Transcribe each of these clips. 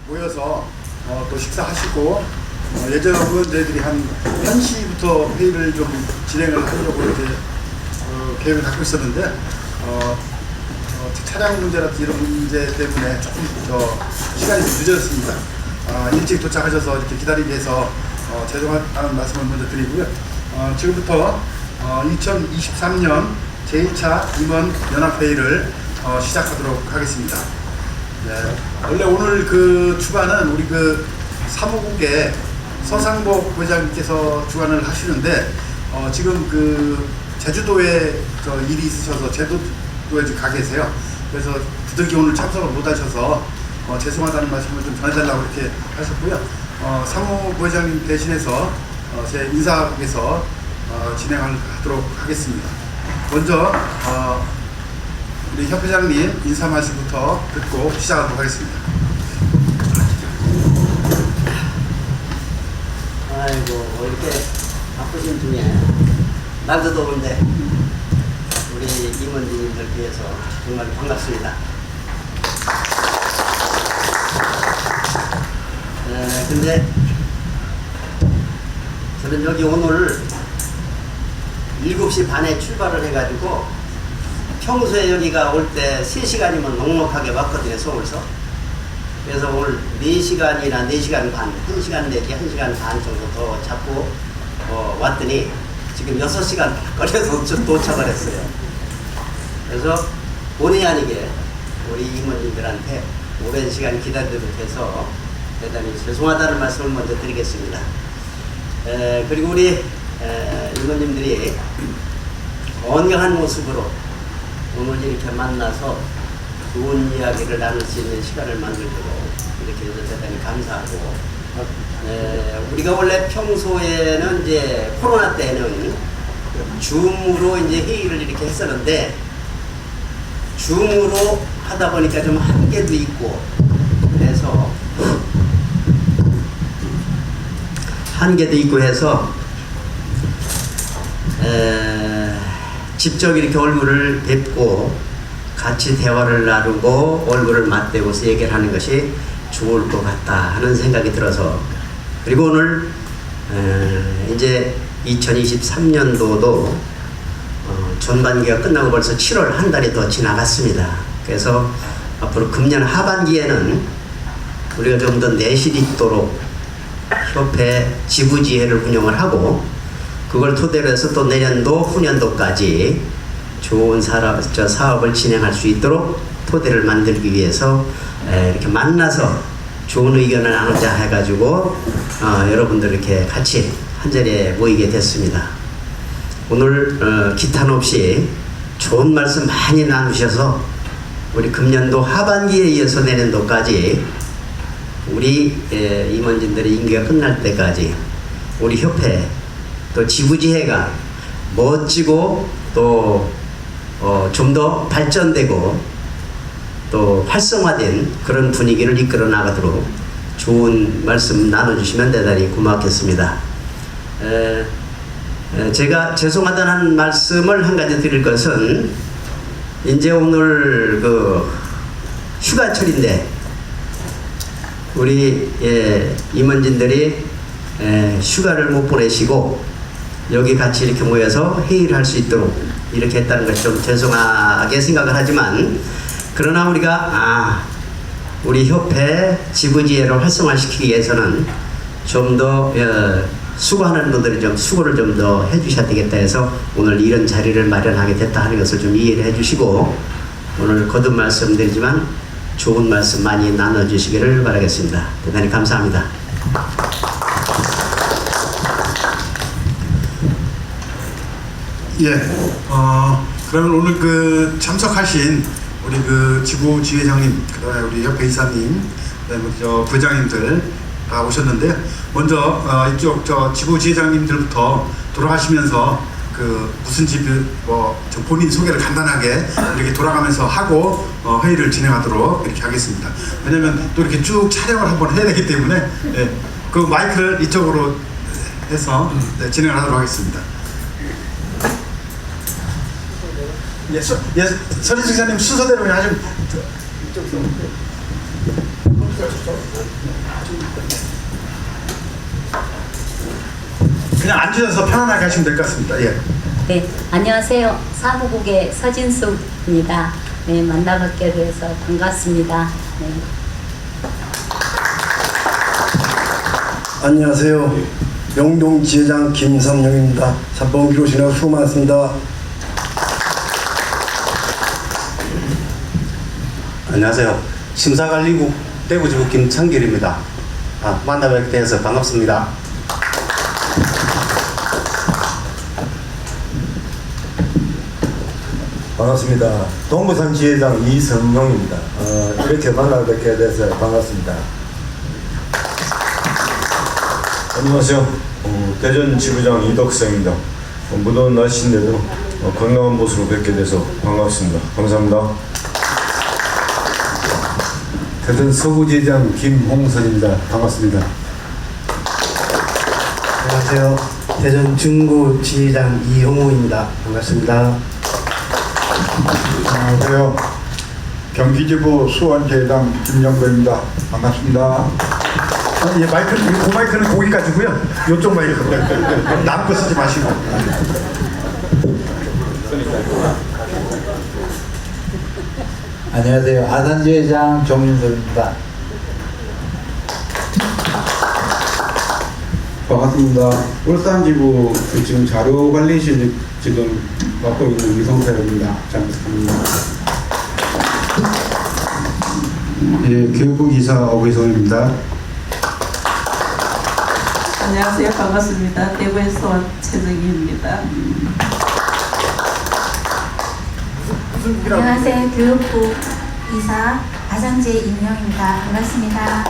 모여서 또 식사하시고 예정은 저희들이 한 1시부터 회의를 좀 진행을 하려고 이렇게 계획을 갖고 있었는데 차량 문제라든지 이런 문제 때문에 조금 시간이 좀 늦어졌습니다. 일찍 도착하셔서 이렇게 기다리게 해서 죄송하다는 말씀을 먼저 드리고요. 지금부터 2023년 제2차 임원 연합회의를 시작하도록 하겠습니다. 네, 원래 오늘 그 주관은 우리 그 사무국의 서상복 부회장님께서 주관을 하시는데 지금 그 제주도에 일이 있으셔서 제주도에 지금 가 계세요. 그래서 부득이 오늘 참석을 못 하셔서 죄송하다는 말씀을 좀 전해달라고 이렇게 하셨고요. 사무부회장님 대신해서 제 인사국에서 진행을 하도록 하겠습니다. 먼저 우리 협회장님 인사 말씀부터 듣고 시작하도록 하겠습니다. 아이고 이렇게 바쁘신 중에 날도 더운데 우리 임원진님들 위해서 정말 반갑습니다. 근데 저는 여기 오늘 7시 반에 출발을 해가지고 평소에 여기가 올 때 3시간이면 넉넉하게 왔거든요, 서울서. 그래서 오늘 4시간이나 4시간 반, 1시간 내지 1시간 반 정도 더 잡고 왔더니 지금 6시간 걸려서 도착을 했어요. 그래서 본의 아니게 우리 임원님들한테 오랜 시간 기다리도록 해서 대단히 죄송하다는 말씀을 먼저 드리겠습니다. 그리고 우리 임원님들이 건강한 모습으로 오늘 이렇게 만나서 좋은 이야기를 나눌 수 있는 시간을 만들도록 이렇게 해서 대단히 감사하고, 우리가 원래 평소에는 이제 코로나 때는 줌으로 이제 회의를 이렇게 했었는데, 줌으로 하다 보니까 좀 한계도 있고, 그래서 직접 이렇게 얼굴을 뵙고 같이 대화를 나누고 얼굴을 맞대고서 얘기를 하는 것이 좋을 것 같다 하는 생각이 들어서, 그리고 오늘 이제 2023년도도 전반기가 끝나고 벌써 7월 한 달이 더 지나갔습니다. 그래서 앞으로 금년 하반기에는 우리가 좀 더 내실이 있도록 협회 지부지회를 운영을 하고, 그걸 토대로 해서 또 내년도 후년도까지 좋은 사업을 진행할 수 있도록 토대를 만들기 위해서 이렇게 만나서 좋은 의견을 나누자 해가지고 여러분들 이렇게 같이 한자리에 모이게 됐습니다. 오늘 기탄 없이 좋은 말씀 많이 나누셔서 우리 금년도 하반기에 이어서 내년도까지 우리 임원진들의 임기가 끝날 때까지 우리 협회 또 지부지회가 멋지고 또 좀 더 발전되고 또 활성화된 그런 분위기를 이끌어 나가도록 좋은 말씀 나눠주시면 대단히 고맙겠습니다. 제가 죄송하다는 말씀을 한 가지 드릴 것은, 이제 오늘 그 휴가철인데 우리 임원진들이 휴가를 못 보내시고 여기 같이 이렇게 모여서 회의를 할 수 있도록 이렇게 했다는 것이 좀 죄송하게 생각을 하지만, 그러나 우리가 우리 협회 지부지회를 활성화시키기 위해서는 좀 더 수고하는 분들이 좀 수고를 좀 더 해주셔야 되겠다 해서 오늘 이런 자리를 마련하게 됐다 하는 것을 좀 이해를 해주시고, 오늘 거듭 말씀드리지만 좋은 말씀 많이 나눠주시기를 바라겠습니다. 대단히 감사합니다. 예, 그러면 오늘 그 참석하신 우리 그 지부지회장님, 그다음에 우리 협회 이사님, 그다음에 저 부회장님들 다 오셨는데요. 먼저 이쪽 지부지회장님들부터 돌아가시면서 그 무슨 집을 좀 본인 소개를 간단하게 이렇게 돌아가면서 하고 회의를 진행하도록 이렇게 하겠습니다. 왜냐면 또 이렇게 쭉 촬영을 한번 해야 되기 때문에 그 마이크를 이쪽으로 해서 진행을 하도록 하겠습니다. 서리수 기사님 순서대로 하시면 이쪽으로. 그냥 앉으셔서 편안하게 하시면 될 것 같습니다. 예. 네, 안녕하세요. 사무국의 서진숙입니다. 네, 만나뵙게 돼서 반갑습니다. 네. 안녕하세요. 영동 지회장 김삼영입니다. 잡범기로 지내고 수고 많습니다. 안녕하세요. 심사관리국 대구지부 김창길입니다. 만나뵙게 돼서 반갑습니다. 반갑습니다. 동부산 지회장 이성용입니다. 이렇게 만나뵙게 돼서 반갑습니다. 안녕하세요. 대전 지부장 이덕성입니다. 무더운 날씨인데도 건강한 모습으로 뵙게 돼서 반갑습니다. 감사합니다. 대전 서구지회장 김홍선입니다. 반갑습니다. 안녕하세요. 대전 중구 지회장 이용우입니다. 반갑습니다. 안녕하세요. 경기지부 수원지회장 김영구입니다. 반갑습니다. 예, 마이크는, 그 마이크는 거기 가지고요. 이쪽 마이크. 남은 거 쓰지 마시고. 안녕하세요. 아산지회장 정윤석입니다. 반갑습니다. 울산지부 지금 자료관리실 지금 맡고 있는 이성태입니다. 잘 부탁드립니다. 예, 교육부이사 오기성입니다. 안녕하세요. 반갑습니다. 대구에서 온 최정희입니다. 안녕하세요. 교육부 이사 아산지회 임영입니다. 반갑습니다.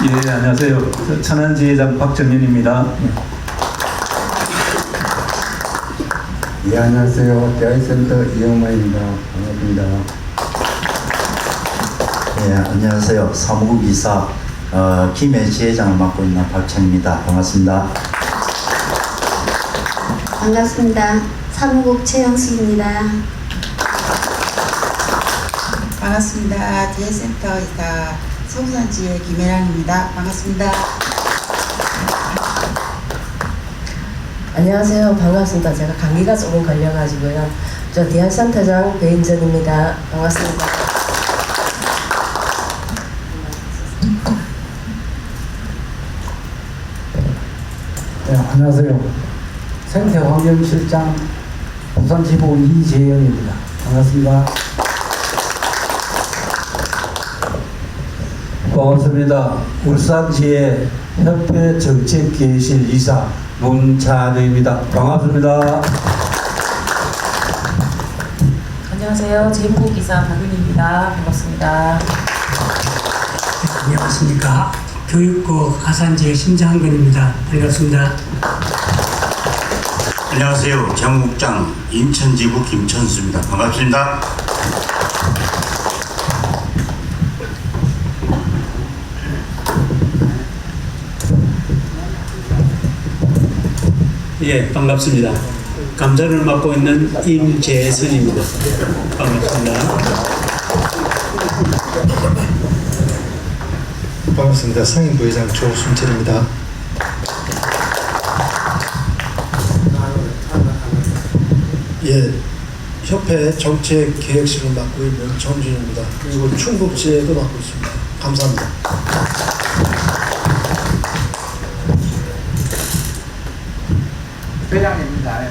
예, 안녕하세요. 천안지회장 박정현입니다. 예, 안녕하세요. 대학센터 이영마입니다. 반갑습니다. 예, 안녕하세요. 사무국 이사 김해 지회장을 맡고 있는 박찬입니다. 반갑습니다. 반갑습니다. 사무국 최영숙입니다. 반갑습니다. 지혜센터 이사 서부산지회 김혜란입니다. 반갑습니다. 안녕하세요. 반갑습니다. 제가 감기가 조금 걸려가지고요. 저 대한센터장 배인전입니다. 반갑습니다. 네, 안녕하세요. 생태환경실장 부산지부 이재영입니다. 반갑습니다. 반갑습니다. 울산지회 협회 정책기획실 이사 문찬우입니다. 반갑습니다. 안녕하세요. 제보국 이사 박윤입니다. 반갑습니다. 안녕하십니까. 교육국 아산지회 심장근입니다. 반갑습니다. 안녕하세요. 정국장 인천지부 김천수입니다. 반갑습니다. 예, 반갑습니다. 감사를 맡고 있는 임재선입니다. 반갑습니다. 반갑습니다. 상임부회장 조순철입니다. 예, 협회 정책기획실을 맡고 있는 정준입니다. 그리고 충북지회도 맡고 있습니다. 감사합니다. 회장입니다.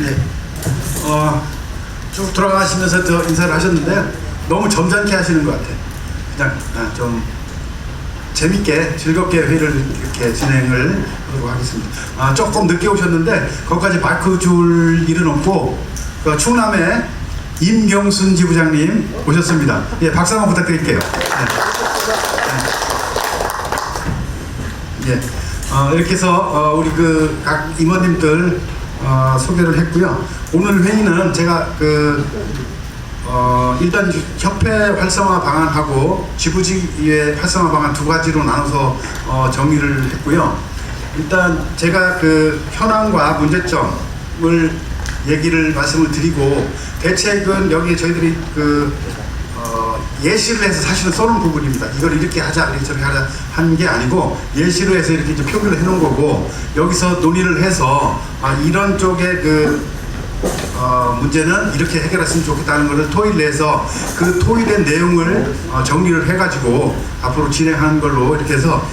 예. 쭉 돌아가시면서 저 인사를 하셨는데 너무 점잖게 하시는 것 같아요. 그냥 좀 재밌게 즐겁게 회의를 이렇게 진행을 하도록 하겠습니다. 조금 늦게 오셨는데 거기까지 마이크 줄 일은 없고 그 충남의 임경순 지부장님 오셨습니다. 예, 박수 한번 부탁드릴게요. 예. 이렇게 해서 우리 그 각 임원님들 소개를 했고요. 오늘 회의는 제가 일단 협회 활성화 방안하고 지부지회 활성화 방안 두 가지로 나눠서 정의를 했고요. 일단 제가 그 현황과 문제점을 말씀을 드리고 대책은 여기 저희들이 예시를 해서 사실은 써놓은 부분입니다. 이걸 이렇게 하자, 이렇게 저렇게 하자 하는 게 아니고 예시로 해서 이렇게 이제 표기를 해놓은 거고 여기서 논의를 해서 이런 쪽의 문제는 이렇게 해결했으면 좋겠다는 것을 토의를 해서 그 토의된 내용을 정리를 해가지고 앞으로 진행하는 걸로 이렇게 해서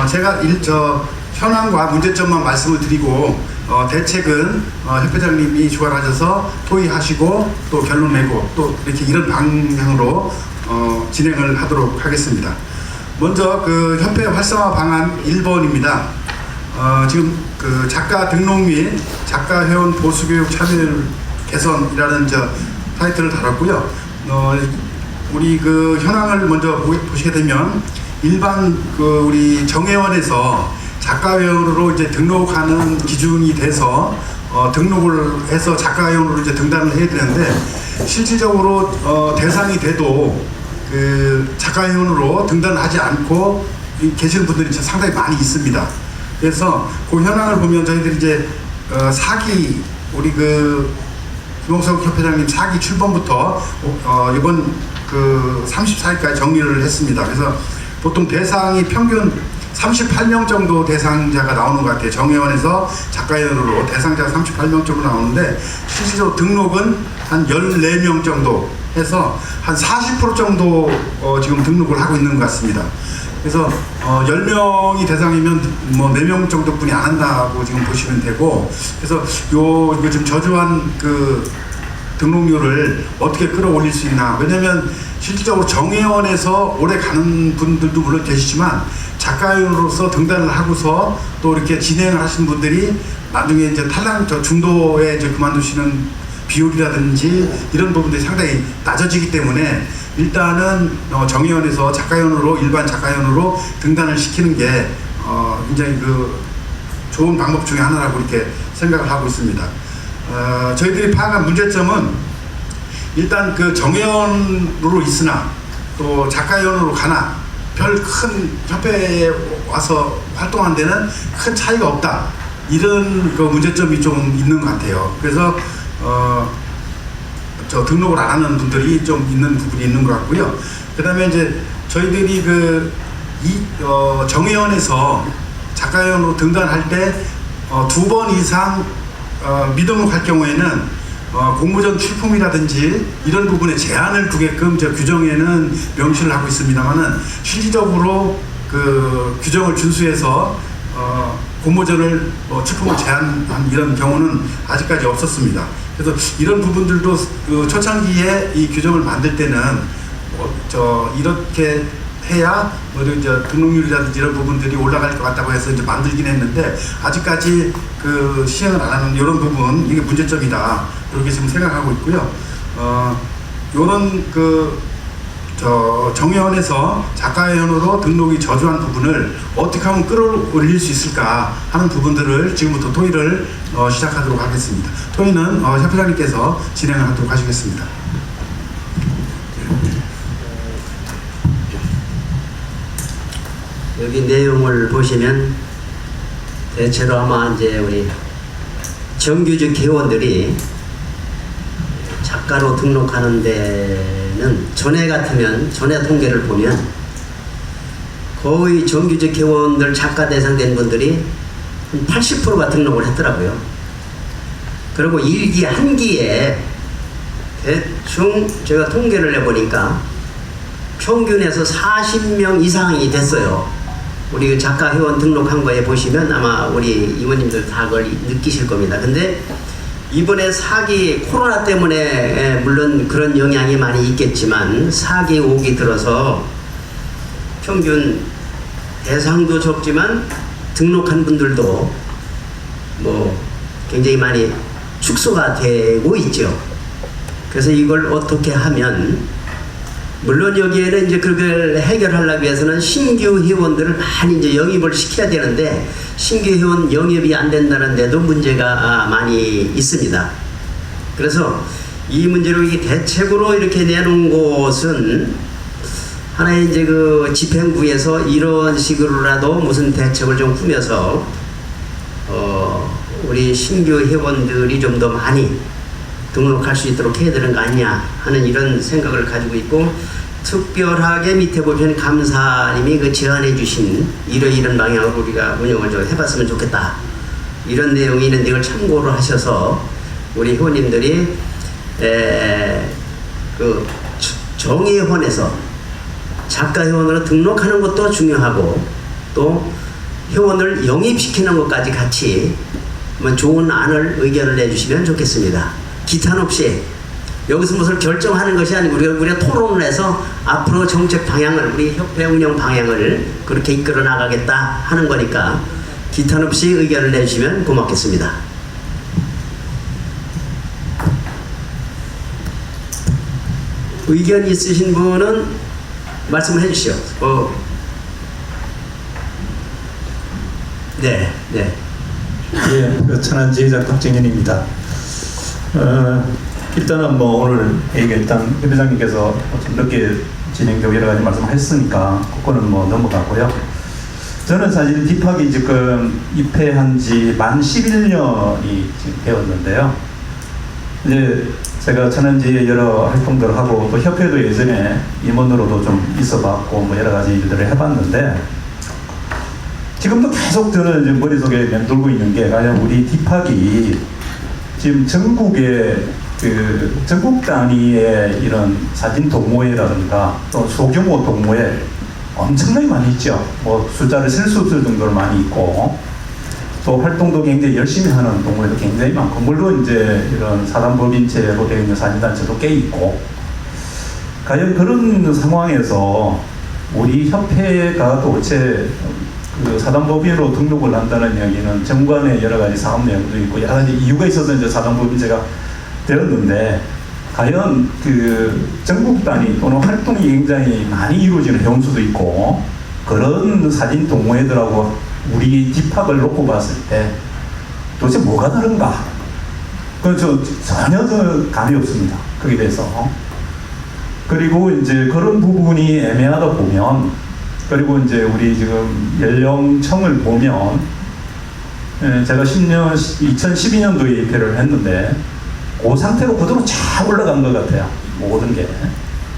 제가 현황과 문제점만 말씀을 드리고 대책은 협회장님이 주관하셔서 토의하시고 또 결론 내고 또 이렇게 이런 방향으로 진행을 하도록 하겠습니다. 먼저 그 협회 활성화 방안 1번입니다. 지금 그 작가 등록 및 작가 회원 보수교육 참여율 개선이라는 타이틀을 달았고요. 우리 그 현황을 먼저 보시게 되면 일반 그 우리 정회원에서 작가회원으로 이제 등록하는 기준이 돼서 등록을 해서 작가회원으로 이제 등단을 해야 되는데 실질적으로 대상이 돼도 그 작가회원으로 등단을 하지 않고 계시는 분들이 상당히 많이 있습니다. 그래서 그 현황을 보면 저희들이 이제 4기 우리 그 김홍석 협회장님 4기 출범부터 이번 그 34기까지 정리를 했습니다. 그래서 보통 대상이 평균 38명 정도 대상자가 나오는 것 같아요. 정회원에서 작가회원으로 대상자가 38명 정도 나오는데 실질적으로 등록은 한 14명 정도 해서 한 40% 정도 지금 등록을 하고 있는 것 같습니다. 그래서 10명이 대상이면 뭐 4명 정도뿐이 안 한다고 지금 보시면 되고 그래서 이거 지금 저조한 그 등록률을 어떻게 끌어올릴 수 있나. 왜냐면 실질적으로 정회원에서 오래 가는 분들도 물론 계시지만 작가회원으로서 등단을 하고서 또 이렇게 진행을 하신 분들이 나중에 이제 중도에 이제 그만두시는 비율이라든지 이런 부분들이 상당히 낮아지기 때문에 일단은 정회원에서 작가회원으로 일반 작가회원으로 등단을 시키는 게 굉장히 그 좋은 방법 중에 하나라고 이렇게 생각을 하고 있습니다. 저희들이 파악한 문제점은 일단 그 정회원으로 있으나 또 작가회원으로 가나 별 큰 협회에 와서 활동하는 데는 큰 차이가 없다. 이런 그 문제점이 좀 있는 것 같아요. 그래서 등록을 안 하는 분들이 좀 있는 부분이 있는 것 같고요. 그 다음에 이제 저희들이 정회원에서 작가회원으로 등단할 때 2번 이상 미등록할 경우에는 공모전 출품이라든지 이런 부분에 제한을 두게끔 규정에는 명시를 하고 있습니다만은 실질적으로 그 규정을 준수해서 공모전을 출품을 제한한 이런 경우는 아직까지 없었습니다. 그래서 이런 부분들도 초창기에 이 규정을 만들 때는 이렇게 해야 이제 등록률이라든지 이런 부분들이 올라갈 것 같다고 해서 이제 만들긴 했는데 아직까지 그 시행을 안 하는 이런 부분 이게 문제점이다 이렇게 지금 생각하고 있고요. 이런 정회원에서 작가회원으로 등록이 저조한 부분을 어떻게 하면 끌어올릴 수 있을까 하는 부분들을 지금부터 토의를 시작하도록 하겠습니다. 토의는 협회장님께서 진행을 하도록 하시겠습니다. 여기 내용을 보시면 대체로 아마 이제 우리 정규직 회원들이 작가로 등록하는 데는 전에 같으면 전에 통계를 보면 거의 정규직 회원들 작가 대상된 분들이 한 80%가 등록을 했더라고요. 그리고 1기, 한 기에 대충 제가 통계를 내보니까 평균에서 40명 이상이 됐어요. 우리 작가 회원 등록한 거에 보시면 아마 우리 이모님들 다 그걸 느끼실 겁니다. 근데 이번에 4기 코로나 때문에 물론 그런 영향이 많이 있겠지만 4기, 5기 들어서 평균 대상도 적지만 등록한 분들도 뭐 굉장히 많이 축소가 되고 있죠. 그래서 이걸 어떻게 하면 물론 여기에는 이제 그걸 해결하려고 위해서는 신규 회원들을 많이 이제 영입을 시켜야 되는데 신규 회원 영입이 안 된다는 데도 문제가 많이 있습니다. 그래서 이 문제로 이 대책으로 이렇게 내놓은 곳은 하나의 이제 그 집행부에서 이런 식으로라도 무슨 대책을 좀 꾸며서 우리 신규 회원들이 좀 더 많이 등록할 수 있도록 해야 되는 거 아니냐 하는 이런 생각을 가지고 있고 특별하게 밑에 보시면 감사님이 그 제안해 주신 이런 방향으로 우리가 운영을 좀 해봤으면 좋겠다. 이런 내용이 있는데 이걸 참고를 하셔서 우리 회원님들이 그 정의회원에서 작가회원으로 등록하는 것도 중요하고 또 회원을 영입시키는 것까지 같이 좋은 안을 의견을 내주시면 좋겠습니다. 기탄 없이 여기서 무슨 결정하는 것이 아니고 우리가 토론을 해서 앞으로 정책 방향을 우리 협회 운영 방향을 그렇게 이끌어 나가겠다 하는 거니까 기탄 없이 의견을 내주시면 고맙겠습니다. 의견 있으신 분은 말씀을 해주시오. 네. 예, 천안 지회장 박정현입니다. 일단은 뭐 오늘 일단 회장님께서 좀 늦게 진행되고 여러 가지 말씀하셨으니까 그거는 뭐 넘어가고요. 저는 사실 딥학이 지금 입회한 지 만 11년이 지금 되었는데요. 이제 제가 천안지회 여러 활동들을 하고 또 협회도 예전에 임원으로도 좀 있어봤고 뭐 여러 가지 일들을 해봤는데 지금도 계속 저는 이제 머릿속에 맴돌고 있는 게 과연 우리 딥학이 지금 전국의 그 전국 단위의 이런 사진 동호회라든가 또 소규모 동호회 엄청나게 많이 있죠. 뭐 숫자를 셀 수 없을 정도로 많이 있고 또 활동도 굉장히 열심히 하는 동호회도 굉장히 많고 물론 이제 이런 사단법인체로 되어 있는 사진단체도 꽤 있고 과연 그런 상황에서 우리 협회가 도대체 그 사단법인으로 등록을 한다는 이야기는 정관의 여러 가지 사업 내용도 있고 여러 가지 이유가 있어서 이제 사단법인체가 되었는데 과연 그 전국 단위 또는 활동이 굉장히 많이 이루어지는 회원수도 있고 그런 사진 동호회들하고 우리 딥학을 놓고 봤을 때 도대체 뭐가 다른가? 그건 전혀 감이 없습니다. 거기에 대해서. 그리고 이제 그런 부분이 애매하다 보면 그리고 이제 우리 지금 연령층을 보면 제가 2012년도에 입회를 했는데 그 상태로 그대로 잘 올라간 것 같아요. 모든 게.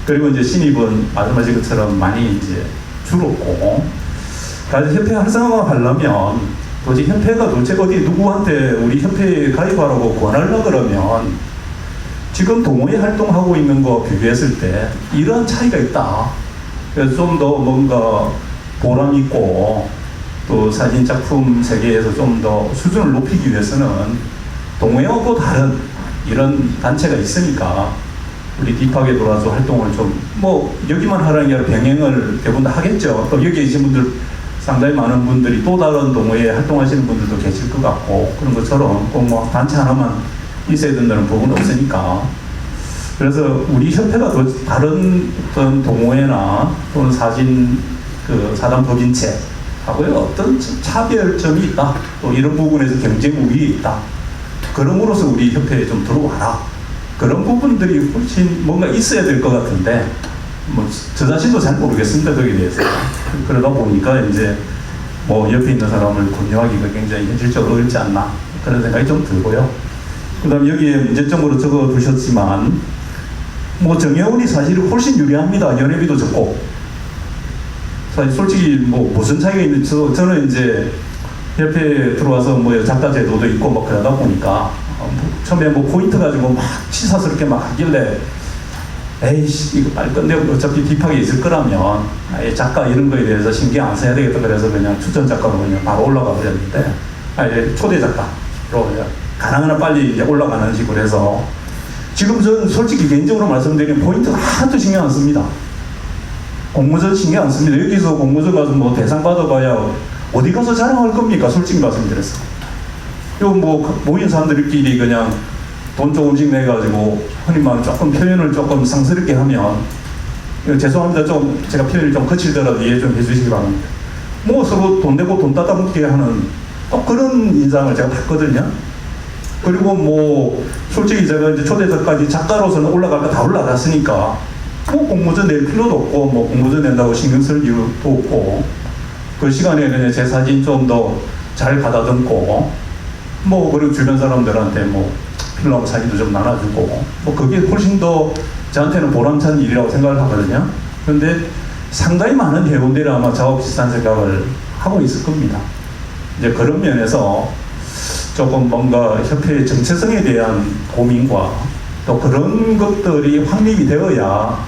그리고 이제 신입은 말씀하신 것처럼 많이 이제 줄었고, 그래서 협회 활성화하려면 도대체 협회가 도대체 어디 누구한테 우리 협회에 가입하라고 권하려고 그러면 지금 동호회 활동하고 있는 거 비교했을 때 이런 차이가 있다. 그래서 좀 더 뭔가 보람 있고 또 사진 작품 세계에서 좀 더 수준을 높이기 위해서는 동호회하고 다른 이런 단체가 있으니까 우리 딥학에 들어와서 활동을 좀 뭐 여기만 하라는 게 아니라 병행을 대부분 다 하겠죠. 또 여기 계신 분들 상당히 많은 분들이 또 다른 동호회에 활동하시는 분들도 계실 것 같고 그런 것처럼 꼭 뭐 단체 하나만 있어야 된다는 부분은 없으니까 그래서 우리 협회가 더 다른 어떤 동호회나 또는 사진 그 사단법인체하고의 어떤 차별점이 있다. 또 이런 부분에서 경쟁 우위에 있다. 그럼으로써 우리 협회에 좀 들어와라. 그런 부분들이 훨씬 뭔가 있어야 될 것 같은데 뭐 저 자신도 잘 모르겠습니다. 거기에 대해서. 그러다 보니까 이제 뭐 옆에 있는 사람을 권유하기가 굉장히 현실적으로 어렵지 않나 그런 생각이 좀 들고요. 그 다음 여기에 문제점으로 적어 두셨지만 뭐 정회원이 사실 훨씬 유리합니다. 연회비도 적고 사실 솔직히 뭐 무슨 차이가 있는지 저는 이제 협회에 들어와서 뭐 작가 제도도 있고 뭐 그러다 보니까 처음에 뭐 포인트 가지고 막 치사스럽게 막 하길래 에이씨 이거 빨리 끝내고 어차피 딥하게 있을 거라면 아예 작가 이런 거에 대해서 신경 안 써야 되겠다 그래서 그냥 추천 작가로 그냥 바로 올라가 버렸는데 아예 초대 작가로 그냥 가능한 한 빨리 이제 올라가는 식으로 해서 지금 저는 솔직히 개인적으로 말씀드리면 포인트 하나도 신경 안 씁니다. 공모전 신경 안 씁니다. 여기서 공모전 가서 뭐 대상 받아봐야 어디 가서 자랑할 겁니까? 솔직히 말씀드렸어. 요 뭐 모인 사람들끼리 그냥 돈 조금씩 내가지고 흔히 말하면 조금 표현을 조금 상스럽게 하면 죄송합니다. 좀 제가 표현이 좀 거칠더라도 이해 좀 해주시기 바랍니다. 뭐 서로 돈 내고 돈 따다붙게 하는 또 그런 인상을 제가 봤거든요. 그리고 뭐 솔직히 제가 이제 초대석까지 작가로서는 올라갈 거 다 올라갔으니까 뭐 공모전 낼 필요도 없고 뭐 공모전 낸다고 신경 쓸 이유도 없고 그 시간에 그냥 제 사진 좀 더 잘 가다듬고 뭐 그리고 주변 사람들한테 뭐 필요한 사진도 좀 나눠주고 뭐 그게 훨씬 더 저한테는 보람찬 일이라고 생각을 하거든요. 그런데 상당히 많은 회원들이 아마 저와 비슷한 생각을 하고 있을 겁니다. 이제 그런 면에서 조금 뭔가 협회의 정체성에 대한 고민과 또 그런 것들이 확립이 되어야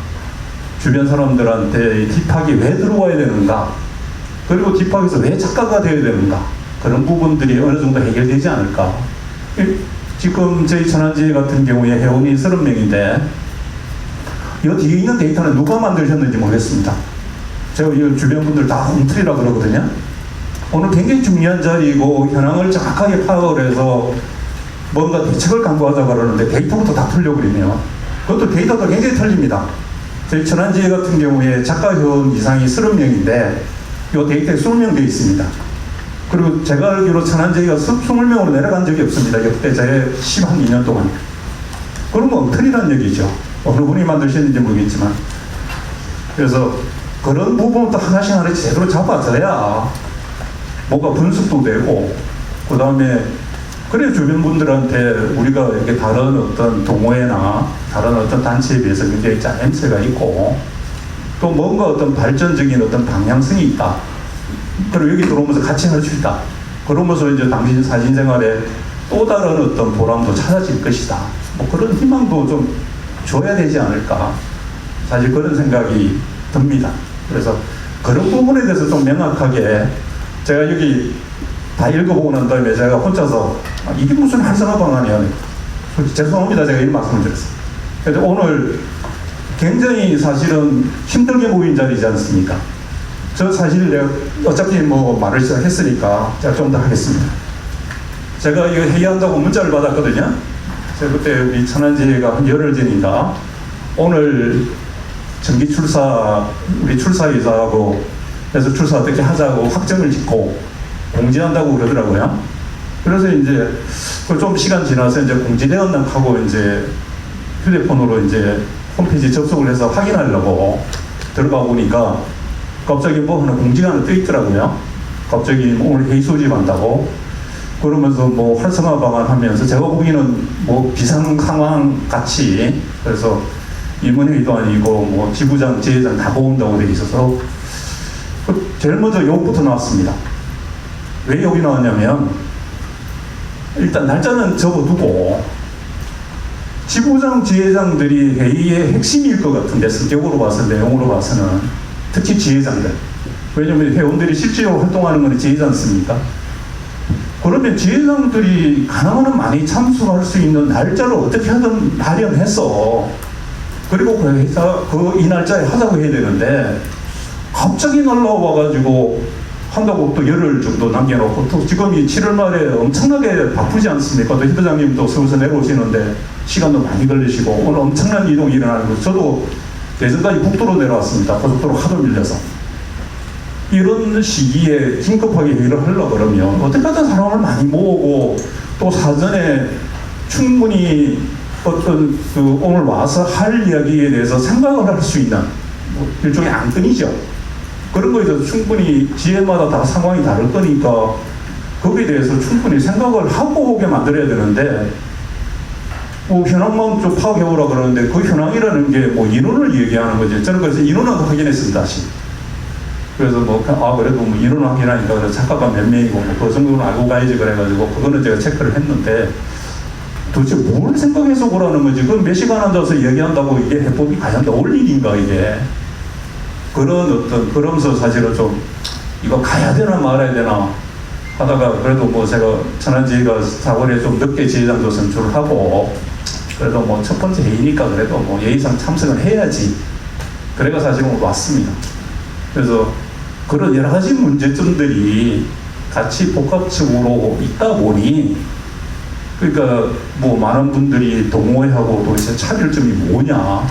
주변 사람들한테 딥학이 왜 들어와야 되는가, 그리고 딥학에서 왜 작가가 되어야 되는가, 그런 부분들이 어느 정도 해결되지 않을까. 지금 저희 천안지 같은 경우에 회원이 30명인데 이 뒤에 있는 데이터는 누가 만드셨는지 모르겠습니다. 제가 이 주변 분들 다 엉터리라 그러거든요. 오늘 굉장히 중요한 자리이고 현황을 정확하게 파악을 해서 뭔가 대책을 강구하자 그러는데 데이터부터 다 틀려버리네요. 그것도 데이터도 굉장히 틀립니다. 저희 천안지 같은 경우에 작가 회원 이상이 30명인데 이 데이터에 20명 되어 있습니다. 그리고 제가 알기로 천안지가 20명으로 내려간 적이 없습니다. 역대 제 12년 동안. 그런 건 엉터리라는 얘기죠. 어느 분이 만드셨는지 모르겠지만. 그래서 그런 부분부터 하나씩 제대로 잡아줘야 뭔가 분석도 되고, 그 다음에 그래 주변 분들한테 우리가 이렇게 다른 어떤 동호회나 다른 어떤 단체에 비해서 굉장히 짜임새가 있고 또 뭔가 어떤 발전적인 어떤 방향성이 있다. 그리고 여기 들어오면서 같이 할 수 있다. 그러면서 이제 당신 사진 생활에 또 다른 어떤 보람도 찾아질 것이다. 뭐 그런 희망도 좀 줘야 되지 않을까. 사실 그런 생각이 듭니다. 그래서 그런 부분에 대해서 좀 명확하게 제가 여기 다 읽어보고 난 다음에 제가 혼자서 이게 무슨 활성화 방안이야. 죄송합니다. 제가 이런 말씀을 드렸어요. 그래서 오늘 굉장히 사실은 힘들게 모인 자리지 않습니까? 저 사실 내가 어차피 뭐 말을 시작했으니까 제가 좀 더 하겠습니다. 제가 이거 회의한다고 문자를 받았거든요. 제가 그때 우리 천안지회가 한 열흘 전인가 오늘 정기 출사, 우리 출사이사하고 그래서 출사 어떻게 하자고 확정을 짓고 공지한다고 그러더라고요. 그래서 이제 좀 시간 지나서 이제 공지되었나 하고 이제 휴대폰으로 이제 홈페이지 접속을 해서 확인하려고 들어가 보니까 갑자기 뭐 하나 공지가 하나 떠 있더라고요. 갑자기 오늘 회의 소집한다고 그러면서 뭐 활성화 방안 하면서 제가 보기에는 뭐 비상 상황 같이 그래서 임원회의도 아니고 뭐 지부장, 지회장 다 모은다고 돼 있어서 제일 먼저 요것부터 나왔습니다. 왜 여기 나왔냐면 일단 날짜는 적어두고 지부장, 지회장들이 회의의 핵심일 것 같은데 성격으로 봐서 내용으로 봐서는 특히 지회장들. 왜냐하면 회원들이 실제로 활동하는 건 지회지 않습니까? 그러면 지회장들이 가능한 많이 참석할 수 있는 날짜를 어떻게 하든 마련해서 그리고 이 날짜에 하자고 해야 되는데 갑자기 날라와가지고 한다고 또 열흘 정도 남겨놓고 또 지금 이 7월 말에 엄청나게 바쁘지 않습니까? 또 희부장님도 서울서 내려오시는데 시간도 많이 걸리시고 오늘 엄청난 이동이 일어나고 저도 대전까지 국도로 내려왔습니다. 고속도로 하도 밀려서. 이런 시기에 긴급하게 회의를 하려고 그러면 어떻게 하든 사람을 많이 모으고 또 사전에 충분히 어떤 오늘 와서 할 이야기에 대해서 생각을 할 수 있는 뭐 일종의 안건이죠. 그런 거에 대해서 충분히 지혜마다 다 상황이 다를 거니까 거기에 대해서 충분히 생각을 하고 오게 만들어야 되는데 뭐 현황만 좀 파악해보라 그러는데 그 현황이라는 게 뭐 인원을 얘기하는 거지. 저는 그래서 인원은 확인했습니다. 다시. 그래서 뭐 그래도 뭐 인원 확인하니까 그래서 작가가 몇 명이고 뭐 그 정도는 알고 가야지 그래가지고 그거는 제가 체크를 했는데 도대체 뭘 생각해서 오라는 거지. 그럼 몇 시간 앉아서 얘기한다고 이게 해법이 과연 올 일인가 이게. 그런 어떤 그러면서 사실은 좀 이거 가야 되나 말아야 되나 하다가 그래도 뭐 제가 천안지가 4월에 좀 늦게 지회장도 선출을 하고 그래도 뭐 첫 번째 회의니까 그래도 뭐 예의상 참석을 해야지. 그래가 사실 오늘 왔습니다. 그래서 그런 여러 가지 문제점들이 같이 복합적으로 있다 보니 그러니까 뭐 많은 분들이 동호회하고 도대체 차별점이 뭐냐.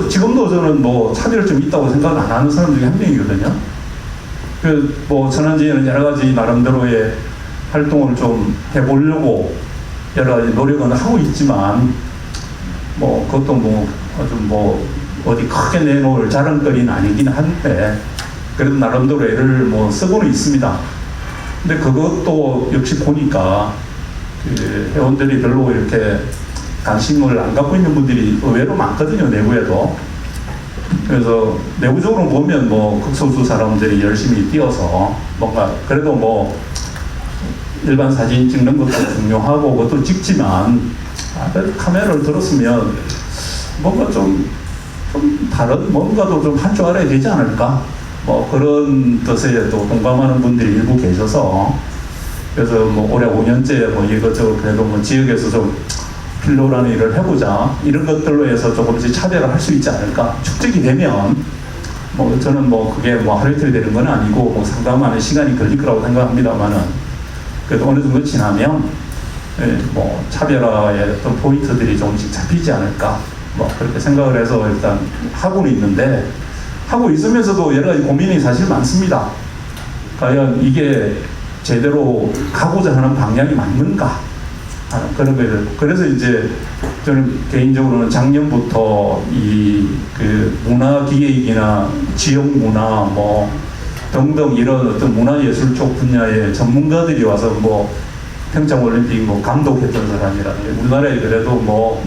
지금도 저는 뭐 차별점이 있다고 생각 안 하는 사람 중에 한 명이거든요. 뭐 천안지에는 여러 가지 나름대로의 활동을 좀 해보려고 여러 가지 노력은 하고 있지만 뭐 그것도 뭐 아주 뭐 어디 크게 내놓을 자랑거리는 아니긴 한데 그래도 나름대로 애를 뭐 쓰고는 있습니다. 근데 그것도 역시 보니까 그 회원들이 별로 이렇게 관심을 안 갖고 있는 분들이 의외로 많거든요. 내부에도. 그래서 내부적으로 보면 뭐 극소수 사람들이 열심히 뛰어서 뭔가 그래도 뭐 일반 사진 찍는 것도 중요하고 그것도 찍지만 카메라를 들었으면 뭔가 좀 다른 뭔가도 좀 할 줄 알아야 되지 않을까, 뭐 그런 뜻에 또 공감하는 분들이 일부 계셔서 그래서 뭐 올해 5년째 뭐 이것저것 그래도 뭐 지역에서 좀 필요라는 일을 해보자 이런 것들로 해서 조금씩 차별을 할 수 있지 않을까. 축적이 되면 뭐 저는 뭐 그게 뭐 하루 이틀 되는 건 아니고 뭐 상당한 시간이 걸릴 거라고 생각합니다만은 그래도 어느 정도 지나면 뭐 차별화의 어떤 포인트들이 조금씩 잡히지 않을까, 뭐 그렇게 생각을 해서 일단 하고는 있는데, 하고 있으면서도 여러 가지 고민이 사실 많습니다. 과연 이게 제대로 가고자 하는 방향이 맞는가 그런 거예요. 그래서 이제 저는 개인적으로는 작년부터 그 문화기획이나 지역문화 뭐 등등 이런 어떤 문화예술 쪽 분야의 전문가들이 와서 뭐 평창올림픽 뭐 감독했던 사람이라든지 우리나라에 그래도 뭐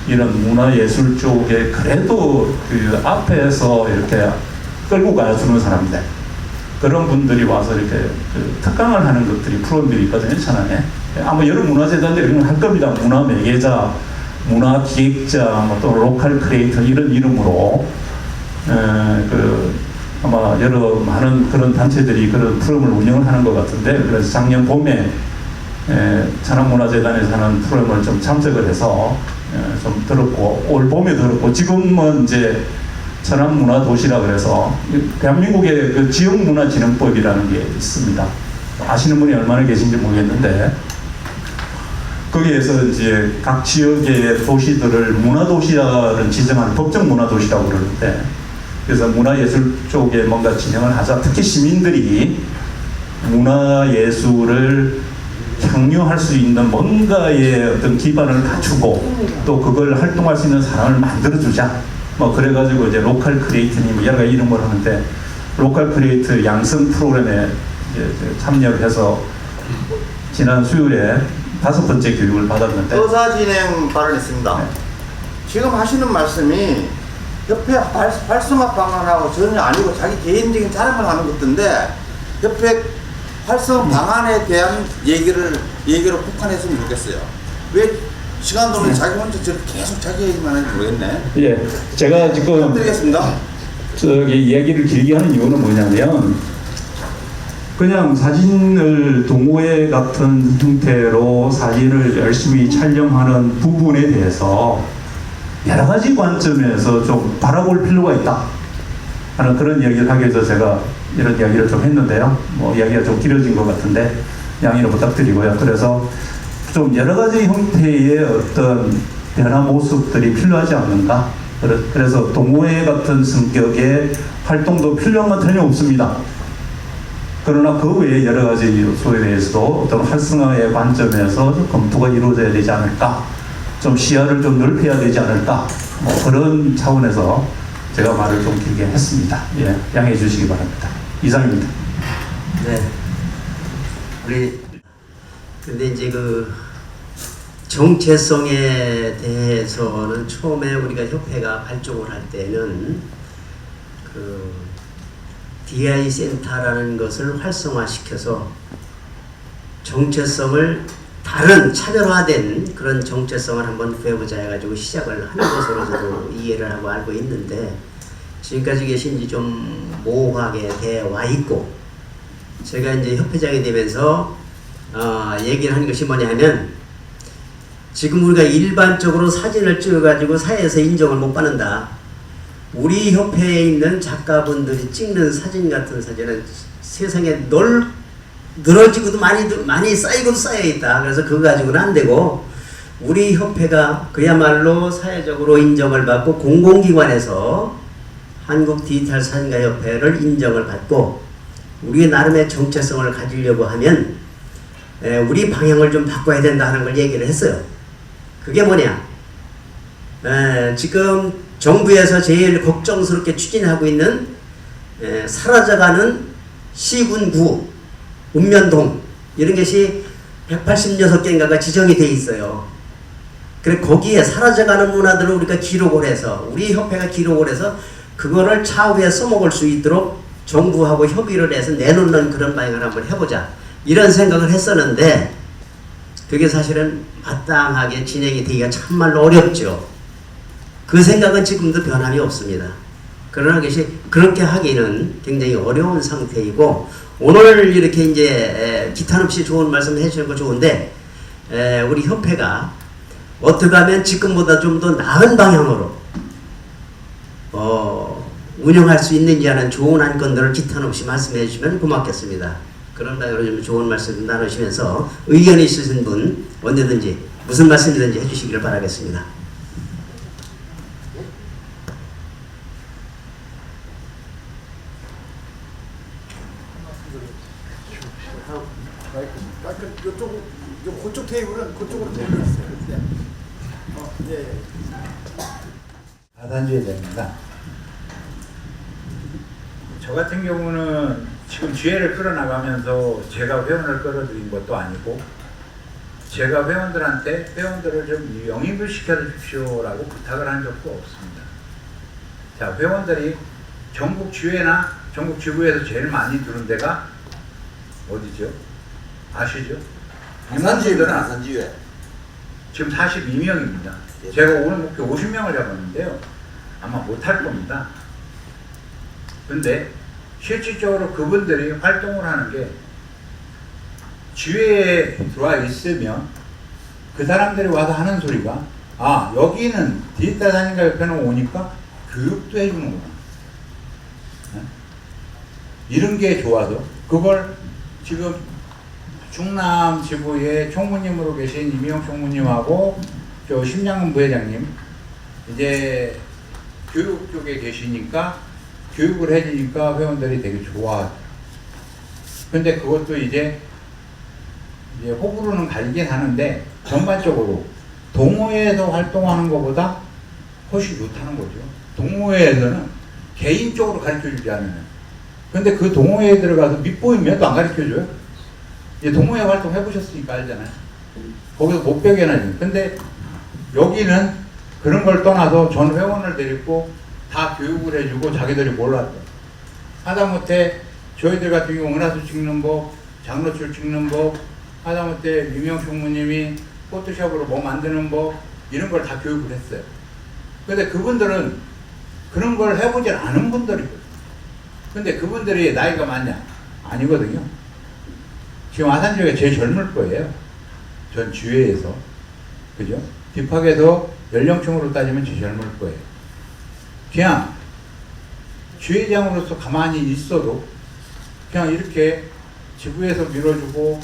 이런 문화예술 쪽에 그래도 그 앞에서 이렇게 끌고 가주는 사람들, 그런 분들이 와서 이렇게 그 특강을 하는 것들이 프로그램들이 있거든요, 천안에. 아마 여러 문화재단들이 이런 걸 할 겁니다. 문화 매개자, 문화 기획자, 뭐 또 로컬 크리에이터 이런 이름으로 아마 여러 많은 그런 단체들이 그런 프로그램을 운영을 하는 것 같은데, 그래서 작년 봄에 천안문화재단에서 하는 프로그램을 좀 참석을 해서 좀 들었고, 올 봄에 들었고, 지금은 이제 천안문화도시라 그래서 대한민국의 그 지역문화진흥법이라는 게 있습니다. 아시는 분이 얼마나 계신지 모르겠는데, 거기에서 이제 각 지역의 도시들을 문화도시라는 지정하는 법정 문화도시라고 그러는데, 그래서 문화예술 쪽에 뭔가 진행을 하자, 특히 시민들이 문화예술을 향유할 수 있는 뭔가의 어떤 기반을 갖추고 또 그걸 활동할 수 있는 사람을 만들어주자. 뭐 그래가지고 이제 로컬 크리에이터님 뭐 여러 가지 이름을 하는데, 로컬 크리에이터 양성 프로그램에 이제 참여를 해서 지난 수요일에 5번째 교육을 받았는데, 의사 진행 발언했습니다. 네. 지금 하시는 말씀이 협회 활성화 방안하고 전혀 아니고 자기 개인적인 자랑을 하는 것인데, 협회 활성 방안에 대한 얘기로 국한했으면 좋겠어요. 왜 시간 동안 자기 혼자 계속 자기 얘기만 하는지 모르겠네. 예, 제가 지금 드리겠습니다. 저기 얘기를 길게 하는 이유는 뭐냐면, 그냥 사진을 동호회 같은 형태로 사진을 열심히 촬영하는 부분에 대해서 여러 가지 관점에서 좀 바라볼 필요가 있다 하는 그런 얘기를 하기 위해서 제가 이런 이야기를 좀 했는데요. 뭐 이야기가 좀 길어진 것 같은데 양해를 부탁드리고요. 그래서 좀 여러 가지 형태의 어떤 변화 모습들이 필요하지 않는가. 그래서 동호회 같은 성격의 활동도 필요한 건 틀림없습니다. 그러나 그 외에 여러 가지 요소에 대해서도 어떤 활성화의 관점에서 검토가 이루어져야 되지 않을까, 좀 시야를 좀 넓혀야 되지 않을까, 뭐 그런 차원에서 제가 말을 좀 길게 했습니다. 예, 양해해 주시기 바랍니다. 이상입니다. 네. 근데 이제 그 정체성에 대해서는 처음에 우리가 협회가 발족을 할 때는 그 DI 센터라는 것을 활성화시켜서 정체성을 다른 차별화된 그런 정체성을 한번 구해보자 해가지고 시작을 하는 것으로 저도 이해를 하고 알고 있는데, 지금까지 계신 지 좀 모호하게 돼 와 있고, 제가 이제 협회장이 되면서 얘기를 하는 것이 뭐냐 하면, 지금 우리가 일반적으로 사진을 찍어가지고 사회에서 인정을 못 받는다. 우리 협회에 있는 작가분들이 찍는 사진 같은 사진은 세상에 늘어지고도 많이 쌓이고도 쌓여있다. 그래서 그거 가지고는 안 되고, 우리 협회가 그야말로 사회적으로 인정을 받고 공공기관에서 한국 디지털 사진가 협회를 인정을 받고 우리의 나름의 정체성을 가지려고 하면 우리 방향을 좀 바꿔야 된다 하는 걸 얘기를 했어요. 그게 뭐냐? 지금 정부에서 제일 걱정스럽게 추진하고 있는 사라져가는 시군구, 읍면동 이런 것이 186개인가가 지정이 돼 있어요. 그래 거기에 사라져가는 문화들을 우리가 기록을 해서, 우리 협회가 기록을 해서 그거를 차후에 써먹을 수 있도록 정부하고 협의를 해서 내놓는 그런 방향을 한번 해보자 이런 생각을 했었는데 그게 사실은 마땅하게 진행이 되기가 참말로 어렵죠. 그 생각은 지금도 변함이 없습니다. 그러나 그것이 그렇게 하기는 굉장히 어려운 상태이고 오늘 이렇게 이제 기탄 없이 좋은 말씀 해주신 거 좋은데 우리 협회가 어떻게 하면 지금보다 좀 더 나은 방향으로 운영할 수 있는지 하는 좋은 안건들을 기탄 없이 말씀해 주시면 고맙겠습니다. 그런 방향으로 좀 좋은 말씀 나누시면서 의견이 있으신 분 언제든지 무슨 말씀이든지 해주시기를 바라겠습니다. 그쪽 테이블은 그쪽으로 돌려주세요. 네. 아산주회장입니다. 저 같은 경우는 지금 지혜를 끌어나가면서 제가 회원을 끌어들인 것도 아니고 제가 회원들한테 회원들을 좀 영입을 시켜주십시오라고 부탁을 한 적도 없습니다. 자, 회원들이 전국 지회나 전국 지구에서 제일 많이 들은 데가 어디죠? 아시죠? 아산지회입니다. 아산지회. 지금 42명입니다. 제가 오늘 목표 50명을 잡았는데요. 아마 못할 겁니다. 근데 실질적으로 그분들이 활동을 하는 게 지회에 들어와 있으면 그 사람들이 와서 하는 소리가 아 여기는 디지털사진가 옆에는 오니까 교육도 해주는구나. 네? 이런 게 좋아서 그걸 지금 충남 지부의 총무님으로 계신 이미영 총무님하고 저 심장근 부회장님 이제 교육 쪽에 계시니까 교육을 해주니까 회원들이 되게 좋아하죠. 근데 그것도 이제 호불호는 갈리긴 하는데 전반적으로 동호회에서 활동하는 것보다 훨씬 좋다는 거죠. 동호회에서는 개인적으로 가르쳐주지 않으면. 근데 그 동호회에 들어가서 밑보이면 또 안 가르쳐줘요. 이제 동호회 활동 해보셨으니까 알잖아요. 거기서 못 배겨나죠. 근데 여기는 그런 걸 떠나서 전 회원을 데리고 다 교육을 해주고 자기들이 몰랐죠. 하다못해 저희들 같은 경우 은하수 찍는 법, 장로출 찍는 법, 하다못해 유명 총무님이 포토샵으로 뭐 만드는 법 이런 걸 다 교육을 했어요. 근데 그분들은 그런 걸 해보질 않은 분들이거든요. 근데 그분들이 나이가 많냐? 아니거든요. 지금 아산지회가 제일 젊을 거예요. 전 주회에서. 그죠? 딥학에서 연령층으로 따지면 제일 젊을 거예요. 그냥 주회장으로서 가만히 있어도 그냥 이렇게 지부에서 밀어주고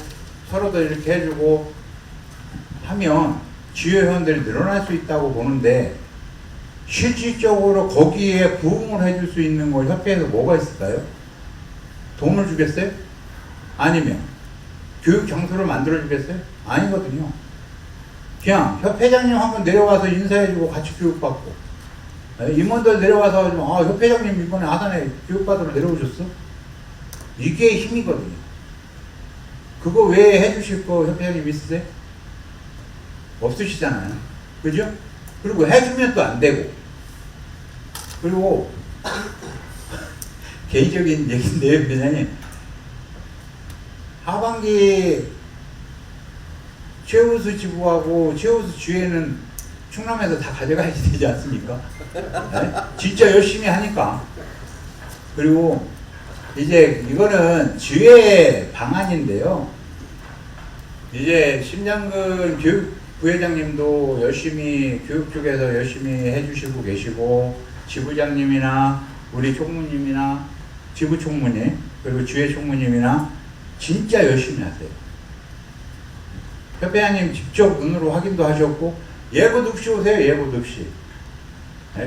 서로도 이렇게 해주고 하면 주회 회원들이 늘어날 수 있다고 보는데 실질적으로 거기에 부응을 해줄 수 있는 걸 협회에서 뭐가 있을까요? 돈을 주겠어요? 아니면 교육 장소를 만들어 주겠어요? 아니거든요. 그냥 협회장님 한번 내려와서 인사해주고 같이 교육받고 임원들 내려와서 아 협회장님 이번에 아산에 교육받으러 내려오셨어? 이게 힘이거든요. 그거 왜 해주실 거 협회장님 있으세요? 없으시잖아요. 그죠? 그리고 해주면 또 안 되고 그리고 개인적인 얘기인데요, 회장님. 하반기 최우수 지부하고 최우수 주회는 충남에서 다 가져가야 되지 않습니까? 네? 진짜 열심히 하니까. 그리고 이제 이거는 주회 방안인데요. 이제 심장근 교육 부회장님도 열심히 교육 쪽에서 열심히 해주시고 계시고 지부장님이나 우리 총무님이나 지부 총무님 그리고 주회 총무님이나 진짜 열심히 하세요. 협회장님 직접 눈으로 확인도 하셨고 예고도 없이 오세요. 예고도 없이.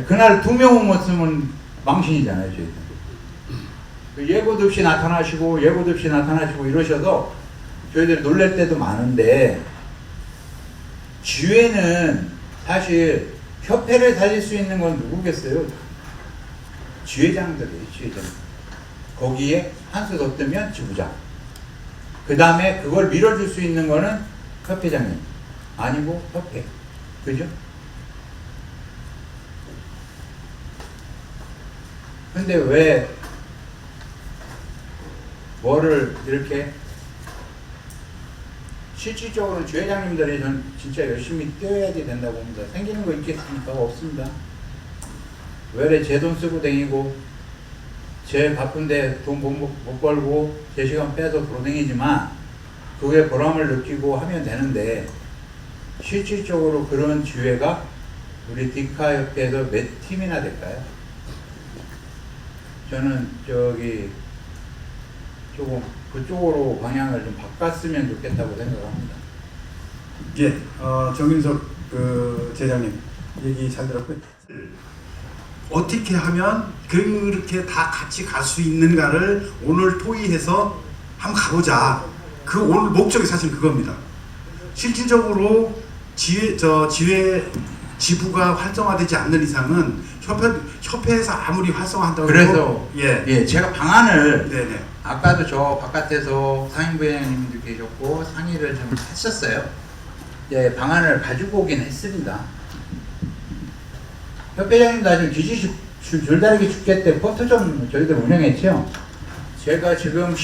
그날 2명 못 쓰면 망신이잖아요. 저희들. 예고도 없이 나타나시고 예고도 없이 나타나시고 이러셔서 저희들이 놀랄 때도 많은데 주회는 사실 협회를 살릴 수 있는 건 누구겠어요? 주회장들이에요. 주회장. 거기에 한 수 더 뜨면 지부장. 그 다음에 그걸 밀어줄 수 있는 거는 협회장님. 아니고 협회. 그죠? 근데 왜 뭐를 이렇게 실질적으로는 주회장님들이 전 진짜 열심히 뛰어야지 된다고 봅니다. 생기는 거 있겠습니까? 없습니다. 왜 제 돈 쓰고 다니고 제 바쁜데 돈 못 벌고 제 시간 빼서 돌아다니지만 그게 보람을 느끼고 하면 되는데 실질적으로 그런 지회가 우리 디카협회에서 몇 팀이나 될까요? 저는 저기 조금 그쪽으로 방향을 좀 바꿨으면 좋겠다고 생각합니다. 예, 정윤석 제장님 얘기 잘 들었고요. 어떻게 하면 그렇게 다 같이 갈 수 있는가를 오늘 토의해서 한번 가보자. 그 오늘 목적이 사실 그겁니다. 실질적으로 지회 지부가 활성화되지 않는 이상은 협회에서 아무리 활성화한다고 그래서 예, 제가 방안을 네네. 아까도 저 바깥에서 상임부회장님도 계셨고 상의를 좀 했었어요. 예, 방안을 가지고 오긴 했습니다. 협회장님도 아주 기지 줄다리기 축제 때 포토존 저희들 운영했죠. 제가 지금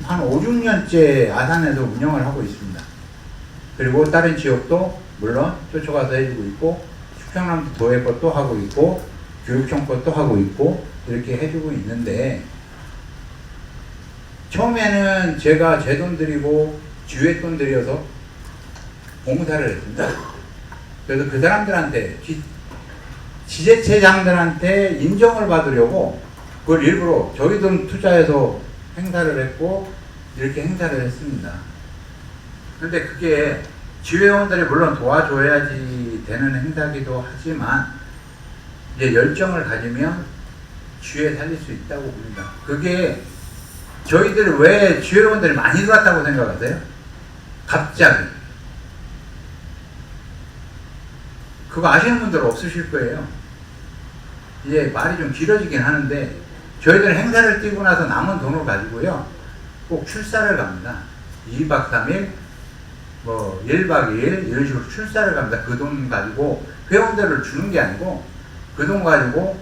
한 5, 6년째 아산에서 운영을 하고 있습니다. 그리고 다른 지역도 물론 쫓아가서 해주고 있고 충청남도 도의 것도 하고 있고 교육청 것도 하고 있고 이렇게 해주고 있는데 처음에는 제가 제 돈 들이고 지회 돈 들여서 봉사를 했습니다. 그래서 그 사람들한테 지자체장들한테 인정을 받으려고 그걸 일부러 저희 돈 투자해서 행사를 했고 이렇게 행사를 했습니다. 근데 그게 지회원들이 물론 도와줘야지 되는 행사기도 하지만 이제 열정을 가지면 지회 살릴 수 있다고 봅니다. 그게 저희들 왜 지회원들이 많이 들어왔다고 생각하세요? 갑자기. 그거 아시는 분들 없으실 거예요. 이제 말이 좀 길어지긴 하는데 저희들 행사를 뛰고 나서 남은 돈을 가지고요 꼭 출사를 갑니다. 2박 3일 뭐 1박 2일 이런 식으로 출사를 갑니다. 그 돈 가지고 회원들을 주는 게 아니고 그 돈 가지고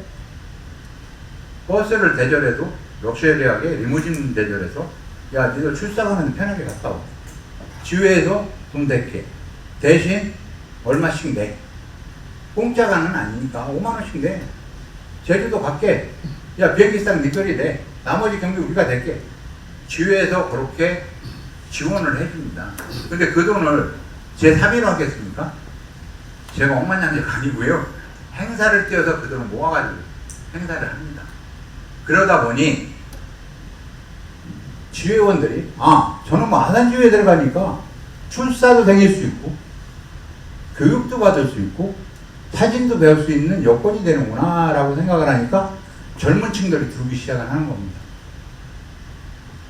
버스를 대절해도 럭셔리하게 리무진 대절해서 야 니들 출사 가면 편하게 갔다 와. 지회에서 돈 댈게. 대신 얼마씩 내. 공짜가는 아니니까 5만원씩 내. 제주도 갈게. 야 비행기상 니들이 내. 나머지 경비 우리가 댈게. 지회에서 그렇게 지원을 해줍니다. 근데 그 돈을 제 사비로 하겠습니까? 제가 억만장자가 아니고요. 행사를 띄워서 그 돈을 모아가지고 행사를 합니다. 그러다 보니 지회원들이 저는 뭐 아산지회에 들어가니까 출사도 다닐 수 있고 교육도 받을 수 있고 사진도 배울 수 있는 여건이 되는구나 라고 생각을 하니까 젊은 층들이 들어오기 시작을 하는 겁니다.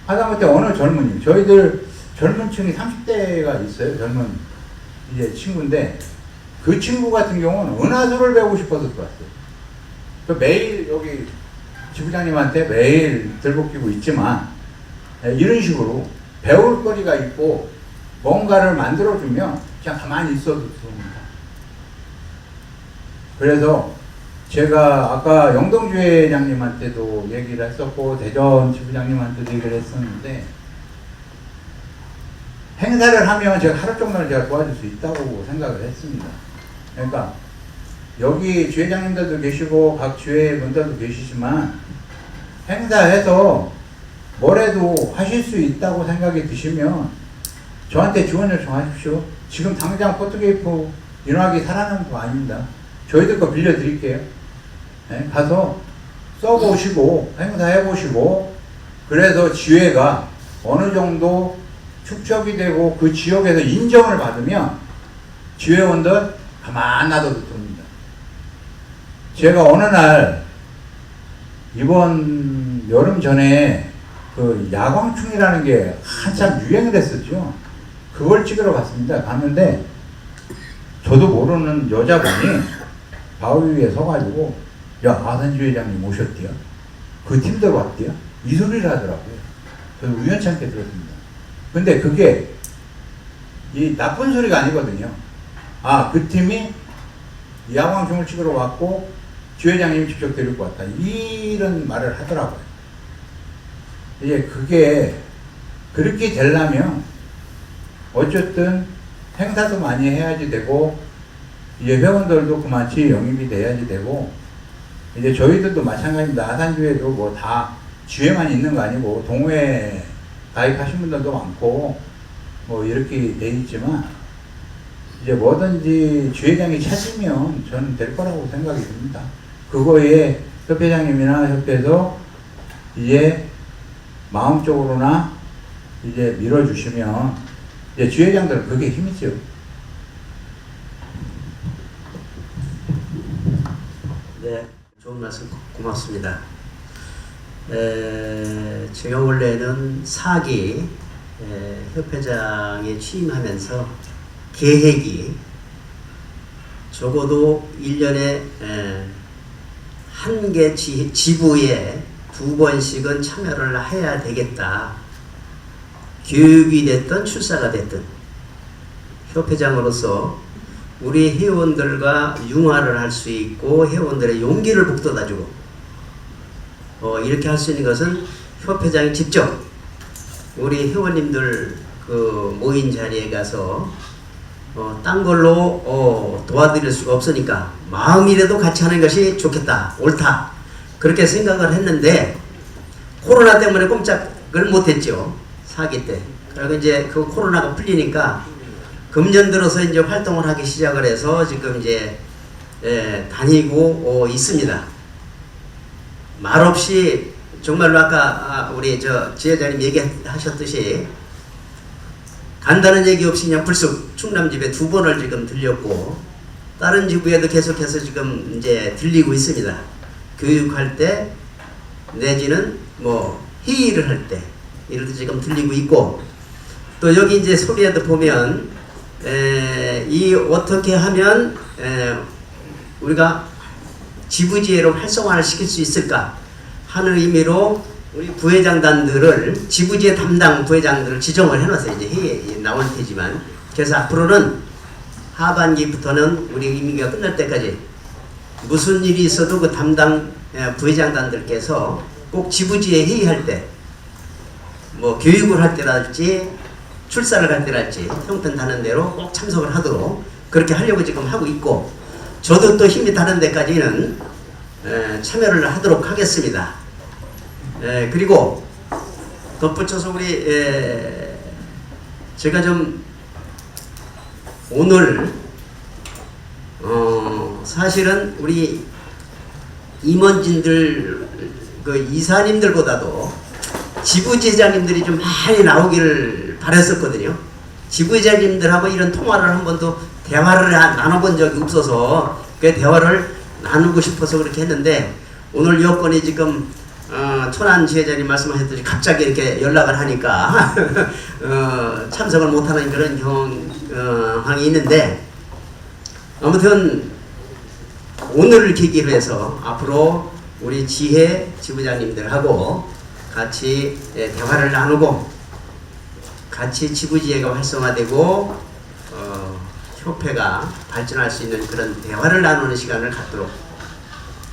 하다못해 어느 젊은이 저희들 젊은 층이 30대가 있어요. 젊은 이제 친구인데 그 친구 같은 경우는 은하수를 배우고 싶어서 들어왔어요. 매일 여기 지부장님한테 매일 들고 끼고 있지만 이런 식으로 배울 거리가 있고 뭔가를 만들어주면 그냥 가만히 있어도 좋습니다. 그래서 제가 아까 영동주 회장님한테도 얘기를 했었고 대전 지부장님한테도 얘기를 했었는데 행사를 하면 제가 하루 정도는 제가 도와줄 수 있다고 생각을 했습니다. 그러니까 여기 주회장님들도 계시고 각 주회분들도 계시지만 행사해서 뭐래도 하실 수 있다고 생각이 드시면 저한테 지원 요청하십시오. 지금 당장 포트게이프 인화기 사라는 거 아닙니다. 저희들 거 빌려드릴게요. 네, 가서 써보시고 행사해보시고 그래서 지회가 어느 정도 축적이 되고 그 지역에서 인정을 받으면 지회원들 가만 놔둬도 됩니다. 제가 어느 날 이번 여름 전에 그 야광충이라는 게 한참 유행을 했었죠. 그걸 찍으러 갔습니다. 갔는데 저도 모르는 여자분이 바위 위에 서가지고 야 아산지 회장님 오셨대요. 그 팀들 왔대요. 이 소리를 하더라고요. 저도 우연찮게 들었습니다. 근데 그게 이 나쁜 소리가 아니거든요. 그 팀이 야광충을 찍으러 왔고 주회장님이 직접 데리고 왔다. 이런 말을 하더라고요. 이제 그게 그렇게 되려면 어쨌든 행사도 많이 해야지 되고 이제 회원들도 그만치 영입이 돼야지 되고 이제 저희들도 마찬가지입니다. 아산주회도 뭐 다 주회만 있는 거 아니고 동호회 가입하신 분들도 많고 뭐 이렇게 돼 있지만 이제 뭐든지 주회장이 찾으면 저는 될 거라고 생각이 듭니다. 그거에 협회장님이나 협회에서 이제 마음적으로나 이제 밀어주시면 이제 주회장들은 그게 힘이죠. 네, 좋은 말씀 고맙습니다. 제가 원래는 4기 협회장에 취임하면서 계획이 적어도 1년에 한 개 지부에 2번씩은 참여를 해야 되겠다. 교육이 됐든 출사가 됐든 협회장으로서 우리 회원들과 융화를 할 수 있고 회원들의 용기를 북돋아주고 이렇게 할 수 있는 것은 협회장이 직접 우리 회원님들 그 모인 자리에 가서 딴 걸로 도와드릴 수가 없으니까 마음이라도 같이 하는 것이 좋겠다, 옳다 그렇게 생각을 했는데 코로나 때문에 꼼짝을 못했죠. 4기 때. 그리고 이제 그 코로나가 풀리니까 금년 들어서 이제 활동을 하기 시작을 해서 지금 이제 다니고 있습니다. 말없이 정말로 아까 우리 지회장님 얘기하셨듯이 간다는 얘기 없이 그냥 불쑥 충남집에 2번을 지금 들렸고 다른 지부에도 계속해서 지금 이제 들리고 있습니다. 교육할 때 내지는 뭐 회의를 할 때 이럴 때 지금 들리고 있고 또 여기 이제 소리에도 보면 이 어떻게 하면 우리가 지부지회로 활성화를 시킬 수 있을까 하는 의미로 우리 부회장단들을 지부지회 담당 부회장들을 지정을 해놨어요. 이제 회의에 나올 테지만 그래서 앞으로는 하반기부터는 우리 임기가 끝날 때까지 무슨 일이 있어도 그 담당 부회장단들께서 꼭 지부지회 회의할 때 뭐 교육을 할 때랄지 출사를 갈 때랄지 형편다는 대로 꼭 참석을 하도록 그렇게 하려고 지금 하고 있고 저도 또 힘이 다른 데까지는 참여를 하도록 하겠습니다. 그리고 덧붙여서 우리 제가 좀 오늘 사실은 우리 임원진들 그 이사님들보다도 지부지회장님들이 좀 많이 나오기를 바랬었거든요. 지부회장님들하고 이런 통화를 한 번도 대화를 나눠본 적이 없어서 그 대화를 나누고 싶어서 그렇게 했는데 오늘 여건이 지금 천안 지회장님 말씀하셨듯이 갑자기 이렇게 연락을 하니까 참석을 못하는 그런 경황이 있는데 아무튼 오늘을 계기로 해서 앞으로 우리 지부장님들하고 같이 대화를 나누고 같이 지부지회가 활성화되고 협회가 발전할 수 있는 그런 대화를 나누는 시간을 갖도록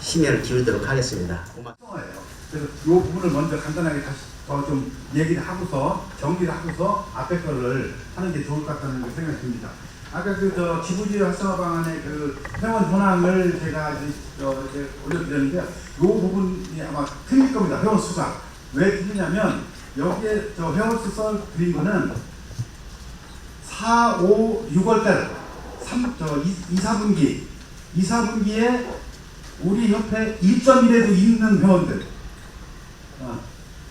심혈을 기울이도록 하겠습니다. 고맙습니다. 그래서 이 부분을 먼저 간단하게 다시 더 좀 얘기를 하고서 정리를 하고서 앞에 거를 하는 게 좋을 것 같다는 생각이 듭니다. 아까 그 지부지회 활성화 방안의 그 회원 현황을 제가 이제 올려드렸는데요. 이 부분이 아마 틀릴 겁니다. 회원 수가. 왜 틀리냐면 여기에 회원 수 써드린 거는 4, 5, 6월달 2, 4분기에 우리 협회 1.1에도 있는 회원들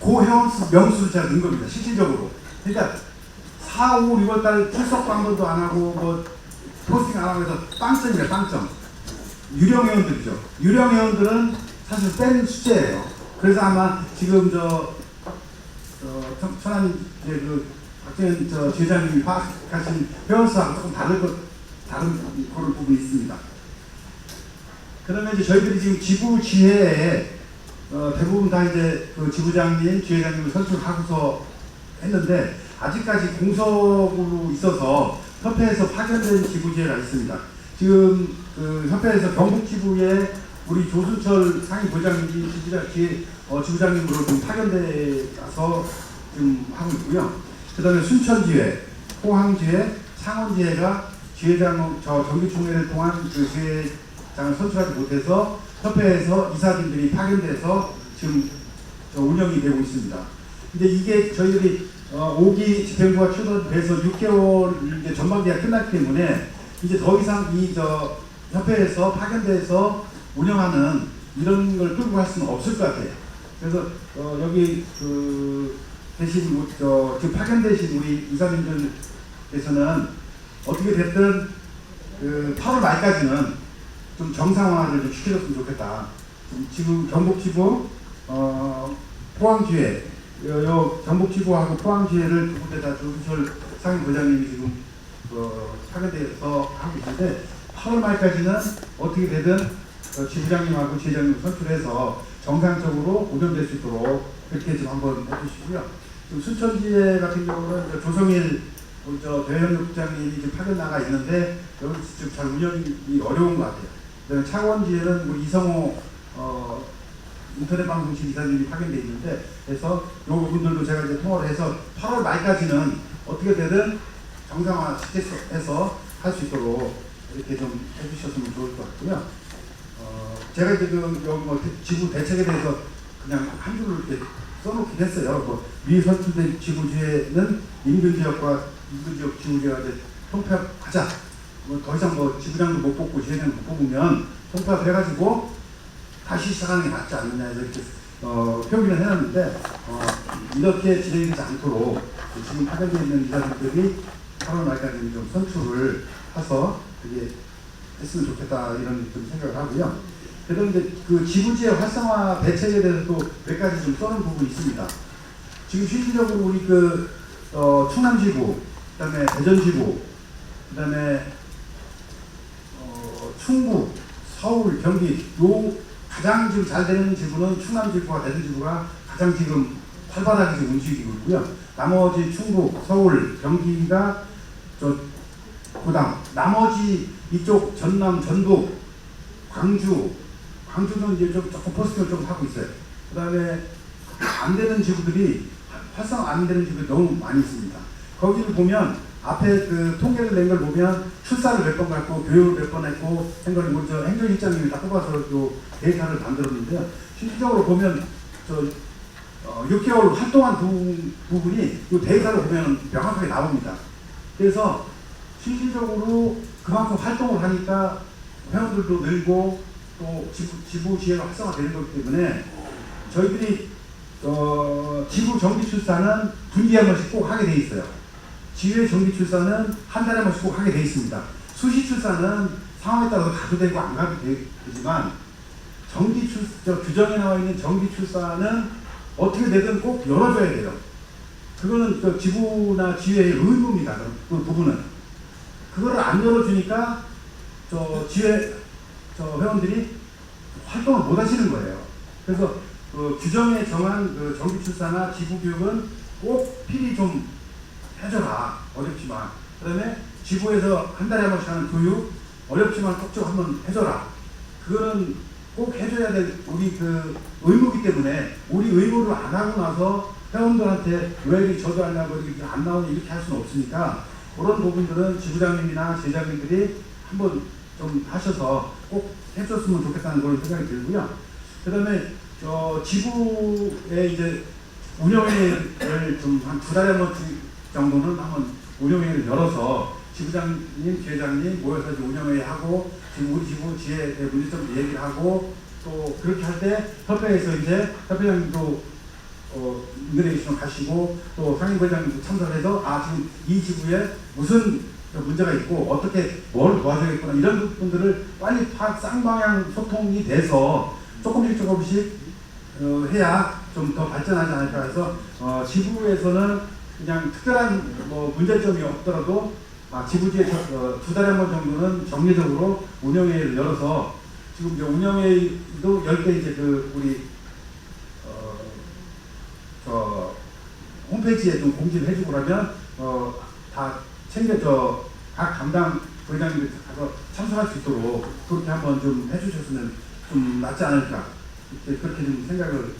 그 회원 수 명수를 제가 넣은 겁니다. 실질적으로. 그러니까 4, 5, 6월달 출석 광고도 안 하고 뭐 포스팅 안 하고 해서 빵점이에요. 빵점. 유령 회원들이죠. 유령 회원들은 사실 뺀 숫자예요. 그래서 아마 지금 천안 그 박정현 지회장님이 파악하신 회원 수하고 조금 다른 그런 부분이 있습니다. 그러면 이제 저희들이 지금 지부지회에 대부분 다 이제 그 지부장님, 지회장님을 선출하고서 했는데 아직까지 공석으로 있어서 협회에서 파견된 지부지회가 있습니다. 지금 그 협회에서 경북지부에 우리 조순철 상임부장님이 지부장님으로 좀 파견돼서 지금 하고 있고요. 그 다음에 순천지회, 포항지회, 창원지회가 지회장, 정기총회를 통한 그 지회장을 선출하지 못해서 협회에서 이사진들이 파견돼서 지금 운영이 되고 있습니다. 근데 이게 저희들이 5기 집행부가 출범돼서 6개월 이제 전반기가 끝났기 때문에 이제 더 이상 협회에서 파견돼서 운영하는 이런 걸 끌고 갈 수는 없을 것 같아요. 그래서 여기 대신 지금 파견되신 우리 이사님들께서는 어떻게 됐든 8월 말까지는 좀 정상화를 좀 시켜줬으면 좋겠다. 지금 경북지부, 포항지회, 경북지부하고 포항지회를 두 군데 다 조순철 상임부장님이 지금 파견돼서 하고 있는데 8월 말까지는 어떻게 되든 지부장님하고 지회장님 선출해서 정상적으로 운영될 수 있도록 그렇게 좀 한번 해주시고요. 지금 순천지회 같은 경우는 조성일 대현육 국장님이 지금 파견 나가 있는데 여기 지금 잘 운영이 어려운 것 같아요. 그다음에 창원지회는 우리 이성호 인터넷 방송실 이사님이 파견돼 있는데 그래서 요 부분들도 제가 이제 통화를 해서 8월 말까지는 어떻게 되든 정상화 시켜서 할 수 있도록 이렇게 좀 해주셨으면 좋을 것 같고요. 제가 지금 여기 지부 대책에 대해서 그냥 한 줄로 이렇게 써놓긴 했어요. 미선출된 지부지회는 인근지역과 인근지역 지부지회가 이제 통폐합하자. 더 이상 지부장도 못 뽑고 지회장도 못 뽑으면 통폐합해가지고 다시 시작하는 게 낫지 않느냐 이렇게 표기를 해놨는데 이렇게 진행되지 않도록 지금 파견되어 있는 이사님들이 8월 말까지 좀 선출을 해서 그게 했으면 좋겠다 이런 좀 생각을 하고요. 그런데 그 지부지회 활성화 대책에 대해서도 몇 가지 좀 써놓은 부분이 있습니다. 지금 실질적으로 우리 충남지부, 그다음에 대전지부, 그다음에 충북, 서울, 경기 요 가장 지금 잘 되는 지부는 충남지부와 대전지부가 가장 지금 활발하게 지금 움직이고 있고요. 나머지 충북, 서울, 경기가 그다음 나머지 이쪽 전남, 전북, 광주는 이제 조금 포스팅을 좀 하고 있어요. 그다음에 안 되는 지부들이 활성 안 되는 지부들이 너무 많이 있습니다. 거기를 보면 앞에 그 통계를 낸 걸 보면 출사를 몇 번 갔고 교육을 몇 번 했고 한 걸 먼저 행정실장님이 다 뽑아서 요 데이터를 만들었는데요. 실질적으로 보면 6개월 활동한 부분이 이 데이터를 보면 명확하게 나옵니다. 그래서 실질적으로 그만큼 활동을 하니까 회원들도 늘고 또 지부지회가 활성화되는 거기 때문에 저희들이 지부 정기 출사는 분기에 한 번씩 꼭 하게 돼 있어요. 지회 정기 출사는 한 달에 한 번씩 꼭 하게 돼 있습니다. 수시 출사는 상황에 따라서 가도 되고 안 가도 되지만 규정에 나와 있는 정기 출사는 어떻게 되든 꼭 열어줘야 돼요. 그거는 지부나 지회의 의무입니다. 그 부분은. 그거를 안 열어주니까 회원들이 활동을 못 하시는 거예요. 그래서 규정에 정한 정기 출사나 지부 교육은 꼭 필히 좀 해줘라. 어렵지만. 그 다음에 지부에서 한 달에 한 번씩 하는 교육 어렵지만 꼭 좀 한번 해줘라. 그거는 꼭 해줘야 될 우리 의무이기 때문에 우리 의무를 안 하고 나서 회원들한테 왜 저도 안 하고 이렇게 안 나오니 이렇게 할 수는 없으니까 그런 부분들은 지부장님이나 제장님들이 한번 좀 하셔서 꼭 해줬으면 좋겠다는 그런 생각이 들고요. 그 다음에 지부에 이제 운영회를 좀 한 2달에 한 번 정도는 한번 운영회를 열어서 지부장님, 지회장님 모여서 이제 운영회 하고 지금 우리 지부 지혜의 문제점도 얘기를 하고 또 그렇게 할 때 협회에서 이제 협회장님도 인근에 가시고 또 상임부장님도 참석해서 지금 이 지부에 무슨 문제가 있고 어떻게 뭘 도와줘야겠구나 이런 부분들을 빨리 쌍방향 소통이 돼서 조금씩 해야 좀 더 발전하지 않을까 해서 지부에서는 그냥 특별한 문제점이 없더라도 지부지에 2달에 한 번 정도는 정례적으로 운영회를 열어서 지금 이제 운영회도 열 때 이제 우리 홈페이지에 좀 공지를 해주고 그러면 다 각 담당 부회장님들 가서 참석할 수 있도록 그렇게 한번 좀 해주셨으면 좀 낫지 않을까 그렇게 좀 생각을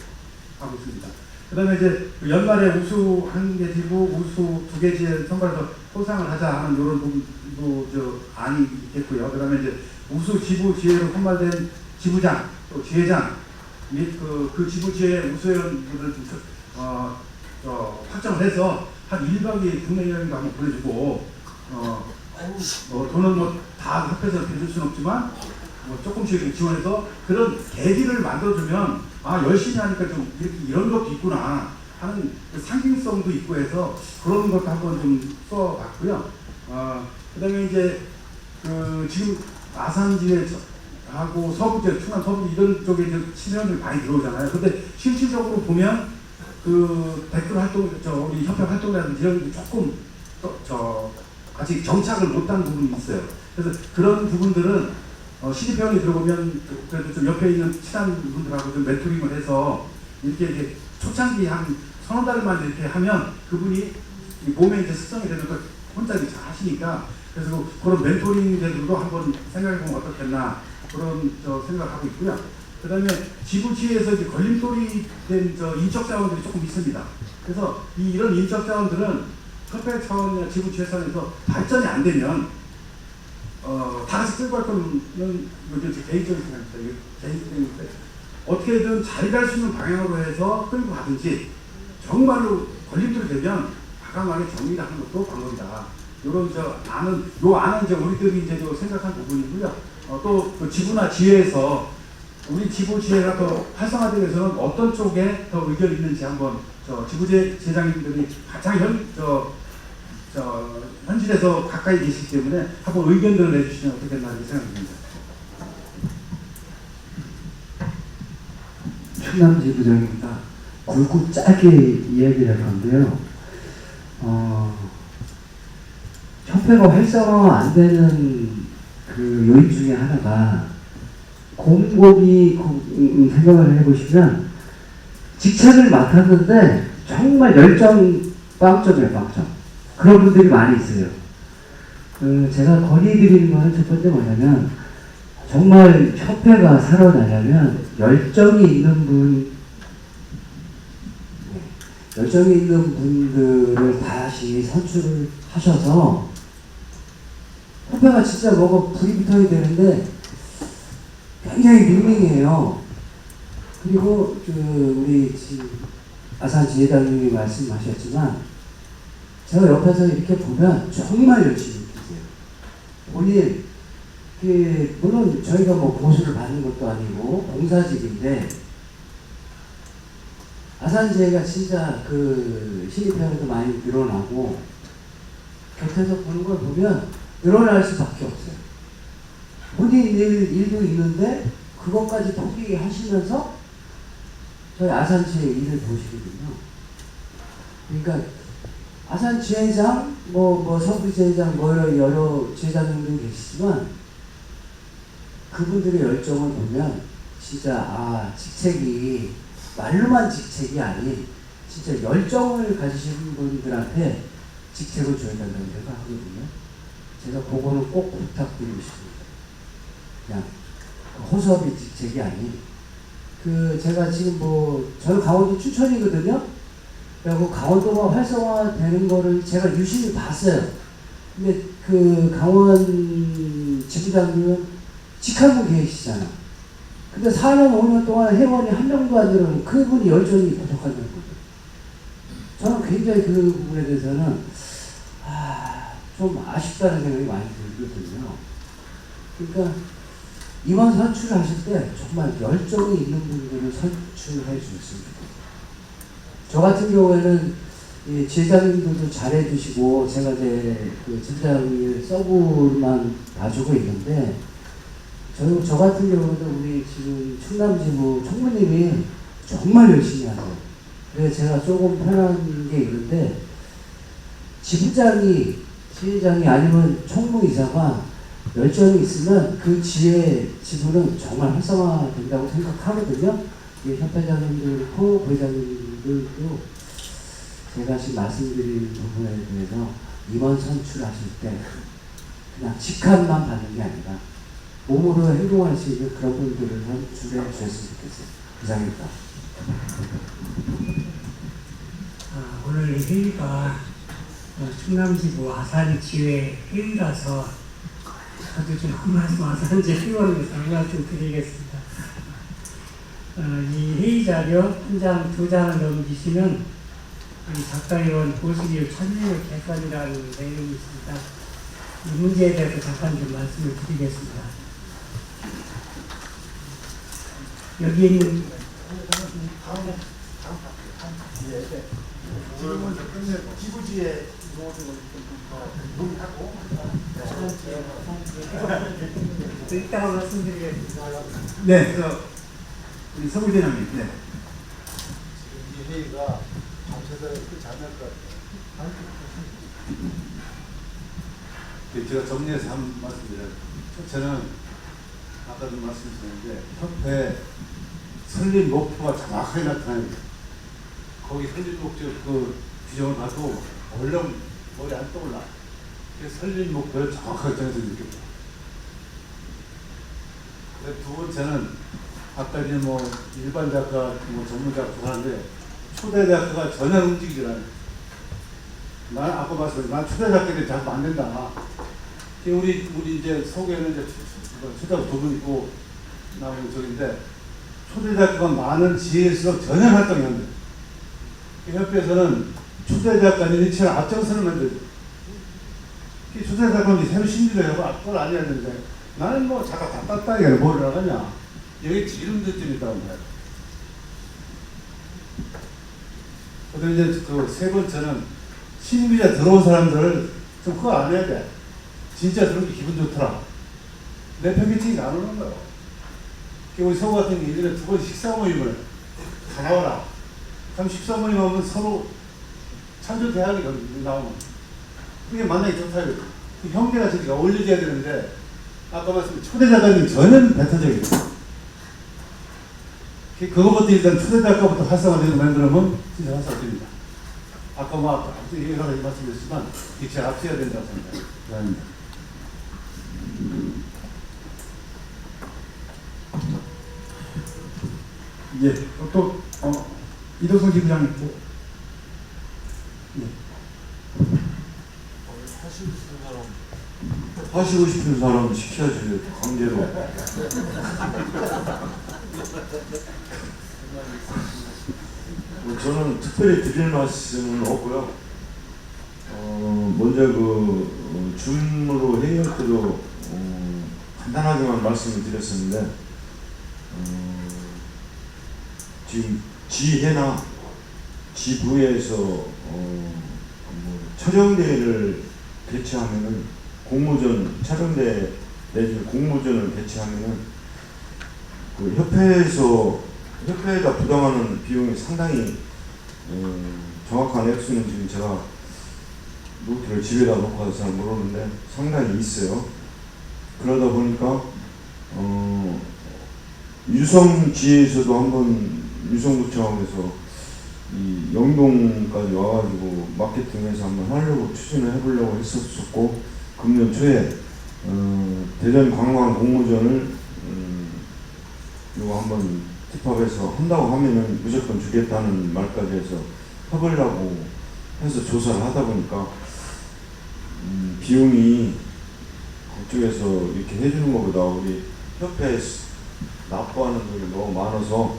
하고 있습니다. 그 다음에 이제 연말에 우수 1개 지부, 우수 2개 선발해서 포상을 하자 하는 이런 부분도 안이 있겠고요. 그 다음에 이제 우수 지부 지회로 선발된 지부장, 또 지회장 및 그 지부 지회 우수회원들을 확정을 해서 한 1박 2일 국내 여행도 한번 보내주고 돈은 뭐 다 협회에서 대줄 수는 없지만 뭐 조금씩 지원해서 그런 계기를 만들어주면 열심히 하니까 좀 이런 것도 있구나 하는 그 상징성도 있고 해서 그런 것도 한번 좀 써봤고요. 그 다음에 이제 지금 아산지회 하고 서부제, 충남 서부제 이런 쪽에 이제 시선들이 많이 들어오잖아요. 근데 실질적으로 보면 그 댓글 활동, 우리 협회 활동이라든지 이런 게 조금 아직 정착을 못한 부분이 있어요. 그래서 그런 부분들은 신입회원이 들어보면 그래도 좀 옆에 있는 친한 분들하고 좀 멘토링을 해서 이렇게 초창기 한 서너 달만 이렇게 하면 그분이 몸에 이제 습성이 되는 걸 혼자 이렇게 잘 하시니까 그래서 그런 멘토링 제도도 한번 생각해보면 어떻겠나 그런 생각하고 있고요. 그 다음에 지부지에서 이제 걸림돌이 된 인적 자원들이 조금 있습니다. 그래서 이런 인적 자원들은 협회 차원이나 지부지회 차원에서 발전이 안 되면 다 같이 끌고 갈 거는 제 개인적인 생각입니다. 개인적인데 어떻게든 잘 갈 수 있는 방향으로 해서 끌고 가든지 정말로 걸림돌이 되면 과감하게 정리를 하는 것도 방법이다. 이런 안은 이제 우리들이 이제 생각한 부분이고요. 또 그 지부나 지회에서 우리 지부 지회가 더 활성화되기 위해서는 어떤 쪽에 더 의견이 있는지 한번 지부제 제장님들이 가장 현실에서 가까이 계시기 때문에 한번 의견들을 내주시면 어떻겠나 이렇게 생각합니다. 충남지부장입니다. 굵고 짧게 이야기를 할 건데요. 협회가 활성화가 안 되는 그 요인 중에 하나가 곰곰이 생각을 해보시면 직책을 맡았는데 정말 열정 빵점이에요, 빵점. 그런 분들이 많이 있어요. 제가 건의드리는 거는 첫 번째 뭐냐면 정말 협회가 살아나려면 열정이 있는 분들을 다시 선출을 하셔서 협회가 진짜 뭐가 불이 붙어야 되는데 굉장히 밍밍해요. 그리고 우리 아산지회장님이 말씀하셨지만 제가 옆에서 이렇게 보면 정말 열심히 계세요. 본인 물론 저희가 뭐 보수를 받는 것도 아니고 봉사직인데 아산지회가 진짜 그 신입회원도 많이 늘어나고 곁에서 보는 걸 보면 늘어날 수밖에 없어요. 본인 일도 있는데 그것까지 포기하시면서 저희 아산지회 일을 보시거든요. 그러니까 아산지회장, 서부지회장, 여러 지회장님도 계시지만 그분들의 열정을 보면 진짜 직책이 말로만 직책이 아닌 진짜 열정을 가지신 분들한테 직책을 줘야 된다고 생각하거든요. 제가 그거는 꼭 부탁드리고 싶습니다. 그냥 호섭이 직책이 아닌 제가 지금 저는 강원도 춘천이거든요. 그리고 강원도가 활성화되는 거를 제가 유심히 봤어요. 근데 그 강원 지부장님은 직하고 계시잖아. 근데 4년, 5년 동안 회원이 한 명도 안 들어오는 그분이 열정이 부족하다는 거죠. 저는 굉장히 그 부분에 대해서는 좀 아쉽다는 생각이 많이 들거든요. 그러니까 이번 선출을 하실 때 정말 열정이 있는 분들을 선출해 주셨습니다. 저 같은 경우에는 지회장님들도 잘해주시고 제가 이제 그 지부장님 서브만 봐주고 있는데 저 같은 경우도 우리 지금 충남지부 총무님이 정말 열심히 하세요. 그래서 제가 조금 편한 게 있는데 지부장이 지회장이 아니면 총무이사가 열정이 있으면 그 지부는 정말 활성화된다고 생각하거든요. 협회장님들, 부회장님들도 제가 지금 말씀드린 부분에 대해서 이번 선출하실 때 그냥 직함만 받는 게 아니라 몸으로 행동할 수 있는 그런 분들을 좀 줄여 주셨으면 좋겠어요. 이상입니다. 오늘 회의가 충남지부 아산지회 회의라서 저도 좀 한 말씀 아산지 회원으로서 한 말씀 드리겠습니다. 이 회의 자료 한 장, 두 장을 넘기시면 우리 작가위원 보수기업 천년의 개선이라는 내용이 있습니다. 이 문제에 대해서 잠깐 좀 말씀을 드리겠습니다. 여기 있는 지금 먼저 끝내고 지부지에 논의하고 이따가 말씀드리겠습니다. 네, 우리 서울대장님. 네. 이 회의가 밤새서 끝이 안 날 것 같아요. 제가 정리해서 한 말씀드려요. 첫째는 아까도 말씀드렸는데 협회 설립 목표가 정확하게 나타납니다. 거기 설립 목표 그 규정을 봐도 얼른 머리 안 떠올라. 설립 목표를 정확하게 정해서 느낍니다. 두 번째는 아까 이제 뭐 일반 작가, 뭐 전문 작가 하는데 초대 작가가 전혀 움직이질 않아요. 난 아까 말씀드린 난 초대 작가들이 자꾸 안 된다. 우리 이제 소개는 이제 초대가 두 분 있고 나오는 저인데 초대 작가가 많은 지혜일수록 전혀 활동이 안 돼. 협회에서는 초대 작가는 일체를 앞장서는 만들죠. 초대 작가는 새로 신비를 하고 그걸 안 해야 되는데 나는 뭐 작가 다 땄다 이게 뭘 하냐. 여기 이름들 좀 있다고 말이야. 그다음에 이제 그 세 번째는 신비자 들어온 사람들을 좀 그거 안 해야 돼. 진짜 들어온 게 기분 좋더라. 내 팬미팅이 안 오는 거야. 우리 서구 같은 경우 1년에 2번 식사 모임을 다 나와라. 그럼 식사 모임 하면 서로 찬조 대학이 나오면 그게 만나기 좋다. 그 형제가 저기가 어울려져야 되는데 아까 말씀드린 초대 작가님 전혀 배타적이에요. 그거부터 일단 초대 작가부터 활성화되는 만들면 진짜 활성화됩니다. 아까 뭐 여러 가지 말씀드렸지만 이게 제일 앞서야 된다고 생각합니다. 예, 또 이덕성 지부장 있고. 예. 하시고 싶은 사람 시켜야지 강제로. 저는 특별히 드릴 말씀은 없고요. 먼저 줌으로 회의할 때도 간단하게만 말씀을 드렸었는데 지금 지회나 지부에서 촬영대회를 개최하면은 공모전 촬영대 내지는 공모전을 개최하면은 그 협회에다 부담하는 비용이 상당히 정확한 액수는 지금 제가 노트를 집에다 놓고 와서 잘 모르는데 상당히 있어요. 그러다 보니까 유성지에서도 한번 유성구청에서 이 영동까지 와가지고 마케팅해서 한번 하려고 추진을 해보려고 했었고 금년 초에 대전 관광 공모전을 이거 한번 팁합에서 한다고 하면은 무조건 주겠다는 말까지 해서 해보려고 해서 조사를 하다 보니까 비용이 그쪽에서 이렇게 해주는 것보다 우리 협회에서 납부하는 돈이 너무 많아서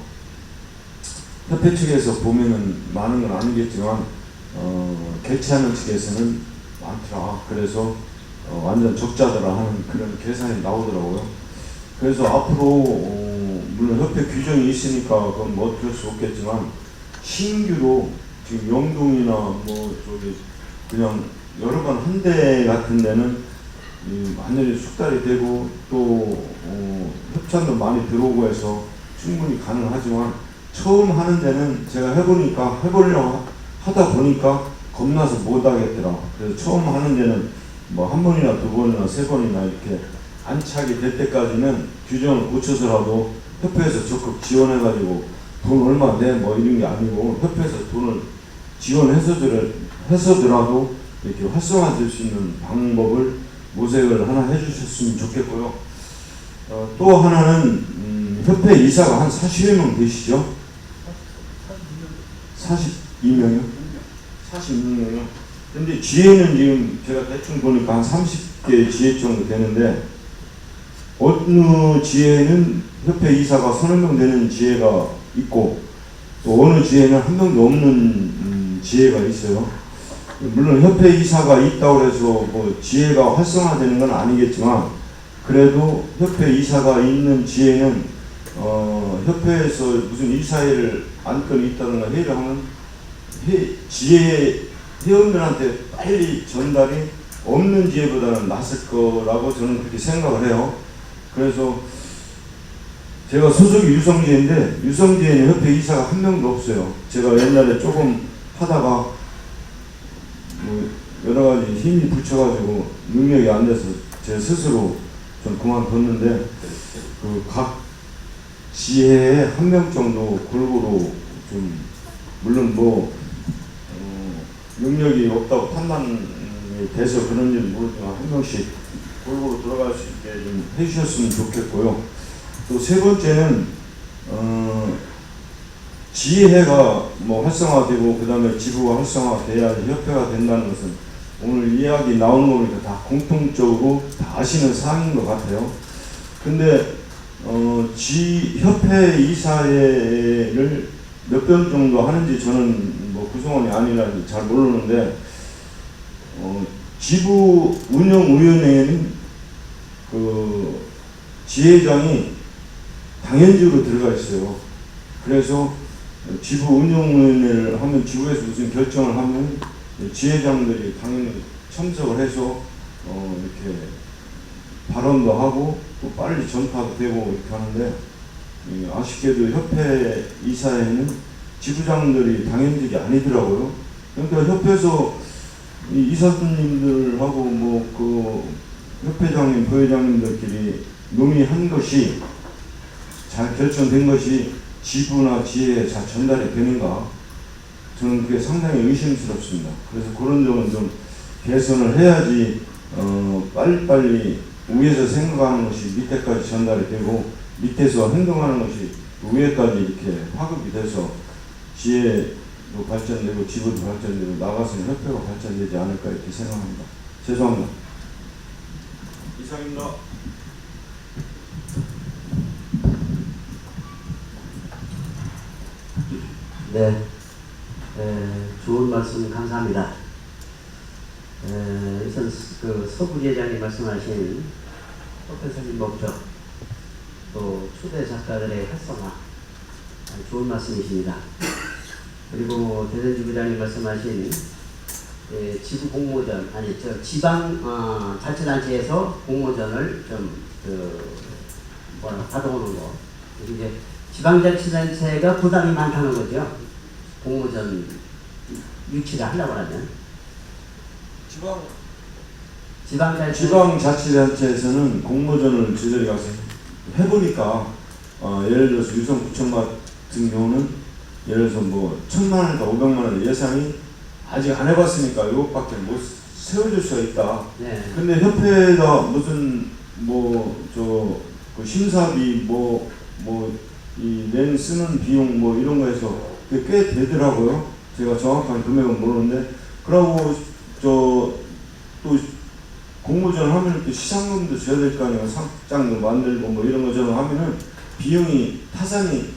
협회 측에서 보면은 많은 건 아니겠지만 개최하는 측에서는 많더라. 그래서 완전 적자더라 하는 그런 계산이 나오더라고요. 그래서 앞으로 물론 협회 규정이 있으니까 그건 뭐 어쩔 수 없겠지만 신규로 지금 영동이나 뭐 저기 그냥 여러 번 한 대 같은 데는 완전히 숙달이 되고 또 협찬도 많이 들어오고 해서 충분히 가능하지만 처음 하는 데는 제가 해보려고 하다 보니까 겁나서 못 하겠더라. 그래서 처음 하는 데는 뭐 한 번이나 두 번이나 세 번이나 이렇게 안착이 될 때까지는 규정을 고쳐서라도 협회에서 적극 지원해가지고 돈 얼마 내 뭐 이런 게 아니고 협회에서 돈을 지원해서더라도 이렇게 활성화될 수 있는 방법을 모색을 하나 해주셨으면 좋겠고요. 또 하나는 협회 이사가 한 40여 명 계시죠? 42명이요? 42명이요? 근데 지혜는 지금 제가 대충 보니까 한 30개 지혜 정도 되는데, 어느 지혜는 협회 이사가 서너 명 되는 지혜가 있고, 또 어느 지혜는 한 명도 없는 지혜가 있어요. 물론 협회 이사가 있다고 해서 뭐 지혜가 활성화되는 건 아니겠지만, 그래도 협회 이사가 있는 지혜는 협회에서 무슨 이사회를 안건이 있다든가 회의를 하면 지혜 회원들한테 빨리 전달이 없는 지혜보다는 낫을 거라고 저는 그렇게 생각을 해요. 그래서 제가 소속이 유성지혜인데, 유성지혜는 협회 이사가 한 명도 없어요. 제가 옛날에 조금 하다가 뭐 여러 가지 힘이 붙여가지고 능력이 안 돼서 제 스스로 좀 그만뒀는데, 그 각 지혜에 한 명 정도 골고루 좀, 물론 뭐 능력이 없다고 판단이 돼서 그런지는 모르지만 한 명씩 골고루 들어갈 수 있게 좀 해주셨으면 좋겠고요. 또 세 번째는 지혜가 뭐 활성화되고 그 다음에 지부가 활성화돼야지 협회가 된다는 것은 오늘 이야기 나오는 거 보니까 다 공통적으로 다 아시는 사항인 것 같아요. 근데 협회 이사회를 몇 번 정도 하는지 저는 뭐 구성원이 아니라 잘 모르는데, 지부 운영위원회에는 그 지회장이 당연직으로 들어가 있어요. 그래서 지부 운영위원회를 하면, 지부에서 무슨 결정을 하면 지회장들이 당연히 참석을 해서 이렇게 발언도 하고 또 빨리 전파도 되고 이렇게 하는데, 아쉽게도 협회 이사회는 지부장들이 당연직이 아니더라고요. 그러니까 협회에서 이사님들하고 뭐 그 협회장님, 부회장님들끼리 논의한 것이 잘 결정된 것이 지부나 지회에 잘 전달이 되는가, 저는 그게 상당히 의심스럽습니다. 그래서 그런 점은 좀 개선을 해야지 빨리빨리 위에서 생각하는 것이 밑에까지 전달이 되고, 밑에서 행동하는 것이 위에까지 이렇게 파급이 돼서 지혜도 발전되고 지부도 발전되고 나가서는 협회가 발전되지 않을까 이렇게 생각합니다. 죄송합니다. 이상입니다. 네, 좋은 말씀 감사합니다. 우선 그 서부지회장이 말씀하신 협회적인 목적, 또 초대 작가들의 활성화, 좋은 말씀이십니다. 그리고 대전지부장이 말씀하신 지부 공모전, 아니 저 지방 자치단체에서 공모전을 좀 받아오는 거, 이제 지방자치단체가 부담이 많다는 거죠. 공모전 유치를 하려고 하면 지방자치단체에서는 공모전을 저희들이 가서 해보니까 예를 들어서 유성구청 같은 경우는 예를 들어서 뭐 1,000만 원이나 500만 원 예산이 아직 안 해봤으니까 이것밖에 못 세워줄 수가 있다. 네. 근데 협회가 무슨 그 심사비 이 낸 쓰는 비용 뭐 이런 거에서 꽤 되더라고요. 제가 정확한 금액은 모르는데, 그러고 또 공모전 하면 또 시상금도 줘야 될 거 아니에요. 상장도 만들고 뭐 이런 거처럼 하면은 비용이 타산이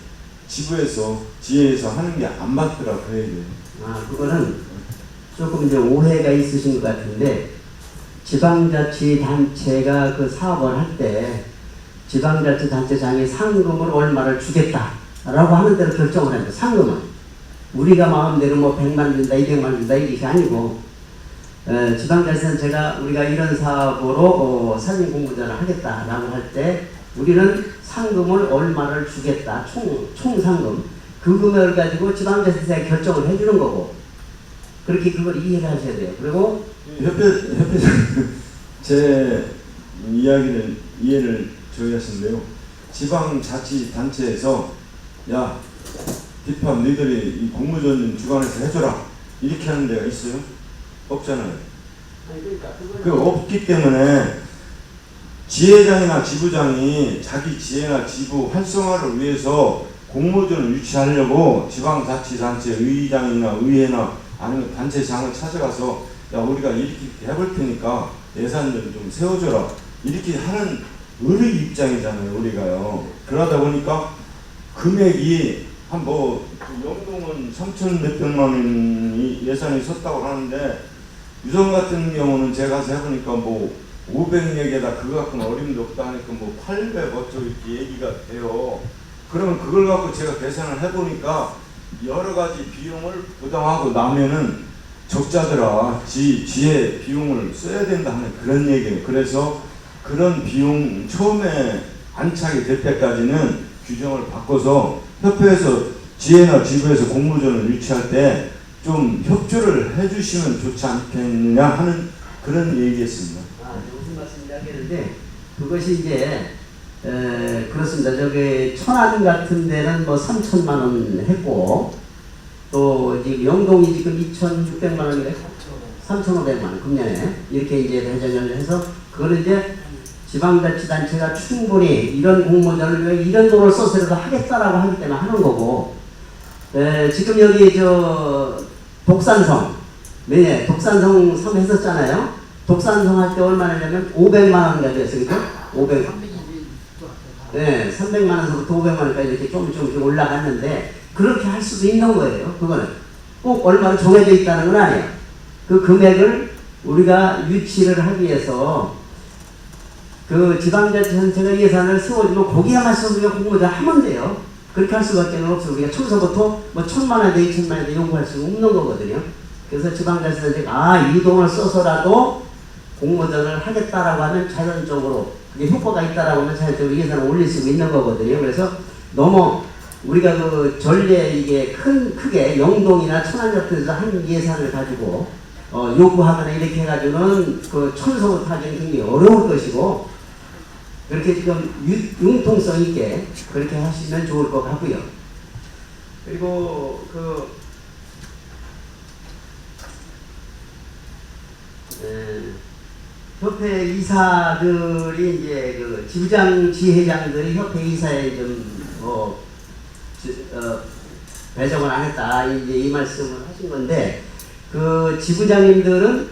지부에서 지혜에서 하는 게 안 맞더라 그래야 돼요. 그거는 조금 이제 오해가 있으신 것 같은데, 지방자치단체가 그 사업을 할 때 지방자치단체장이 상금을 얼마를 주겠다라고 하는 대로 결정을 합니다. 상금은 우리가 마음대로 뭐 100만 준다, 200만 준다 이게 아니고, 지방자치단체가 우리가 이런 사업으로 사진 공모전을 하겠다라고 할 때 우리는 상금을 얼마를 주겠다, 총 상금, 그 금액을 가지고 지방자치단체가 결정을 해주는 거고, 그렇게 그걸 이해를 하셔야 돼요. 그리고 협회장 제 이해를 저희하신데요. 지방자치단체에서 야 뒷판 너희들이 이 공모전 주관해서 해줘라 이렇게 하는 데가 있어요? 없잖아요. 그 없기 때문에 지회장이나 지부장이 자기 지회나 지부 활성화를 위해서 공모전을 유치하려고 지방자치단체 의장이나 의회나 아니면 단체장을 찾아가서 야 우리가 이렇게 해볼 테니까 예산을 좀 세워줘라 이렇게 하는 의뢰 입장이잖아요 우리가요. 그러다 보니까 금액이 한 뭐 영동은 3천 몇백만 원이 예산이 섰다고 하는데 유성 같은 경우는 제가 가서 해보니까 뭐 500맥에다 그거 갖고는 어림도 없다 하니까 뭐 800 어쩌고 이렇게 얘기가 돼요. 그러면 그걸 갖고 제가 계산을 해보니까 여러 가지 비용을 부담하고 나면은 적자들아 지혜 비용을 써야 된다 하는 그런 얘기예요. 그래서 그런 비용 처음에 안착이 될 때까지는 규정을 바꿔서 협회에서 지혜나 지부에서 공모전을 유치할 때 좀 협조를 해주시면 좋지 않겠느냐 하는 그런 얘기였습니다. 무슨 말씀인지 알겠는데 그것이 이제 그렇습니다. 저기 천안 같은 데는 뭐 3천만 원 했고 또 지금 영동이 지금 2,600만 원인데 3,500만 원 금년에 이렇게 이제 배정을 해서 그거는 이제 지방자치단체가 충분히 이런 공모전을 이런 돈을 써서라도 하겠다라고 하기 때문에 하는 거고 지금 여기 저 독산성 네 독산성 3 했었잖아요. 독산성 할 때 얼마나 냐면 500만 원 가져왔어요. 그죠? 500. 네, 300만 원서부터 500만 원까지 이렇게 조금씩 올라갔는데 그렇게 할 수도 있는 거예요. 그거는 꼭 얼마나 정해져 있다는 건 아니에요. 그 금액을 우리가 유치를 하기 위해서 그 지방자치단체가 예산을 세워주면 거기에 맞춰서 우리가 공모를 하면 돼요. 그렇게 할 수밖에 없어요. 우리가 초서부터 뭐 1,000만 원에 2,000만 원에 요구할 수 없는 거거든요. 그래서 지방자치단체가 이 돈을 써서라도 공모전을 하겠다라고 하면 자연적으로 그게 효과가 있다라고 하면 자연적으로 예산을 올릴 수 있는 거거든요. 그래서 너무 우리가 그 전례 이게 크게 영동이나 천안 같은 데서 한 예산을 가지고 요구하거나 이렇게 해가지고는 그 천서부터 하기는 굉장히 어려울 것이고 그렇게 지금 융통성 있게 그렇게 하시면 좋을 것 같고요. 그리고 협회 이사들이 이제 그 지부장 지회장들이 협회 이사에 좀 배정을 안 했다 이제 이 말씀을 하신 건데 그 지부장님들은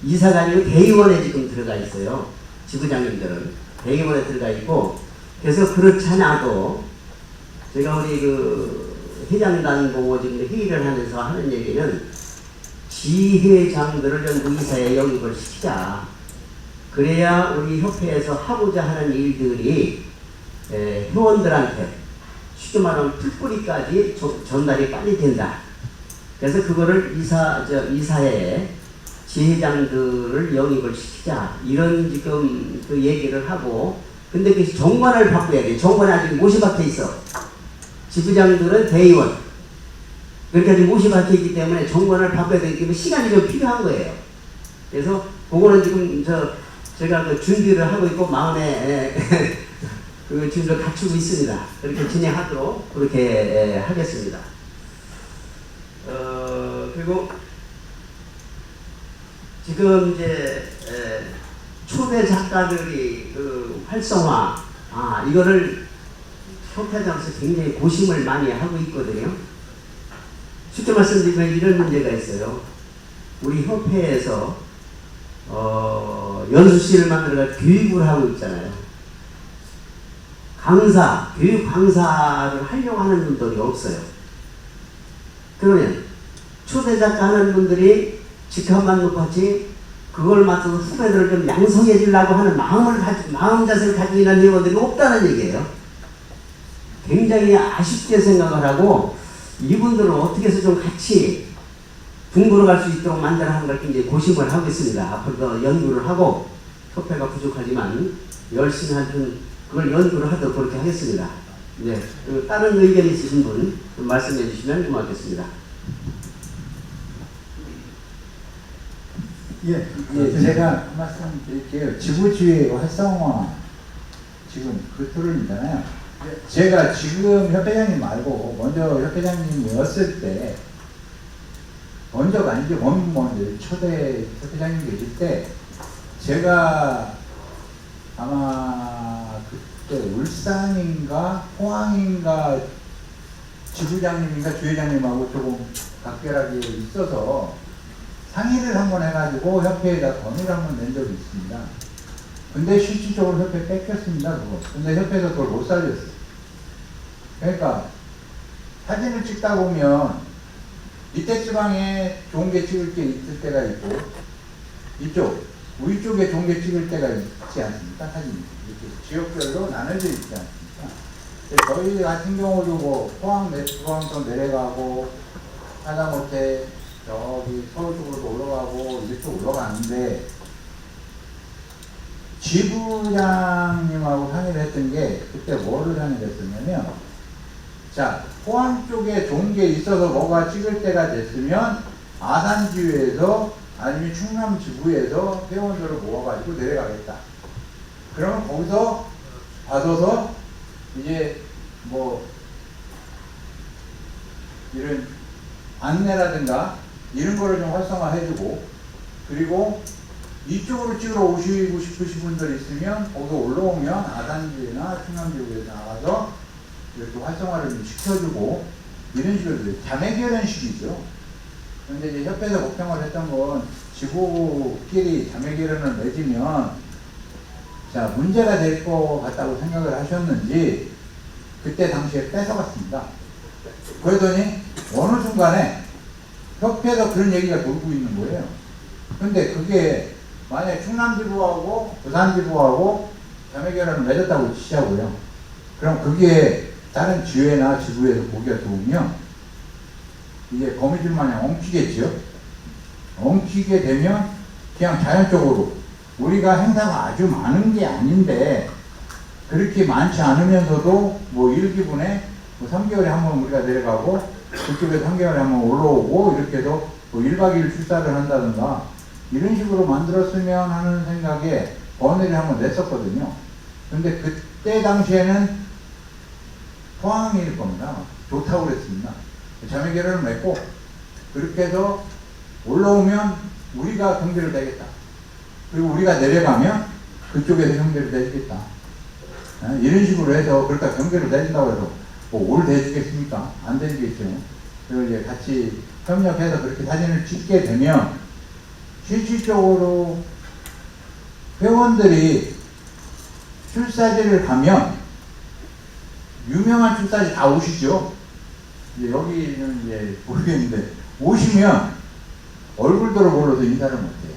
이사가 아니고 대의원에 지금 들어가 있어요. 지부장님들은 대의원에 들어가 있고 그래서 그렇지 않아도 제가 우리 그 회장단 보고 지금 회의를 하면서 하는 얘기는 지회장들을 전부 이사에 영입을 시키자. 그래야 우리 협회에서 하고자 하는 일들이 회원들한테 쉽게 말하면 풀뿌리까지 전달이 빨리 된다. 그래서 그거를 이사회에 지회장들을 영입을 시키자. 이런 지금 그 얘기를 하고 근데 그 정관을 바꿔야 돼. 정관이 아직 못이 박혀 있어. 지부장들은 대의원. 그렇게 아직 못이 박혀 있기 때문에 정관을 바꿔야 되기 때문에 시간이 좀 필요한 거예요. 그래서 그거는 지금 제가 그 준비를 하고 있고 마음에 그 준비를 갖추고 있습니다. 그렇게 진행하도록 그렇게 하겠습니다. 그리고 지금 이제 초대 작가들이 그 활성화 이거를 협회장에서 굉장히 고심을 많이 하고 있거든요. 쉽게 말씀드리면 이런 문제가 있어요. 우리 협회에서 연수실을 만들어서 교육을 하고 있잖아요. 교육 강사를 하려고 하는 분들이 없어요. 그러면 초대 작가 하는 분들이 직함만 높았지 그걸 맡아서 후배들을 좀 양성해 주려고 하는 마음 자세를 가지고 있는 회원들이 없다는 얘기예요. 굉장히 아쉽게 생각을 하고 이분들은 어떻게 해서 좀 같이 둥그러 갈 수 있도록 만들어가는 걸 굉장히 고심을 하고 있습니다. 앞으로도 연구를 하고 협회가 부족하지만 열심히 하여튼 그걸 연구를 하도록 그렇게 하겠습니다. 네, 다른 의견 있으신 분 말씀해 주시면 고맙겠습니다. 제가 말씀드릴게요. 지부주의 활성화 지금 그 토론이잖아요. 제가 지금 협회장님 말고 먼저 협회장님이었을 때 먼저가 아니죠. 초대 협회장님 계실 때 제가 아마 그때 울산인가 포항인가 지부장님인가 주회장님하고 조금 각별하게 있어서 상의를 한번 해가지고 협회에다 건의를 한번 낸 적이 있습니다. 근데 실질적으로 협회 뺏겼습니다, 그거. 근데 협회에서 그걸 못 살렸어요. 그러니까 사진을 찍다 보면 밑에 지방에 좋은 게 찍을 게 있을 때가 있고 이쪽 위쪽에 좋은 게 찍을 때가 있지 않습니까? 사진이 이렇게 지역별로 나눠져 있지 않습니까? 저희 같은 경우도 뭐 포항도 내려가고 하다못해 저기 서울 쪽으로도 올라가고 이쪽 올라가는데 지부장님하고 상의를 했던 게 그때 뭐를 상의를 했었냐면 자 포항 쪽에 좋은 게 있어서 뭐가 찍을 때가 됐으면 아산지구에서 아니면 충남지구에서 회원들을 모아가지고 내려가겠다. 그러면 거기서 받아서 이제 뭐 이런 안내라든가 이런 거를 좀 활성화해주고 그리고 이쪽으로 찍으러 오시고 싶으신 분들 있으면 거기서 올라오면 아산지구나 충남지구에서 나가서 이렇게 활성화를 좀 시켜주고 이런 식으로 자매결연식이죠. 그런데 이제 협회에서 걱정을 했던 건 지구끼리 자매결연을 맺으면 자 문제가 될 것 같다고 생각을 하셨는지 그때 당시에 뺏어갔습니다. 그러더니 어느 순간에 협회에서 그런 얘기가 돌고 있는 거예요. 근데 그게 만약에 충남지부하고 부산지부하고 자매결연을 맺었다고 치자고요. 그럼 그게 다른 지회나 지구에서 보기가 좋으면 이게 거미줄 마냥 엉키겠죠. 엉키게 되면 그냥 자연적으로 우리가 행사가 아주 많은 게 아닌데 그렇게 많지 않으면서도 뭐 1기분에 뭐 3개월에 한 번 우리가 내려가고 그쪽에서 3개월에 한 번 올라오고 이렇게 해서 뭐 1박 2일 출사를 한다든가 이런 식으로 만들었으면 하는 생각에 건의를 한번 냈었거든요. 근데 그때 당시에는 포항일 겁니다. 좋다고 그랬습니다. 자매결연을 맺고 그렇게 해서 올라오면 우리가 경비를 내겠다. 그리고 우리가 내려가면 그쪽에서 경비를 내주겠다. 이런 식으로 해서 그러니까 경비를 내준다고 해서 뭐 올 대주겠습니까? 안 되겠죠. 그리고 이제 같이 협력해서 그렇게 사진을 찍게 되면 실질적으로 회원들이 출사지를 가면 유명한 출사지 다 오시죠. 이제 여기는 이제 모르겠는데 오시면 얼굴들을 몰라서 인사를 못해요.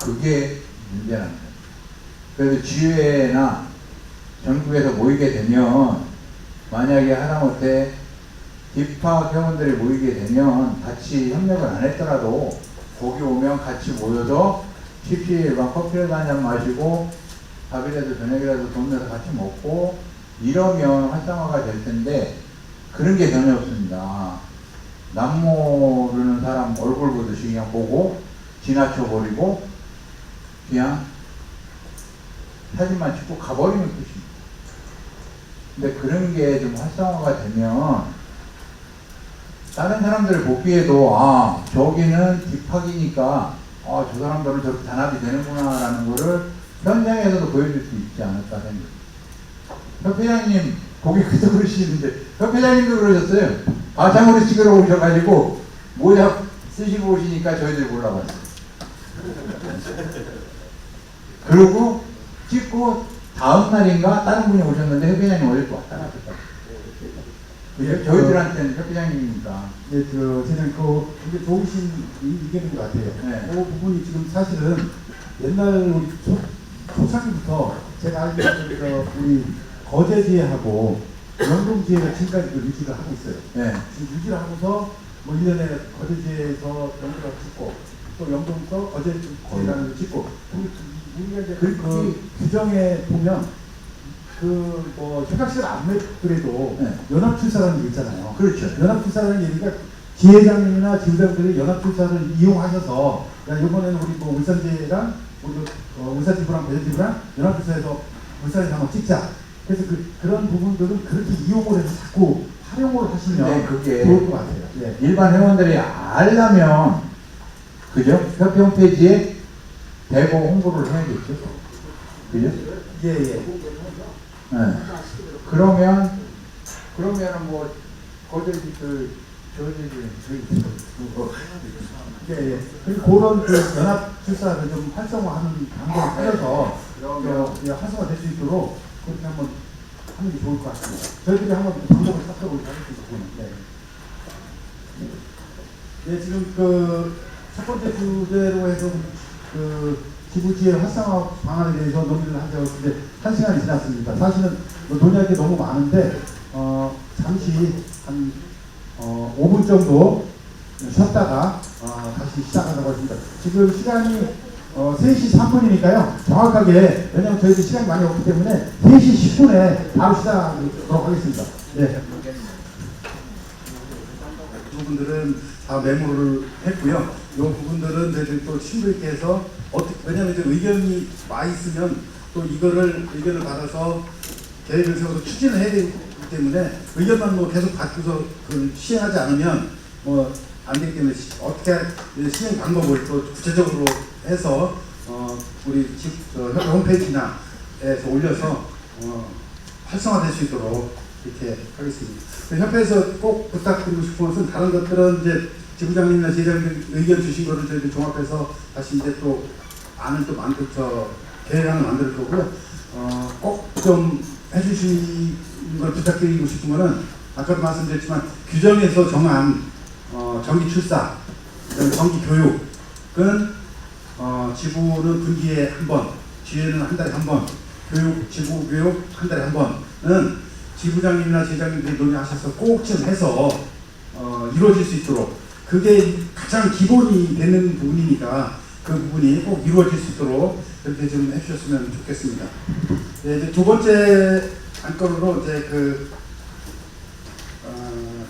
그게 문제라는 거예요. 그래서 지회나 전국에서 모이게 되면 만약에 하다못해 딥합 회원들이 모이게 되면 같이 협력을 안 했더라도 거기 오면 같이 모여서 CPA랑 커피를 한잔 마시고 밥이라도 저녁이라도 돈 내서 같이 먹고 이러면 활성화가 될 텐데 그런 게 전혀 없습니다. 남 모르는 사람 얼굴 보듯이 그냥 보고 지나쳐버리고 그냥 사진만 찍고 가버리는 뜻입니다. 근데 그런 게 좀 활성화가 되면 다른 사람들 보기에도 아 저기는 딥하기니까 아 저 사람들은 저렇게 단합이 되는구나 라는 거를 현장에서도 보여줄 수 있지 않을까 생각합니다. 협회장님 거기 그저 그러시는데 협회장님도 그러셨어요. 바탕으로 찍으러 오셔가지고 모자 쓰시고 오시니까 저희들이 몰라봤어요. 그리고 찍고 다음 날인가 다른 분이 오셨는데 협회장님 어디 왔다 갔다. 저희들한테는 협회장님이니까. 네, 세상 굉장히 좋으신 의견인 것 같아요. 네. 그 부분이 지금 사실은 옛날 우리 초창기부터 제가 알기로는 우리 거제지회하고 영동지회가 지금까지도 유지를 하고 있어요. 네. 지금 유지를 하고서 뭐 1년에 거제지회에서 영도가 찍고 또 영동에서 거제지회라는 걸 찍고 우리가 이제 그 규정에 보면 그 뭐 협약식을 안 맺더라도 네. 연합출사라는 게 있잖아요. 그렇죠. 연합출사라는 얘기가 지회장님이나 지부장들이 연합출사를 이용하셔서 야 이번에는 우리 뭐 울산지회랑 우리 울산지부랑 대전지부랑 연합출사에서 울산에서 한번 찍자. 그래서 그런 부분들은 그렇게 이용을 해서 자꾸 활용을 하시면 네, 그게 좋을 것 같아요. 예. 일반 회원들이 알려면 그죠? 협회 홈페이지에 대거 홍보를 해야겠죠. 그죠? 예. 네. 그러면은 뭐 거제지들 예. 그런 그 연합출사를 좀 활성화하는 방법을 찾아서 활성화될 수 있도록 그렇게 한번 하는 게 좋을 것 같습니다. 저희들이 한번 방법을 찾아보도록 하겠습니다. 네, 지금 그 첫 번째 주제로 해서 그 지부지의 활성화 방안에 대해서 논의를 하죠. 근데 1시간이 지났습니다. 사실은 논의할 게 너무 많은데 잠시 한 5분 정도 쉬었다가 다시 시작하도록 하겠습니다. 지금 시간이 3시 3분이니까요. 정확하게, 왜냐면 저희도 시간이 많이 없기 때문에 3시 10분에 바로 시작하도록 하겠습니다. 네. 이 부분들은 다 메모를 했고요. 이 부분들은 저희들 또 심도 있게 해서 왜냐면 이제 의견이 많이 있으면 또 의견을 받아서 계획을 세워서 추진을 해야 되기 때문에 의견만 뭐 계속 받고서 그걸 시행하지 않으면 뭐 안 되기 때문에 어떻게 시행 방법을 또 구체적으로 해서 우리 협회 홈페이지나에서 올려서 활성화될 수 있도록 이렇게 하겠습니다. 협회에서 꼭 부탁드리고 싶은 것은 다른 것들은 이제 지부장님이나 지회장님 의견 주신 거를 저희들 종합해서 다시 이제 또 안을 또 계획안을 만들 거고요. 꼭 좀 해주시는 걸 부탁드리고 싶은 거는 아까도 말씀드렸지만 규정에서 정한 정기 출사, 정기 교육은 지부는 분기에 한 번, 지회는 한 달에 한 번, 지부 교육 한 달에 한 번은 지부장님이나 지회장님들이 논의하셔서 꼭 좀 해서 이루어질 수 있도록 그게 가장 기본이 되는 부분이니까 그 부분이 꼭 이루어질 수 있도록 그렇게 좀 해주셨으면 좋겠습니다. 네, 이제 두 번째 안건으로 이제 그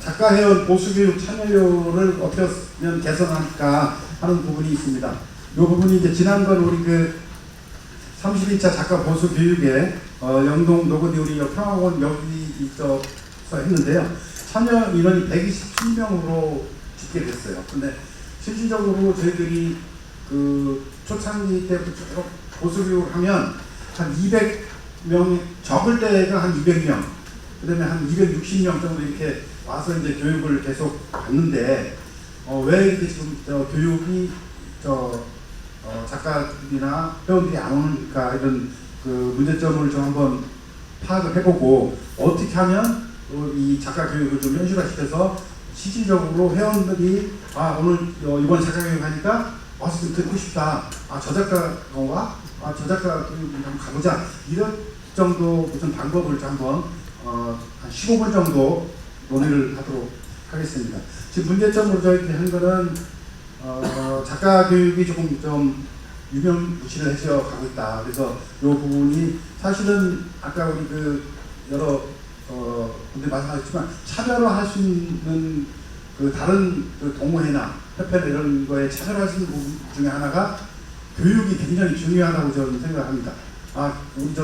작가회원 보수교육 참여료를 어떻게 하면 개선할까 하는 부분이 있습니다. 이 부분이 이제 지난번 우리 그 32차 작가 보수교육에 영동 노고디 우리 평화원 여기서 했는데요. 참여 인원이 127명으로 집계 됐어요. 근데 실질적으로 저희들이 그 초창기 때부터 쭉 보수교육을 하면 한 200명, 적을 때가 한 200명, 그 다음에 한 260명 정도 이렇게 와서 이제 교육을 계속 받는데, 왜 이렇게 지금 교육이 작가들이나 회원들이 안 오는가 이런 그 문제점을 좀 한번 파악을 해보고 어떻게 하면 이 작가 교육을 좀 현실화시켜서 실질적으로 회원들이 오늘 이번 작가 교육 하니까 와서 좀 듣고 싶다. 저 작가와 저 작가 교육 한번 가보자. 이런 정도 무슨 방법을 좀 한번 한 15분 정도 논의를 하도록 하겠습니다. 지금 문제점으로 저희들이 한 거는 작가 교육이 조금 좀 유명무실을 해져 가고 있다. 그래서 이 부분이 사실은 아까 우리 그 여러 분들이 말씀하셨지만 차별화 할 수 있는 그 다른 그 동호회나 협회나 이런 거에 차별화 할 수 있는 부분 중에 하나가 교육이 굉장히 중요하다고 저는 생각합니다. 우리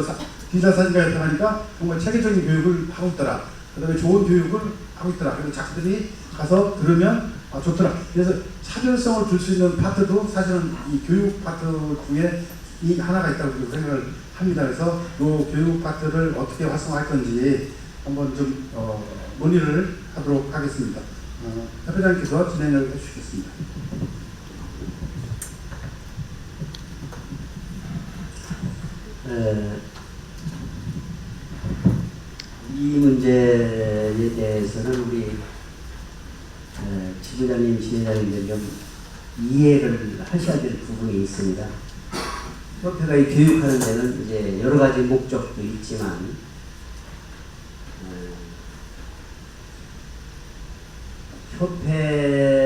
기자 사진가 협회 하니까 정말 체계적인 교육을 하고 있더라. 그 다음에 좋은 교육을 하고 있더라. 그리고 작가들이 가서 들으면 좋더라. 그래서 차별성을 줄 수 있는 파트도 사실은 이 교육 파트 중에 이 하나가 있다고 생각을 합니다. 그래서 이 교육 파트를 어떻게 활성화할 건지 한번 좀 논의를 하도록 하겠습니다. 협회장님께서 진행을 해주시겠습니다. 이 문제에 대해서는 우리 지부장님, 지회장님들 좀 이해를 하셔야 될 부분이 있습니다. 협회가 이 교육하는 데는 이제 여러 가지 목적도 있지만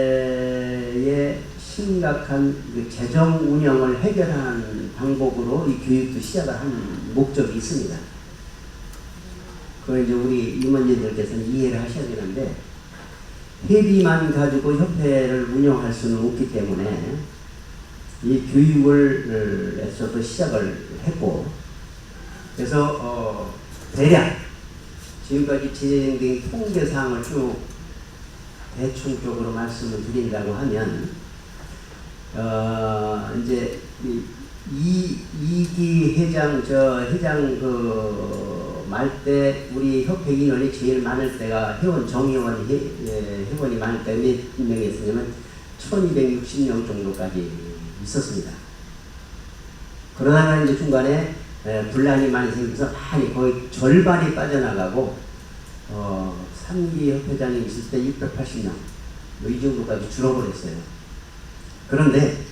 협회의 심각한 재정 운영을 해결하는 방법으로 이 교육도 시작을 하는 목적이 있습니다. 그걸 이제 우리 임원진들께서는 이해를 하셔야 되는데 회비만 가지고 협회를 운영할 수는 없기 때문에 이 교육을 애써서 시작을 했고, 그래서 대략 지금까지 진행된 통계사항을 쭉 대충적으로 말씀을 드린다고 하면 이제 이 이기 회장 말 때 우리 협회 인원이 제일 많을 때가 회원 정회원이 회원이 많을 때 몇 명이 있었냐면 1260명 정도까지 있었습니다. 그러다가 이제 중간에 분란이 많이 생겨서 많이 거의 절반이 빠져나가고 3기 협회장이 있을 때 680명 뭐 이 정도까지 줄어버렸어요. 그런데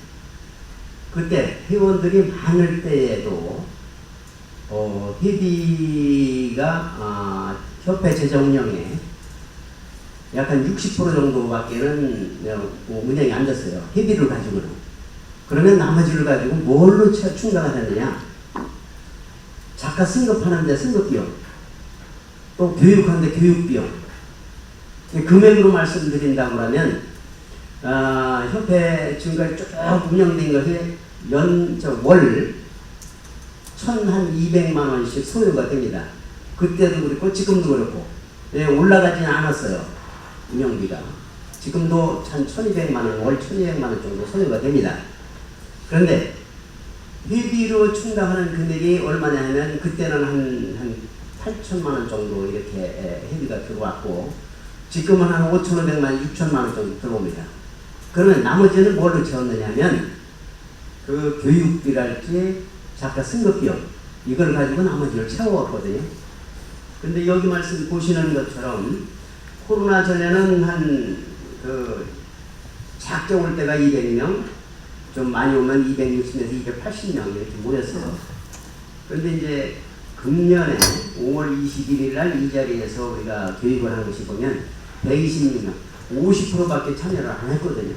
그때 회원들이 많을 때에도 회비가 협회 재정 운영에 약간 60% 정도밖에는 운영이 안 됐어요. 회비를 가지고는. 그러면 나머지를 가지고 뭘로 충당하느냐? 작가 승급하는데 승급비용, 또 교육하는데 교육비용. 금액으로 말씀드린다고 하면 협회 지금까지 쭉 운영된 것이 월 1,200만 원씩 소요가 됩니다. 그때도 그렇고 지금도 그렇고 올라가지는 않았어요. 운영비가. 지금도 한 1,200만 원, 월 1,200만 원 정도 소요가 됩니다. 그런데 회비로 충당하는 금액이 얼마냐 하면 그때는 한 8천만 원 정도 이렇게 회비가 들어왔고 지금은 한 5,500만 원, 6천만 원 정도 들어옵니다. 그러면 나머지는 뭘로 채웠느냐 하면 그 교육비랄지 작가 승급비용 이걸 가지고 나머지를 채워왔거든요. 근데 여기 말씀 보시는 것처럼 코로나 전에는 작게 올 때가 200명, 좀 많이 오면 260에서 280명 이렇게 모였어요. 그런데 이제 금년에 5월 21일 날 이 자리에서 우리가 교육을 한 것이 보면 126명, 50%밖에 참여를 안 했거든요.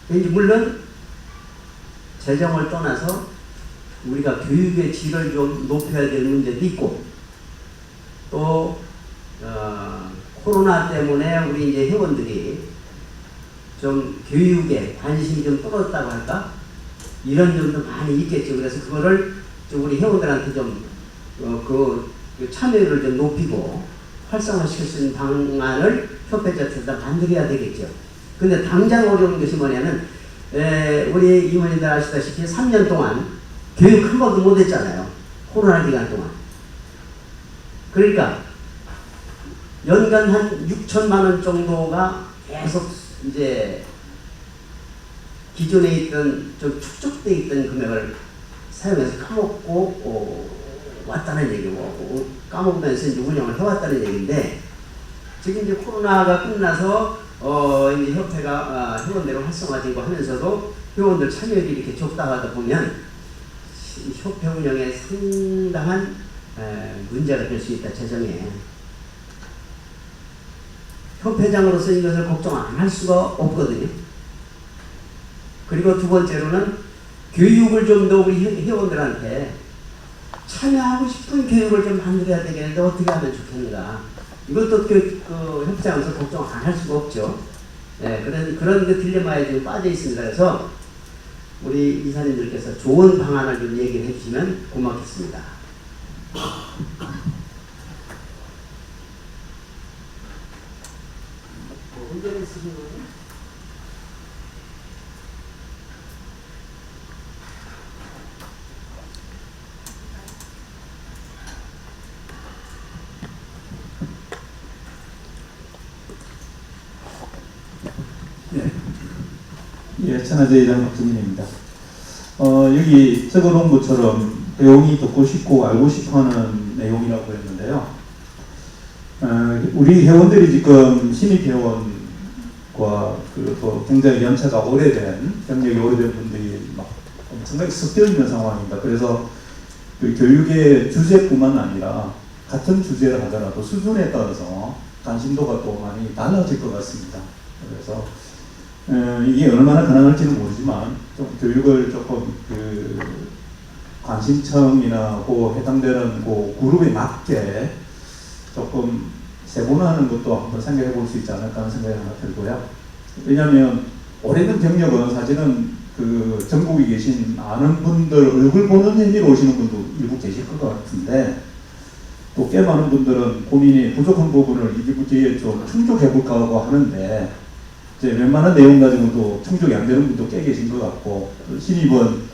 이제 물론 재정을 떠나서 우리가 교육의 질을 좀 높여야 될 문제도 있고 또 코로나 때문에 우리 이제 회원들이 좀 교육에 관심이 좀 떨어졌다고 할까? 이런 점도 많이 있겠죠. 그래서 그거를 좀 우리 회원들한테 좀 그 참여율을 좀 높이고 활성화시킬 수 있는 방안을 협회 자체에서 만들어야 되겠죠. 근데 당장 어려운 것이 뭐냐면 우리 임원님들 아시다시피 3년 동안 교육 한 번도 못 했잖아요. 코로나 기간 동안. 그러니까 연간 한 6천만 원 정도가 계속 이제 기존에 있던 좀 축적돼 있던 금액을 사용해서 까먹고 왔다는 얘기고 까먹으면서 이제 운영을 해왔다는 얘기인데 지금 이제 코로나가 끝나서 이제 협회가 회원대로 활성화되고 하면서도 회원들 참여율이 이렇게 적다하다 보면 협회 운영에 상당한 문제가 될 수 있다. 재정에. 협회장으로서 이것을 걱정 안 할 수가 없거든요. 그리고 두 번째로는 교육을 좀 더 우리 회원들한테 참여하고 싶은 교육을 좀 만들어야 되겠는데 어떻게 하면 좋겠는가. 이것도 협회장으로서 걱정 안 할 수가 없죠. 그런 딜레마에 지금 빠져 있습니다. 그래서 우리 이사님들께서 좋은 방안을 좀 얘기해 주시면 고맙겠습니다. 혼자는 쓰신 거예요? 예, 천하제일장 박준민입니다. 여기 적어놓은 것처럼 내용이 듣고 싶고 알고 싶어하는 내용이라고 했는데요. 우리 회원들이 지금 신입 회원과 또 굉장히 연차가 오래된 경력이 오래된 분들이 막 엄청나게 섞여 있는 상황입니다. 그래서 그 교육의 주제뿐만 아니라 같은 주제를 하더라도 수준에 따라서 관심도가 또 많이 달라질 것 같습니다. 그래서 이게 얼마나 가능할지는 모르지만 좀 교육을 조금 관심청이나 해당되는 그룹에 맞게 조금 세분화하는 것도 한번 생각해 볼 수 있지 않을까 하는 생각이 하나 들고요. 왜냐하면 오래된 경력은 사실은 전국에 계신 아는 분들 얼굴 보는 의미로 오시는 분도 일부 계실 것 같은데 또 꽤 많은 분들은 본인이 부족한 부분을 이 뒤에 좀 충족해 볼까 하고 하는데 이제 웬만한 내용 가지고 또 충족이 안 되는 분도 꽤 계신 것 같고, 또 신입은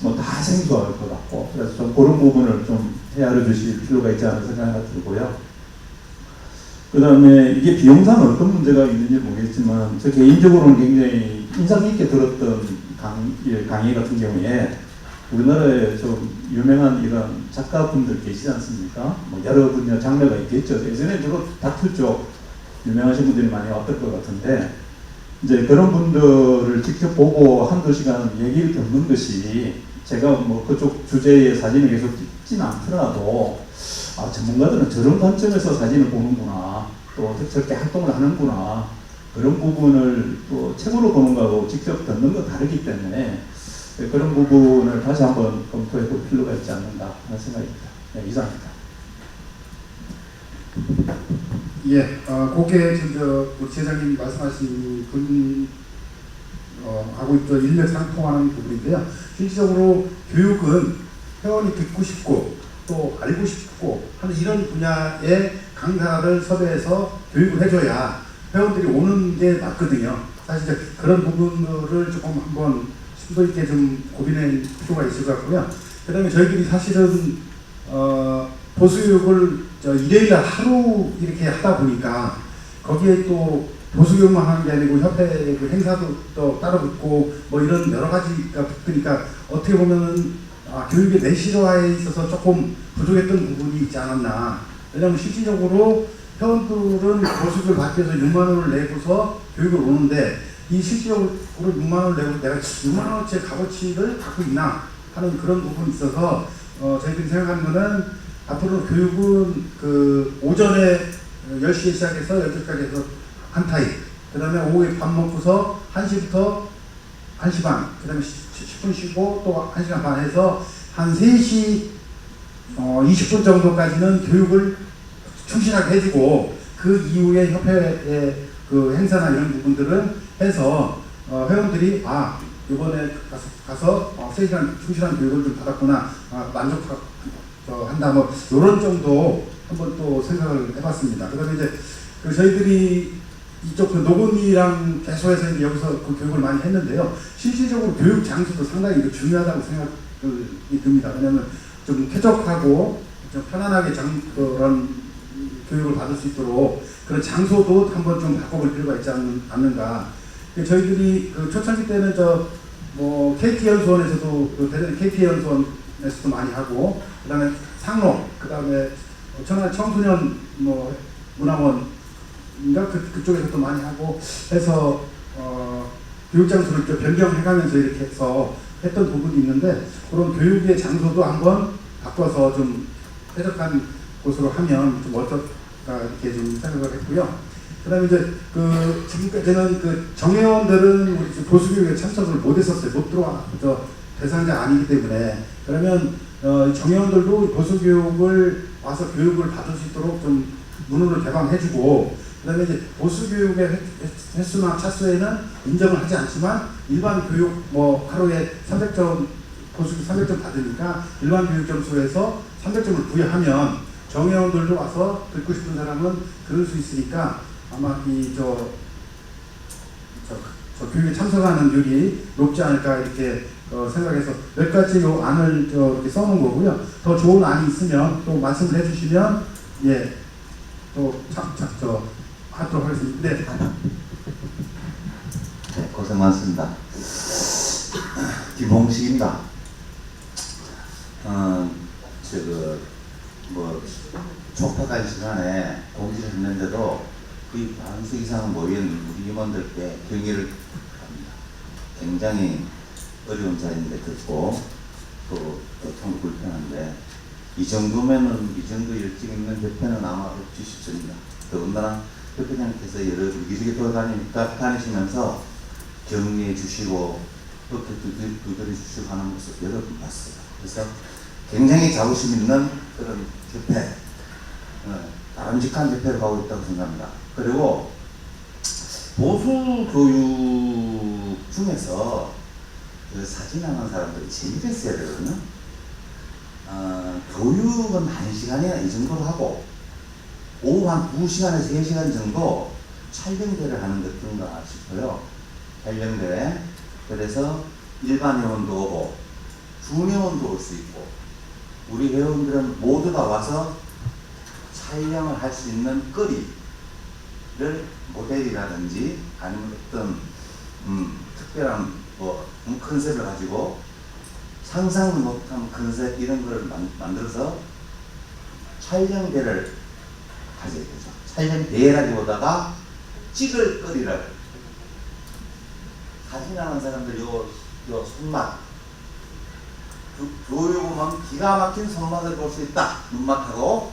뭐 다 생소할 것 같고, 그래서 좀 그런 부분을 좀 헤아려 주실 필요가 있지 않은 생각이 들고요. 그 다음에 이게 비용상 어떤 문제가 있는지 모르겠지만, 저 개인적으로는 굉장히 인상 깊게 들었던 강의 같은 경우에, 우리나라에 좀 유명한 이런 작가분들 계시지 않습니까? 뭐 여러 분야 장르가 있겠죠. 예전에 주로 다툴 쪽 유명하신 분들이 많이 왔던 것 같은데, 이제 그런 분들을 직접 보고 한두 시간 얘기를 듣는 것이, 제가 뭐 그쪽 주제의 사진을 계속 찍지는 않더라도, 아, 전문가들은 저런 관점에서 사진을 보는구나, 또 저렇게 활동을 하는구나, 그런 부분을 또 책으로 보는 거하고 직접 듣는 거 다르기 때문에 그런 부분을 다시 한번 검토해 볼 필요가 있지 않는가 하는 생각입니다. 네, 이상입니다. 예, 그게 지금 우리 제장님 말씀하신 분 하고 있죠. 인력 상통하는 부분인데요. 실질적으로 교육은 회원이 듣고 싶고 또 알고 싶고 하는 이런 분야의 강사를 섭외해서 교육을 해줘야 회원들이 오는 게 맞거든요. 사실 그런 부분들을 조금 한번 심도 있게 좀 고민할 필요가 있을 것 같고요. 그 다음에 저희들이 사실은 보수교육을 일요일 하루 이렇게 하다 보니까 거기에 또 보수교육만 하는 게 아니고 협회 그 행사도 또 따로 붙고 뭐 이런 여러 가지가 붙으니까 어떻게 보면은 교육의 내실화에 있어서 조금 부족했던 부분이 있지 않았나. 왜냐하면 실질적으로 회원들은 보수교육을 받기 위해서 6만 원을 내고서 교육을 오는데 이 실질적으로 6만 원을 내고 내가 6만 원어치 값어치를 갖고 있나 하는 그런 부분이 있어서 저희들이 생각하는 거는 앞으로 교육은 그 오전에 10시에 시작해서 12시까지 해서 한 타임, 그 다음에 오후에 밥 먹고서 1시부터 1시 반, 그 다음에 10분 쉬고 또 1시간 반 해서 한 3시 20분 정도까지는 교육을 충실하게 해주고 그 이후에 협회의 그 행사나 이런 부분들은 해서 회원들이 이번에 가서 3시간 충실한 교육을 좀 받았구나, 만족한다, 뭐 이런 정도 한번 또 생각을 해봤습니다. 그다음에 이제 그 저희들이 이쪽 그 노건이랑 개소해서 여기서 그 교육을 많이 했는데요. 실질적으로 교육 장소도 상당히 중요하다고 생각이 듭니다. 왜냐하면 좀 쾌적하고 좀 편안하게 그런 교육을 받을 수 있도록 그런 장소도 한번 좀 바꿔볼 필요가 있지 않는가. 저희들이 그 초창기 때는 뭐 KT 연수원에서도 그 대전 KT 연수원에서도 많이 하고, 그다음에 상로, 그다음에 청년 청소년 뭐 문화원인가 그쪽에서도 많이 하고 해서 교육 장소를 좀 변경해가면서 이렇게 해서 했던 부분이 있는데, 그런 교육의 장소도 한번 바꿔서 좀 쾌적한 곳으로 하면 좀 어떨까 이렇게 좀 생각을 했고요. 그다음에 이제 그 지금까지는 그 정회원들은 우리 보수교육에 참석을 못했었어요. 못 들어와 대상자 아니기 때문에. 그러면 정회원들도 보수교육을 와서 교육을 받을 수 있도록 좀 문을 개방해주고, 그다음에 이제 보수교육의 횟수나 차수에는 인정을 하지 않지만 일반 교육 뭐 하루에 300점 보수교육 300점 받으니까 일반 교육 점수에서 300점을 부여하면 정회원들도 와서 듣고 싶은 사람은 들을 수 있으니까 아마 교육에 참석하는 율이 높지 않을까 이렇게 생각해서 몇 가지 요 안을 이렇게 써놓은 거고요. 더 좋은 안이 있으면 또 말씀을 해주시면 또 하도록 하겠습니다. 네. 네, 고생 많습니다. 김홍식입니다. 촉박한 시간에 공지를 했는데도 거의 반수 이상 모인 우리 임원들께 경의를 합니다. 굉장히 어려운 자리인데 듣고 또 교통도 불편한데 이 정도면은 이 정도 일찍 있는 협회는 아마 없지 싶습니다. 더군다나 협회장께서 여러 여기저기 돌아다니시면서 격려해 주시고 또 두드려 주시고 하는 모습 여러 번 봤어요. 그래서 굉장히 자부심 있는 그런 협회, 바람직한 협회로 가고 있다고 생각합니다. 그리고 보수 교육 중에서 그 사진하는 사람들이 재미있어야 되거든요. 교육은 1시간이나 이 정도로 하고 오후 한 2시간에서 3시간 정도 촬영대를 하는 것 어떤가 싶어요. 촬영대회. 그래서 일반 회원도 오고 준회원도 올 수 있고 우리 회원들은 모두 다 와서 촬영을 할 수 있는 거리를 모델이라든지 아니면 어떤 특별한 컨셉을 가지고 상상도 못한 컨셉 이런 거를 만들어서 촬영대를 가져야 되죠. 촬영대회라기보다가 찍을 거리를 사진하는 사람들 요 손맛 교육 보면 기가 막힌 손맛을 볼 수 있다. 눈맛하고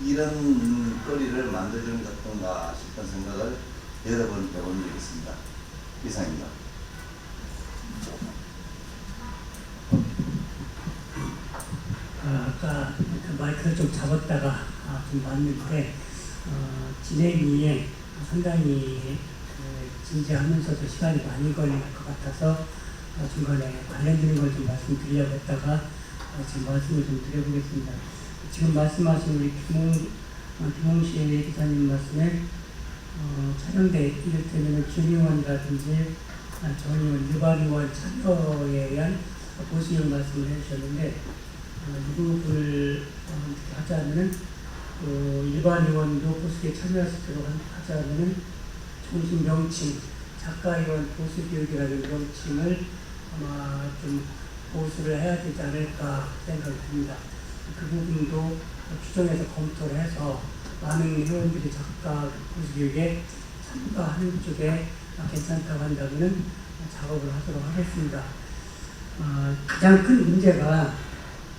이런 거리를 만들어주는 것 어떤가 싶은 생각을 여러 번 해본 적이 있습니다. 이상입니다. 아까 마이크를 좀 잡았다가 좀 봤는데 진행이 상당히 진지하면서도 시간이 많이 걸릴 것 같아서 중간에 관련되는 걸 좀 말씀드리려고 했다가 지금 말씀을 좀 드려보겠습니다. 지금 말씀하신 우리 김홍식 기자님 말씀에 촬영대 이를테면 준의원이라든지 전의원, 일반의원 참여에 의한 보수형 말씀을 해주셨는데 이 부분을 하자면은 일반 의원도 보수에 참여할 수 있도록 하자면은 중심 명칭, 작가의원 보수교육이라는 명칭을 아마 좀 보수를 해야 되지 않을까 생각이 듭니다. 그 부분도 규정에서 검토를 해서 많은 회원들이 작가 보수교육에 참가하는 쪽에 괜찮다고 한다면 작업을 하도록 하겠습니다. 가장 큰 문제가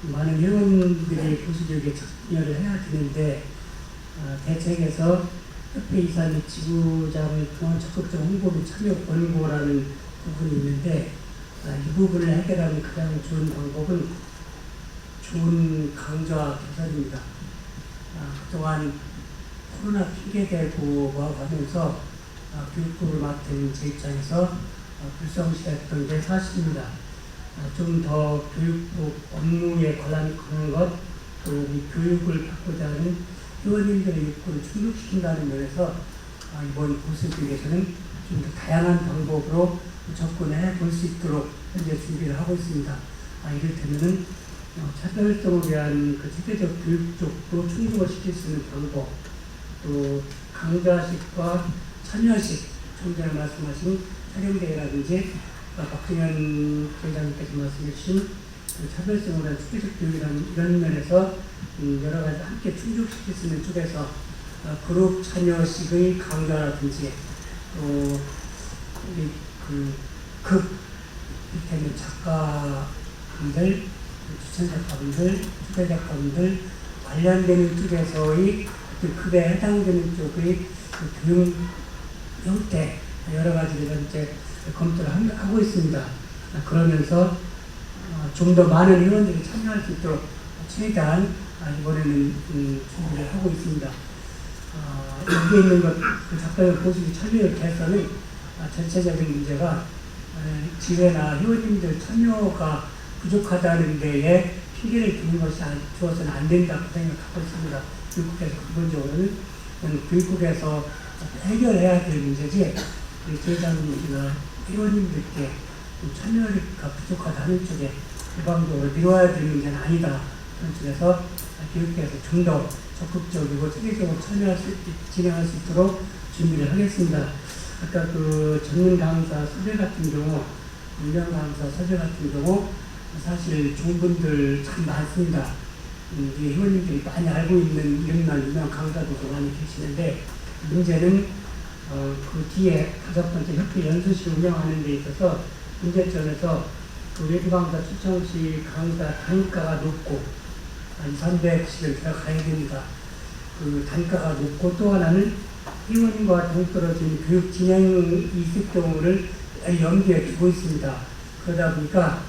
많은 회원들이 보수교육에 참여를 해야 되는데 대책에서 협회 이사 및 지부장을 통한 적극적 홍보를 참여 권고라는 부분이 있는데 이 부분을 해결하는 가장 좋은 방법은 좋은 강좌 개설입니다. 그동안 코로나 핑계대고 하면서 교육부를 맡은 제 입장에서 불성실했던 게 사실입니다. 좀 더 교육부 업무에 관한 것, 또 교육을 받고자 하는 회원님들의 욕구를 충족시킨다는 면에서 이번 보수교육에서는 좀 더 다양한 방법으로 접근해 볼 수 있도록 현재 준비를 하고 있습니다. 이를테면은 차별성을 위한 그 체계적 교육 쪽도 충족을 시킬 수 있는 방법, 또 강좌식과 참여식, 좀 전에 말씀하신 촬영대회라든지 박정현 회장님께서 말씀해 주신 차별성을 위한 체계적 교육이라는 이런 면에서 여러 가지 함께 충족시킬 수 있는 쪽에서 그룹 참여식의 강좌라든지 또 우리 이를테면 작가분들, 추천 작가분들, 초대 작가분들 관련되는 쪽에서의 그 급에 해당되는 쪽의 교육 형태 여러 가지를 이제 검토를 하고 있습니다. 그러면서 좀 더 많은 회원들이 참여할 수 있도록 최대한 이번에는 준비를 하고 있습니다. 여기에 있는 것, 그 작가의 보수기 참여 개선은 전체적인 문제가 지회나 회원님들 참여가 부족하다는 데에 핑계를 두는 것이 주어서는 안 된다고 생각하고 있습니다. 교육국에서 기본적으로는 교육국에서 해결해야 될 문제지 제자님이나 회원님들께 참여가 부족하다는 쪽에 일방적으로 미뤄야 될 문제는 아니다. 그런 쪽에서 교육국에서 좀 더 적극적이고 체계적으로 진행할 수 있도록 준비를 하겠습니다. 아까 그 전문 강사 서재 같은 경우, 유명 강사 서재 같은 경우 사실 좋은 분들 참 많습니다. 회원님들이 많이 알고 있는 이름난 유명 강사들도 많이 계시는데 문제는 그 뒤에 5번째 협회 연수실 운영하는 데 있어서 문제점에서 그 외부 강사 추천시 강사 단가가 높고 300씩을 들어가야 됩니다. 그 단가가 높고 또 하나는 회원과 동떨어진 교육 진행 이익 경우를 염두에 두고 있습니다. 그러다 보니까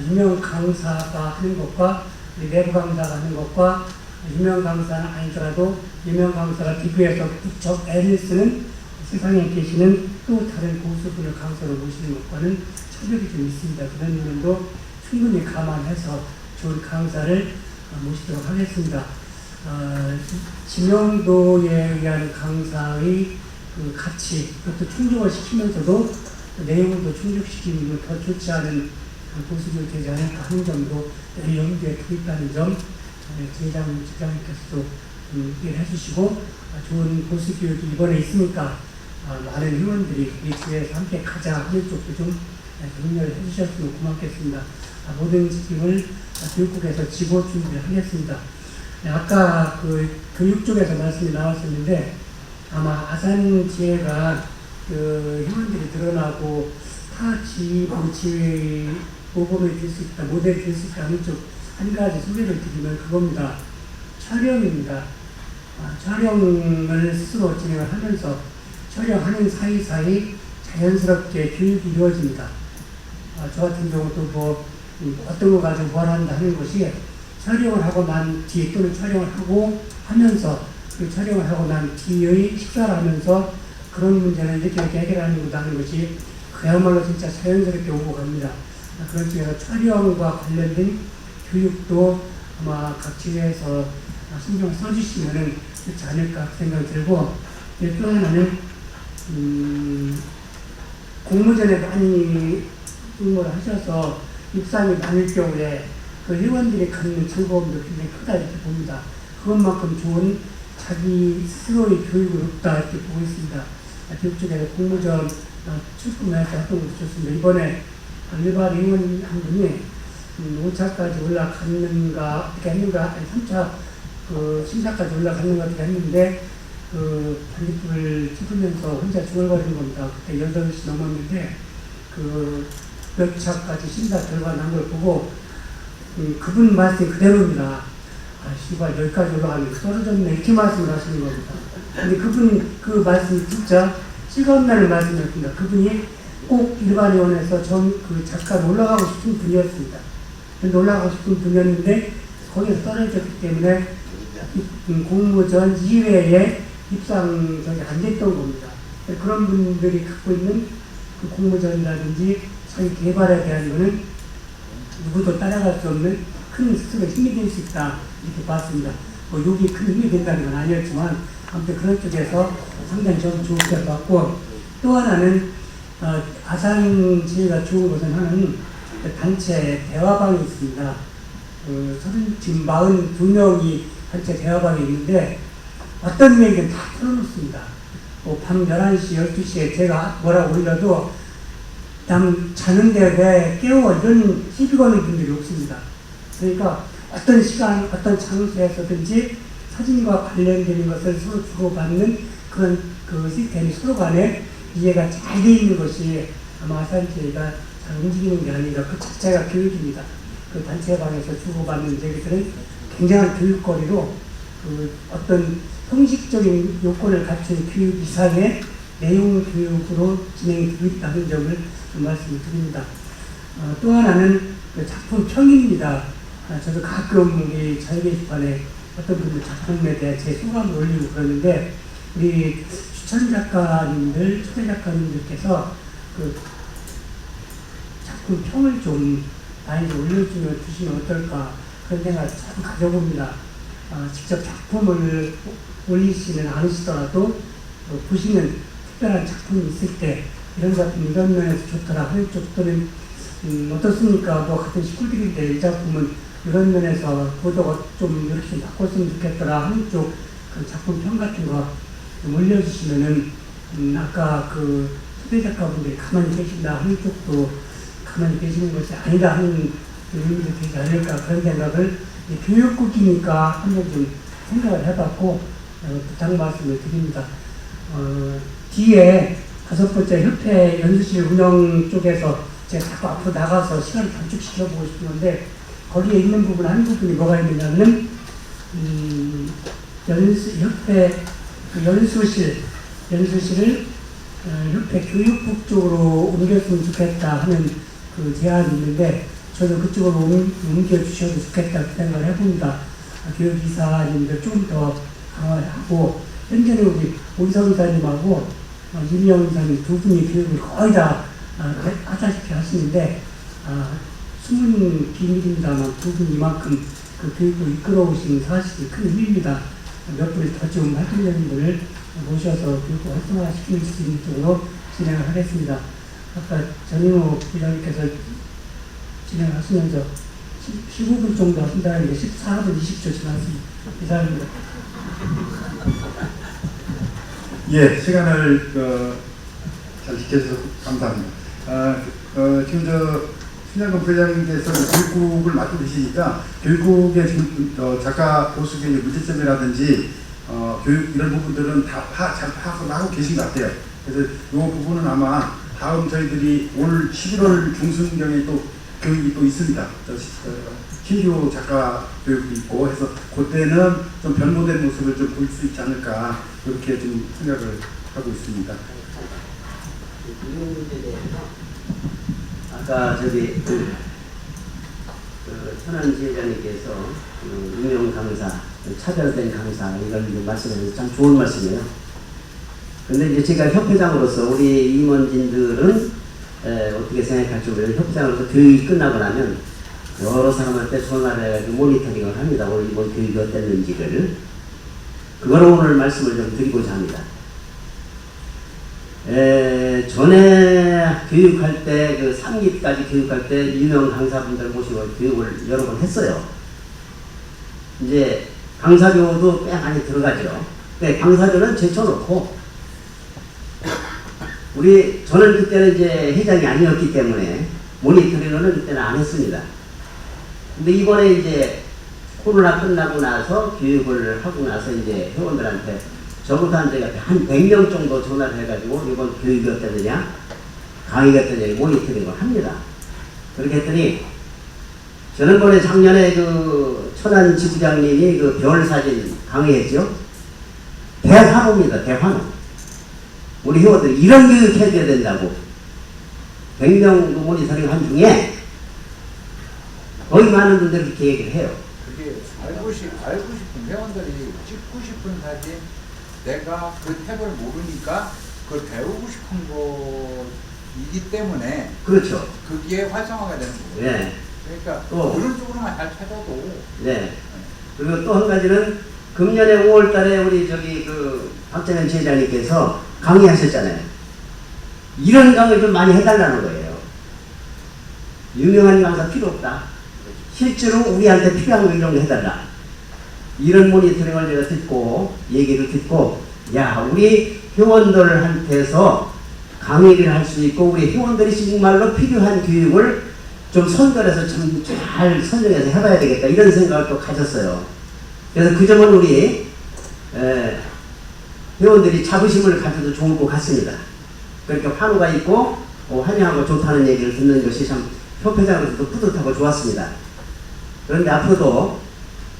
유명 강사가 하는 것과 내부 강사가 하는 것과 유명 강사는 아니더라도 유명 강사가 기부해서 부쩍 애를 쓰는 세상에 계시는 또 다른 고수분을 강사로 모시는 것과는 차별이 좀 있습니다. 그런 면도 충분히 감안해서 좋은 강사를 모시도록 하겠습니다. 지명도에 의한 강사의 그 가치, 그것도 충족을 시키면서도 내용도 충족시키면 더 좋지 않은 보수교육 되지 않을까 하는 점도 연구에 투입하는 점, 지회장님께서도 이해를 해주시고 좋은 보수교육이 이번에 있으니까 많은 회원들이 이 지회에서 함께 가자 하는 쪽도 좀 격려를 해주셨으면 고맙겠습니다. 모든 책임을 교육국에서 지고 준비를 하겠습니다. 아까 그 교육 쪽에서 말씀이 나왔었는데 아마 아산지회가 그 회원들이 드러나고 타 지휘 모범이 될 수 있다, 모델이 될 수 있다 하는 쪽 한 가지 소개를 드리면 그겁니다. 촬영입니다. 촬영을 스스로 진행을 하면서 촬영하는 사이사이 자연스럽게 교육이 이루어집니다. 저 같은 경우도 뭐 어떤 거 가지고 뭘 한다 하는 것이 촬영을 하고 난 뒤 또는 촬영을 하고 하면서 그 촬영을 하고 난 뒤의 식사를 하면서 그런 문제는 이렇게 해결하는 거다 하는 것이 그야말로 진짜 자연스럽게 오고 갑니다. 그런 쪽에서 촬영과 관련된 교육도 아마 각 지회에서 신경 써주시면 좋지 않을까 생각이 들고 또 하나는 공모전에 많이 응모를 하셔서 입상이 많을 경우에 그 회원들이 갖는 즐거움도 굉장히 크다 이렇게 봅니다. 그것만큼 좋은 자기 스스로의 교육은 없다 이렇게 보고 있습니다. 교육 쪽에서 공모전 출품해서 했던 것도 좋습니다. 이번에 일반 회원 한 분이 5차까지 올라갔는가 어떻게 했는가 3차 그 심사까지 올라갔는가 어떻게 했는데 그 반딧불을 찍으면서 혼자 중얼거리는 겁니다. 그때 8시 넘었는데 그 몇 차까지 심사 결과 난 걸 보고 그분 말씀이 그대로입니다. 씨발 여기까지 올라가면 떨어졌네 이렇게 말씀을 하시는 겁니다. 근데 그분 그 말씀이 진짜 실감나는 말씀이었습니다. 그분이 꼭 일반의원에서 그 잠깐 올라가고 싶은 분이었습니다. 근데 올라가고 싶은 분이었는데 거기서 떨어졌기 때문에 공모전 이외에 입상 저기 안 됐던 겁니다. 그런 분들이 갖고 있는 그 공모전이라든지 자기 개발에 대한 거는 누구도 따라갈 수 없는 큰 스스로 힘이 될 수 있다 이렇게 봤습니다. 뭐 여기 큰 힘이 된다는 건 아니었지만 아무튼 그런 쪽에서 상당히 저도 좋을 것 같고 또 하나는 아산지회가 좋은 것은 하나는 단체 대화방이 있습니다. 지금 42명이 단체 대화방이 있는데 어떤 얘기는 다 틀어놓습니다. 밤 11시, 12시에 제가 뭐라고 올려도 남 자는데 왜 깨워 이런 시비 거는 분들이 없습니다. 그러니까 어떤 시간, 어떤 장소에서든지 사진과 관련되는 것을 서로 주고받는 그런 그 시스템이 서로 간에 이해가 잘 돼 있는 것이 아마 아산지회가 잘 움직이는 게 아니라 그 자체가 교육입니다. 그 단체방에서 주고받는 얘기들은 굉장한 교육거리로 그 어떤 형식적인 요건을 갖춘 교육 이상의 내용 교육으로 진행이 되고 있다는 점을 좀 말씀을 드립니다. 또 하나는 그 작품 평입니다. 저도 가끔 이 자유 게시판에 어떤 분들 작품에 대해 제 소감을 올리고 그러는데 우리 추천 작가님들, 초대 작가님들께서 그 작품 평을 좀 많이 올려주시면 어떨까 그런 생각을 참 가져봅니다. 직접 작품을 올리지는 않으시더라도 보시는 특별한 작품이 있을 때 이런 작품 이런 면에서 좋더라 하는 쪽 또는 어떻습니까? 뭐 같은 식구들인데 이 작품은 이런 면에서 보도가 좀 이렇게 좀 바꿨으면 좋겠더라 하는 쪽 그 작품 평 같은 거 좀 올려주시면은 아까 그 초대 작가분들이 가만히 계신다 하는 쪽도 가만히 계시는 것이 아니다 하는 의미도 되지 않을까 그런 생각을 교육국이니까 한번 좀 생각을 해봤고 부탁 말씀을 드립니다. 뒤에 5번째 협회 연수실 운영 쪽에서 제가 자꾸 앞으로 나가서 시간을 단축시켜보고 싶은 건데 거기에 있는 부분 한 부분이 뭐가 있느냐면 협회 그 연수실을 협회 교육국 쪽으로 옮겼으면 좋겠다 하는 그 제안이 있는데 저도 그쪽으로 옮겨주셔도 좋겠다 그 생각을 해봅니다. 교육이사님들 좀 더 강화하고 현재는 우리 오기성 이사님하고 이민영 이사님 두 분이 교육을 거의 다 하다시피 하시는데 숨은 비밀입니다만 두 분이 이만큼 그 교육을 이끌어오신 사실이 큰 힘입니다. 몇 분이 더 좀 활동적인 분을 모셔서 교육 활성화시킬 수 있는 쪽으로 진행을 하겠습니다. 아까 전인호 부장님께서 진행하시면서 15분 정도 하신다는 게 14분 20초 지났습니다. 이상입니다. 예, 시간을 잘 지켜주셔서 감사합니다. 지금 신영근 부회장님께서 교육국을 맡고 계시니까 교육국의 지금 작가 보수의 문제점이라든지 교육 이런 부분들은 다 잘 파악을 하고 계신 것 같아요. 그래서 이 부분은 아마 다음 저희들이 올 11월 중순경에 또 교육이 또 있습니다. 신규 작가 교육이 있고 해서 그때는 좀 변모된 모습을 좀 볼 수 있지 않을까 그렇게 좀 생각을 하고 있습니다. 아까 저기 천안 지회장님께서 유명 강사, 차별된 강사 이런 말씀을 참 좋은 말씀이에요. 근데 이제 제가 협회장으로서 우리 임원진들은 어떻게 생각할지 모르겠는데 협회장으로서 교육이 끝나고 나면 여러 사람한테 전화를 해가지고 모니터링을 합니다. 오늘 이번 교육이 어땠는지를. 그걸 오늘 말씀을 좀 드리고자 합니다. 전에 교육할 때, 그 3기까지 교육할 때 유명 강사분들 모시고 교육을 여러 번 했어요. 이제 강사료도 꽤 많이 들어가죠. 근데 강사료는 제쳐놓고, 저는 그때는 이제 회장이 아니었기 때문에 모니터링을 그때는 안 했습니다. 근데 이번에 이제 코로나 끝나고 나서 교육을 하고 나서 이제 회원들한테 적어도 한 100명 정도 전화를 해가지고 이번 교육이 어땠느냐, 강의가 어땠느냐 모니터링을 합니다. 그렇게 했더니 지난번에 작년에 그 천안 지부장님이 그 별사진 강의했죠. 대환호입니다. 대환호. 우리 회원들이 이런 교육 해줘야 된다고. 100명 모니터링 한 중에 거의 많은 분들이 그렇게 얘기를 해요. 그게 알고 싶은 회원들이 찍고 싶은 사진, 내가 그 탭을 모르니까 그걸 배우고 싶은 거이기 때문에 그렇죠. 그게 활성화가 되는 거예요. 네. 그러니까 그런 쪽으로만 잘 찾아도. 네. 그리고 또 한 가지는 금년에 5월 달에 우리 박정현 지회장님께서 강의하셨잖아요. 이런 강의를 좀 많이 해달라는 거예요. 유명한 강사 필요 없다. 실제로 우리한테 필요한 거 이런 거 해달라. 이런 모니터링을 제가 듣고 얘기를 듣고 야 우리 회원들한테서 강의를 할 수 있고 우리 회원들이 정말로 필요한 교육을 좀 선별해서 좀 잘 선정해서 해봐야 되겠다 이런 생각을 또 가졌어요. 그래서 그 점은 우리 회원들이 자부심을 가져도 좋을 것 같습니다. 그렇게 환호가 있고 환영하고 좋다는 얘기를 듣는 것이 참 협회장으로서도 뿌듯하고 좋았습니다. 그런데 앞으로도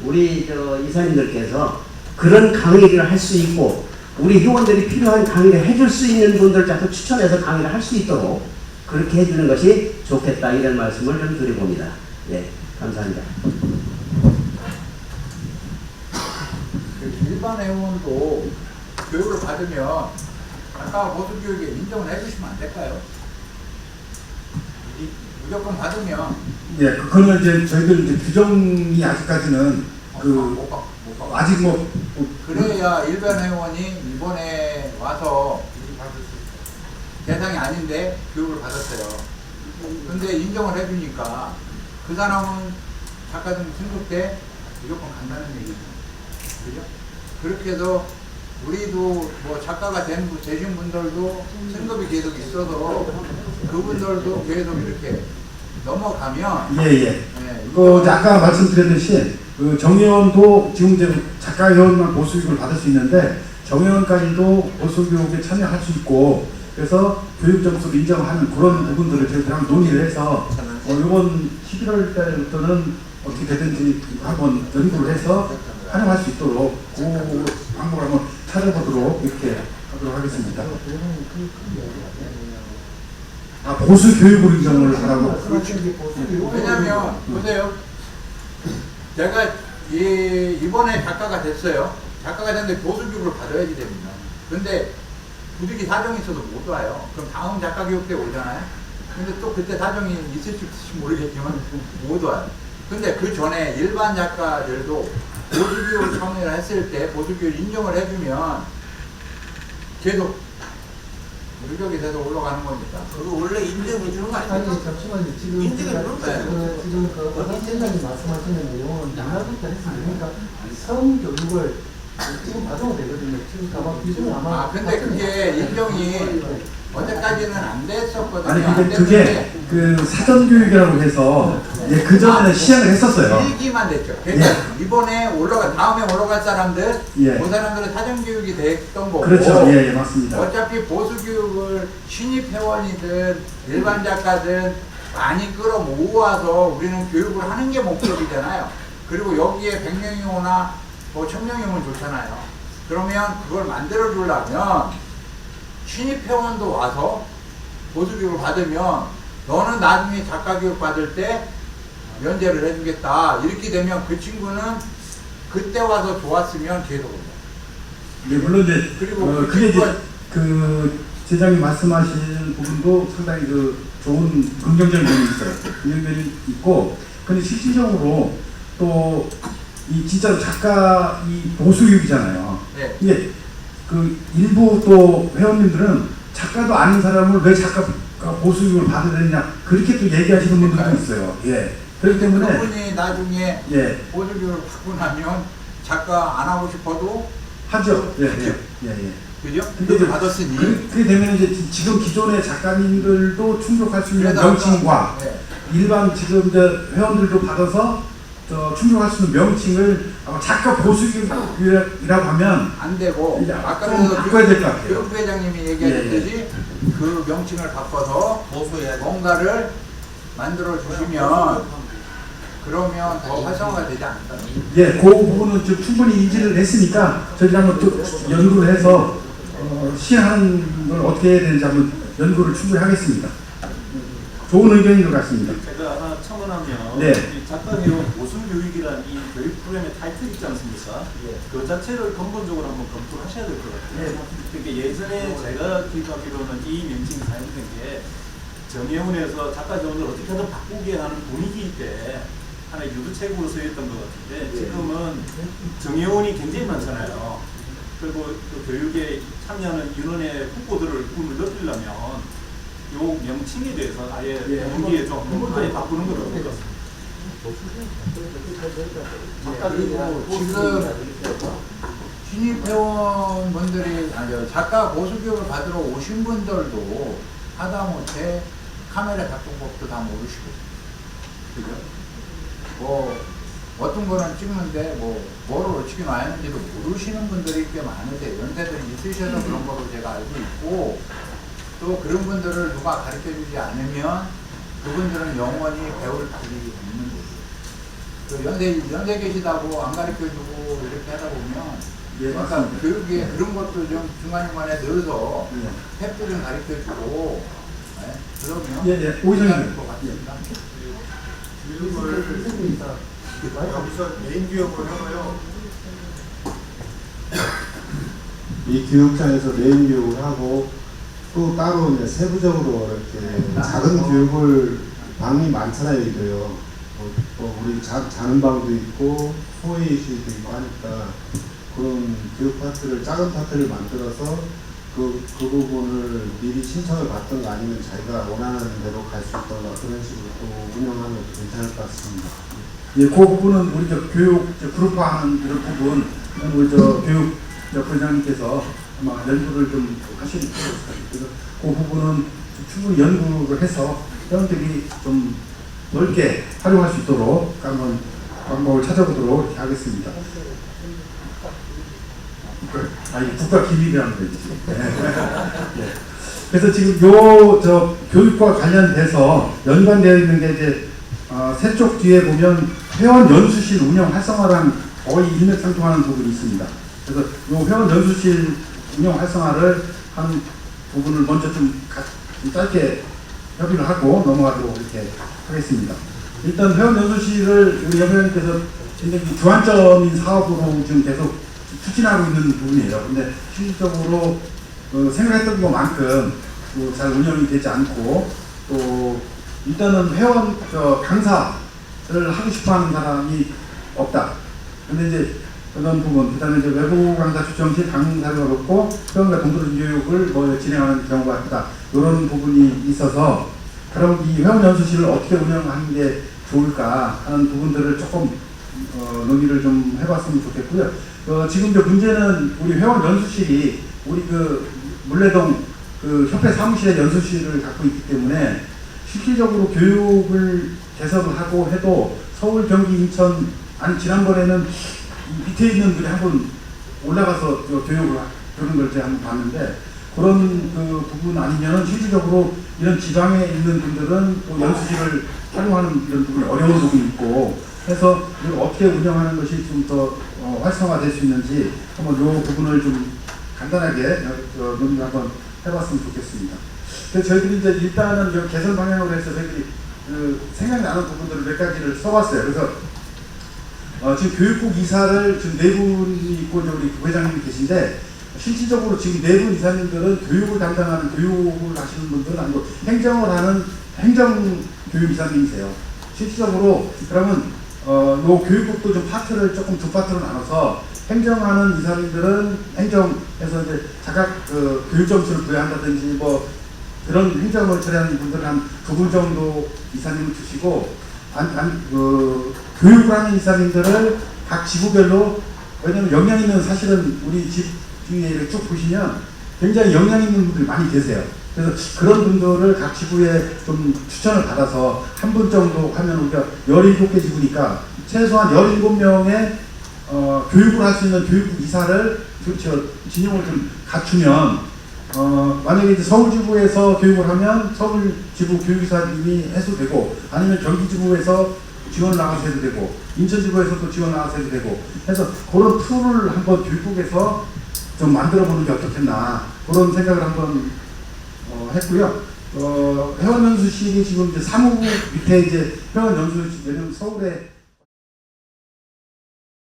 우리 이사님들께서 그런 강의를 할 수 있고 우리 회원들이 필요한 강의를 해줄 수 있는 분들 자꾸 추천해서 강의를 할 수 있도록 그렇게 해주는 것이 좋겠다 이런 말씀을 좀 드려봅니다. 네, 감사합니다. 일반 회원도 교육을 받으면 아까 보수교육에 인정을 해주시면 안 될까요? 무조건 받으면. 예, 그거는 이제 저희들 이제 규정이 아직까지는 아직 그래야 일반 회원이 이번에 와서 대상이 아닌데 교육을 받았어요. 근데 인정을 해주니까 그 사람은 작가등 등록 때 무조건 간다는 얘기죠. 그죠? 그렇게 해서 우리도 뭐 작가가 되신 분들도 승급이 계속 있어서 그분들도 계속 이렇게 넘어가면. 예. 아까 말씀드렸듯이 정회원도 지금 이제 작가 회원만 보수교육을 받을 수 있는데 정회원까지도 보수교육에 참여할 수 있고 그래서 교육 점수를 인정하는 그런 부분들을 저희들랑 논의를 해서 이번 11월 달부터는 어떻게 되든지 한번 연구를 해서 활용할 수 있도록 그 방법을 한번 찾아보도록 이렇게 하도록 하겠습니다. 보수 교육으로 인정을 하라고. 왜냐면 보세요. 제가 이번에 작가가 됐어요. 작가가 됐는데 보수교육을 받아야지 됩니다. 근데 부득이 사정이 있어서 못 와요. 그럼 다음 작가 교육 때 오잖아요. 근데 또 그때 사정이 있을지 모르겠지만 못 와요. 근데 그 전에 일반 작가들도 보수교육 참여를 했을 때 보수교육 인정을 해주면 계속 물격이 돼서 올라가는 겁니까? 그거 원래 인정해 주는 거 아니 아닙니까? 잠시만요. 지금 인정해 주는 거예요. 지금 박 센터장님 말씀하시는 내용은 옛날부터 했으니까 성교육을 지금 받아도 되거든요. 지금 아마 기준은 아마 근데 그게 인정이 어제까지는 안 됐었거든요. 아니 안 근데 됐는데 그게 그 사전 교육이라고 해서 그 전에 시행을 했었어요. 얘기만 됐죠. 그러니까 이번에 다음에 올라갈 사람들, 예. 그 사람들은 사전 교육이 됐던 거고. 그렇죠. 예, 맞습니다. 어차피 보수 교육을 신입 회원이든 일반 작가든 많이 끌어모아서 우리는 교육을 하는 게 목적이잖아요. 그리고 여기에 100명이 오나 뭐 1000명이 오면 좋잖아요. 그러면 그걸 만들어 주려면 신입 회원도 와서 보수 교육을 받으면 너는 나중에 작가 교육 받을 때 면제를 해주겠다. 이렇게 되면 그 친구는 그때 와서 좋았으면 계속 온다. 네, 물론 이제 그리고 그게 이제 그 제장님 말씀하신 부분도 상당히 그 좋은 긍정적인 면이 있어요. 긍정적인 있고, 근데 실질적으로 또 이 진짜로 작가 이 보수교육이잖아요. 네. 이게 그 일부 또 회원님들은 작가도 아닌 사람을 왜 작가 보수교육을 받아야 되느냐 그렇게 또 얘기하시는 분들도 있어요. 예. 그렇기 때문에 그분이 나중에 예. 보수 교육을 받고 나면 작가 안 하고 싶어도 하죠. 예, 하죠. 예, 예. 그죠? 근데 그걸 받았으니 그렇게 되면 이제 지금 기존의 작가님들도 충족할 수 있는 그래서 명칭과 네. 일반 지금 이제 회원들도 받아서 충족할 수 있는 명칭을 아마 작가 보수교육이라고 하면 안 되고 이제 아까 좀 바꿔야 될 것 같아요. 교육부 회장님이 얘기하셨듯이 그 명칭을 바꿔서 뭔가를 만들어 주시면 그러면 더 활성화가 되지 않을까요? 예, 그 부분은 좀 충분히 인지를 했으니까 저희가 한번 또 연구를 해서 시행하는 걸 어떻게 해야 되는지 한번 연구를 충분히 하겠습니다. 좋은 의견인 것 같습니다. 제가 하나 첨언하면 네. 이 작가교육 보수교육이라는 이 교육 프로그램의 타이틀 있지 않습니까? 그 자체를 근본적으로 한번 검토를 하셔야 될 것 같아요. 그러니까 예전에 제가 기억하기로는 이 명칭이 사용된 게 정예훈에서 작가교육을 어떻게든 바꾸게 하는 분위기 때 하나의 유도책으로 쓰였던 것 같은데 지금은 정예훈이 굉장히 많잖아요. 그리고 그 교육에 참여하는 인원의 후보들을 꿈을 넓히려면 요 명칭에 대해서 아예 분기에 좀 아예 바꾸는 걸 어떨 것 같습니다. 그리고 지금 신입 회원분들이 작가 보수교육을 받으러 오신 분들도 하다못해 카메라 작동법도 다 모르시고, 그죠? 뭐 어떤 거는 찍는데 뭐를 어떻게 놔야 하는지도 모르시는 분들이 꽤 많으세요. 연세들이 있으셔서 그런 거로 제가 알고 있고, 또 그런 분들을 누가 가르쳐주지 않으면 그분들은 영원히 배울 길이 없는 거죠. 그 연세 계시다고 안 가르쳐주고 이렇게 하다 보면 그러니까 교육에 그런 것도 좀 중간중간에 넣어서 탭도 좀 가르쳐주고 그러면 오이정님 것 같습니다. 여기서 메인 교육을 하고요. 이 교육장에서 메인 교육을 하고 또 따로 이제 세부적으로 이렇게 작은 교육을 방이 많잖아요, 이도요. 또 우리 자는 방도 있고 소회의실도 있고 하니까 그런 교육 파트를 작은 파트를 만들어서 그 부분을 미리 신청을 받던가 아니면 자기가 원하는 대로 갈 수 있던가 그런 식으로 또 운영하면 괜찮을 것 같습니다. 예, 그 부분은 우리 교육 그룹화하는 이런 부분 우리 교육 부장님께서 아마 연구를 좀 하실 것 같아요. 그래서 그 부분은 충분히 연구를 해서 회원들이 좀 넓게 활용할 수 있도록 한번 방법을 찾아보도록 하겠습니다. 아니 국가 기밀이라는 거지. 네. 그래서 지금 교육과 관련돼서 연관되어 있는 게 이제 세 쪽 뒤에 보면 회원 연수실 운영 활성화랑 거의 일맥상통하는 부분이 있습니다. 그래서 이 회원 연수실 운영 활성화를 하는 부분을 먼저 좀 짧게 협의를 하고 넘어가도록 이렇게 하겠습니다. 일단 회원 연수실을 우리 연구위원님께서 굉장히 주안점인 사업으로 지금 계속 추진하고 있는 부분이에요. 근데 실질적으로 생각했던 것만큼 잘 운영이 되지 않고 또 일단은 회원 강사를 하고 싶어하는 사람이 없다. 근데 이제 그런 부분, 그다음에 이제 외부 강사 추천 시 강사를 얻고 회원과 동조를 교육을 뭐 진행하는 경우가 있다. 이런 부분이 있어서 그럼 이 회원 연수실을 어떻게 운영하는 게 좋을까 하는 부분들을 조금 논의를 좀 해봤으면 좋겠고요. 지금 이제 문제는 우리 회원 연수실이 우리 그 물레동 그 협회 사무실에 연수실을 갖고 있기 때문에 실질적으로 교육을 개설을 하고 해도 서울, 경기, 인천, 아니 지난번에는 밑에 있는 분이 한번 올라가서 교육을 그런 걸 제가 한번 봤는데 그런 그 부분 아니면은 실질적으로 이런 지방에 있는 분들은 또 연수실을 활용하는 이런 부분이 어려운 부분이 있고 해서 이걸 어떻게 운영하는 것이 좀 더 활성화될 수 있는지 한번 이 부분을 좀 간단하게 논의를 한번 해봤으면 좋겠습니다. 그래서 저희들이 이제 일단은 이 개선 방향으로 해서 저희들이 그 생각나는 부분들을 몇 가지를 써봤어요. 그래서 지금 교육국 이사를 지금 4분이 있고 이제 우리 부회장님이 계신데 실질적으로 지금 4분 이사님들은 교육을 담당하는 교육을 하시는 분들은 아니고 행정을 하는 행정교육이사님이세요. 실질적으로 그러면 요 교육국도 좀 파트를 조금 두 파트로 나눠서 행정하는 이사님들은 행정에서 이제 각각 그 교육 점수를 부여한다든지 뭐 그런 행정을 처리하는 분들은 한 2분 정도 이사님을 주시고 교육을 하는 이사님들을 각 지부별로 왜냐면 역량 있는 사실은 우리 집 뒤에 쭉 보시면 굉장히 역량 있는 분들이 많이 계세요. 그래서 그런 분들을 각 지부에 좀 추천을 받아서 한 분 정도 하면 우리가 17개 지부니까 최소한 17명의 교육을 할 수 있는 교육국 이사를 진영을 좀 갖추면 만약에 이제 서울지부에서 교육을 하면 서울지부 교육이사님이 해소되고 아니면 경기지부에서 지원을 나가서 해도 되고 인천지부에서 또 지원 나가서 해도 되고 해서 그런 툴을 한번 교육국에서 좀 만들어 보는 게 어떻겠나 그런 생각을 한번 했고요. 회원 연수실이 지금 이제 사무국 밑에 이제 회원 연수실, 왜냐면 서울에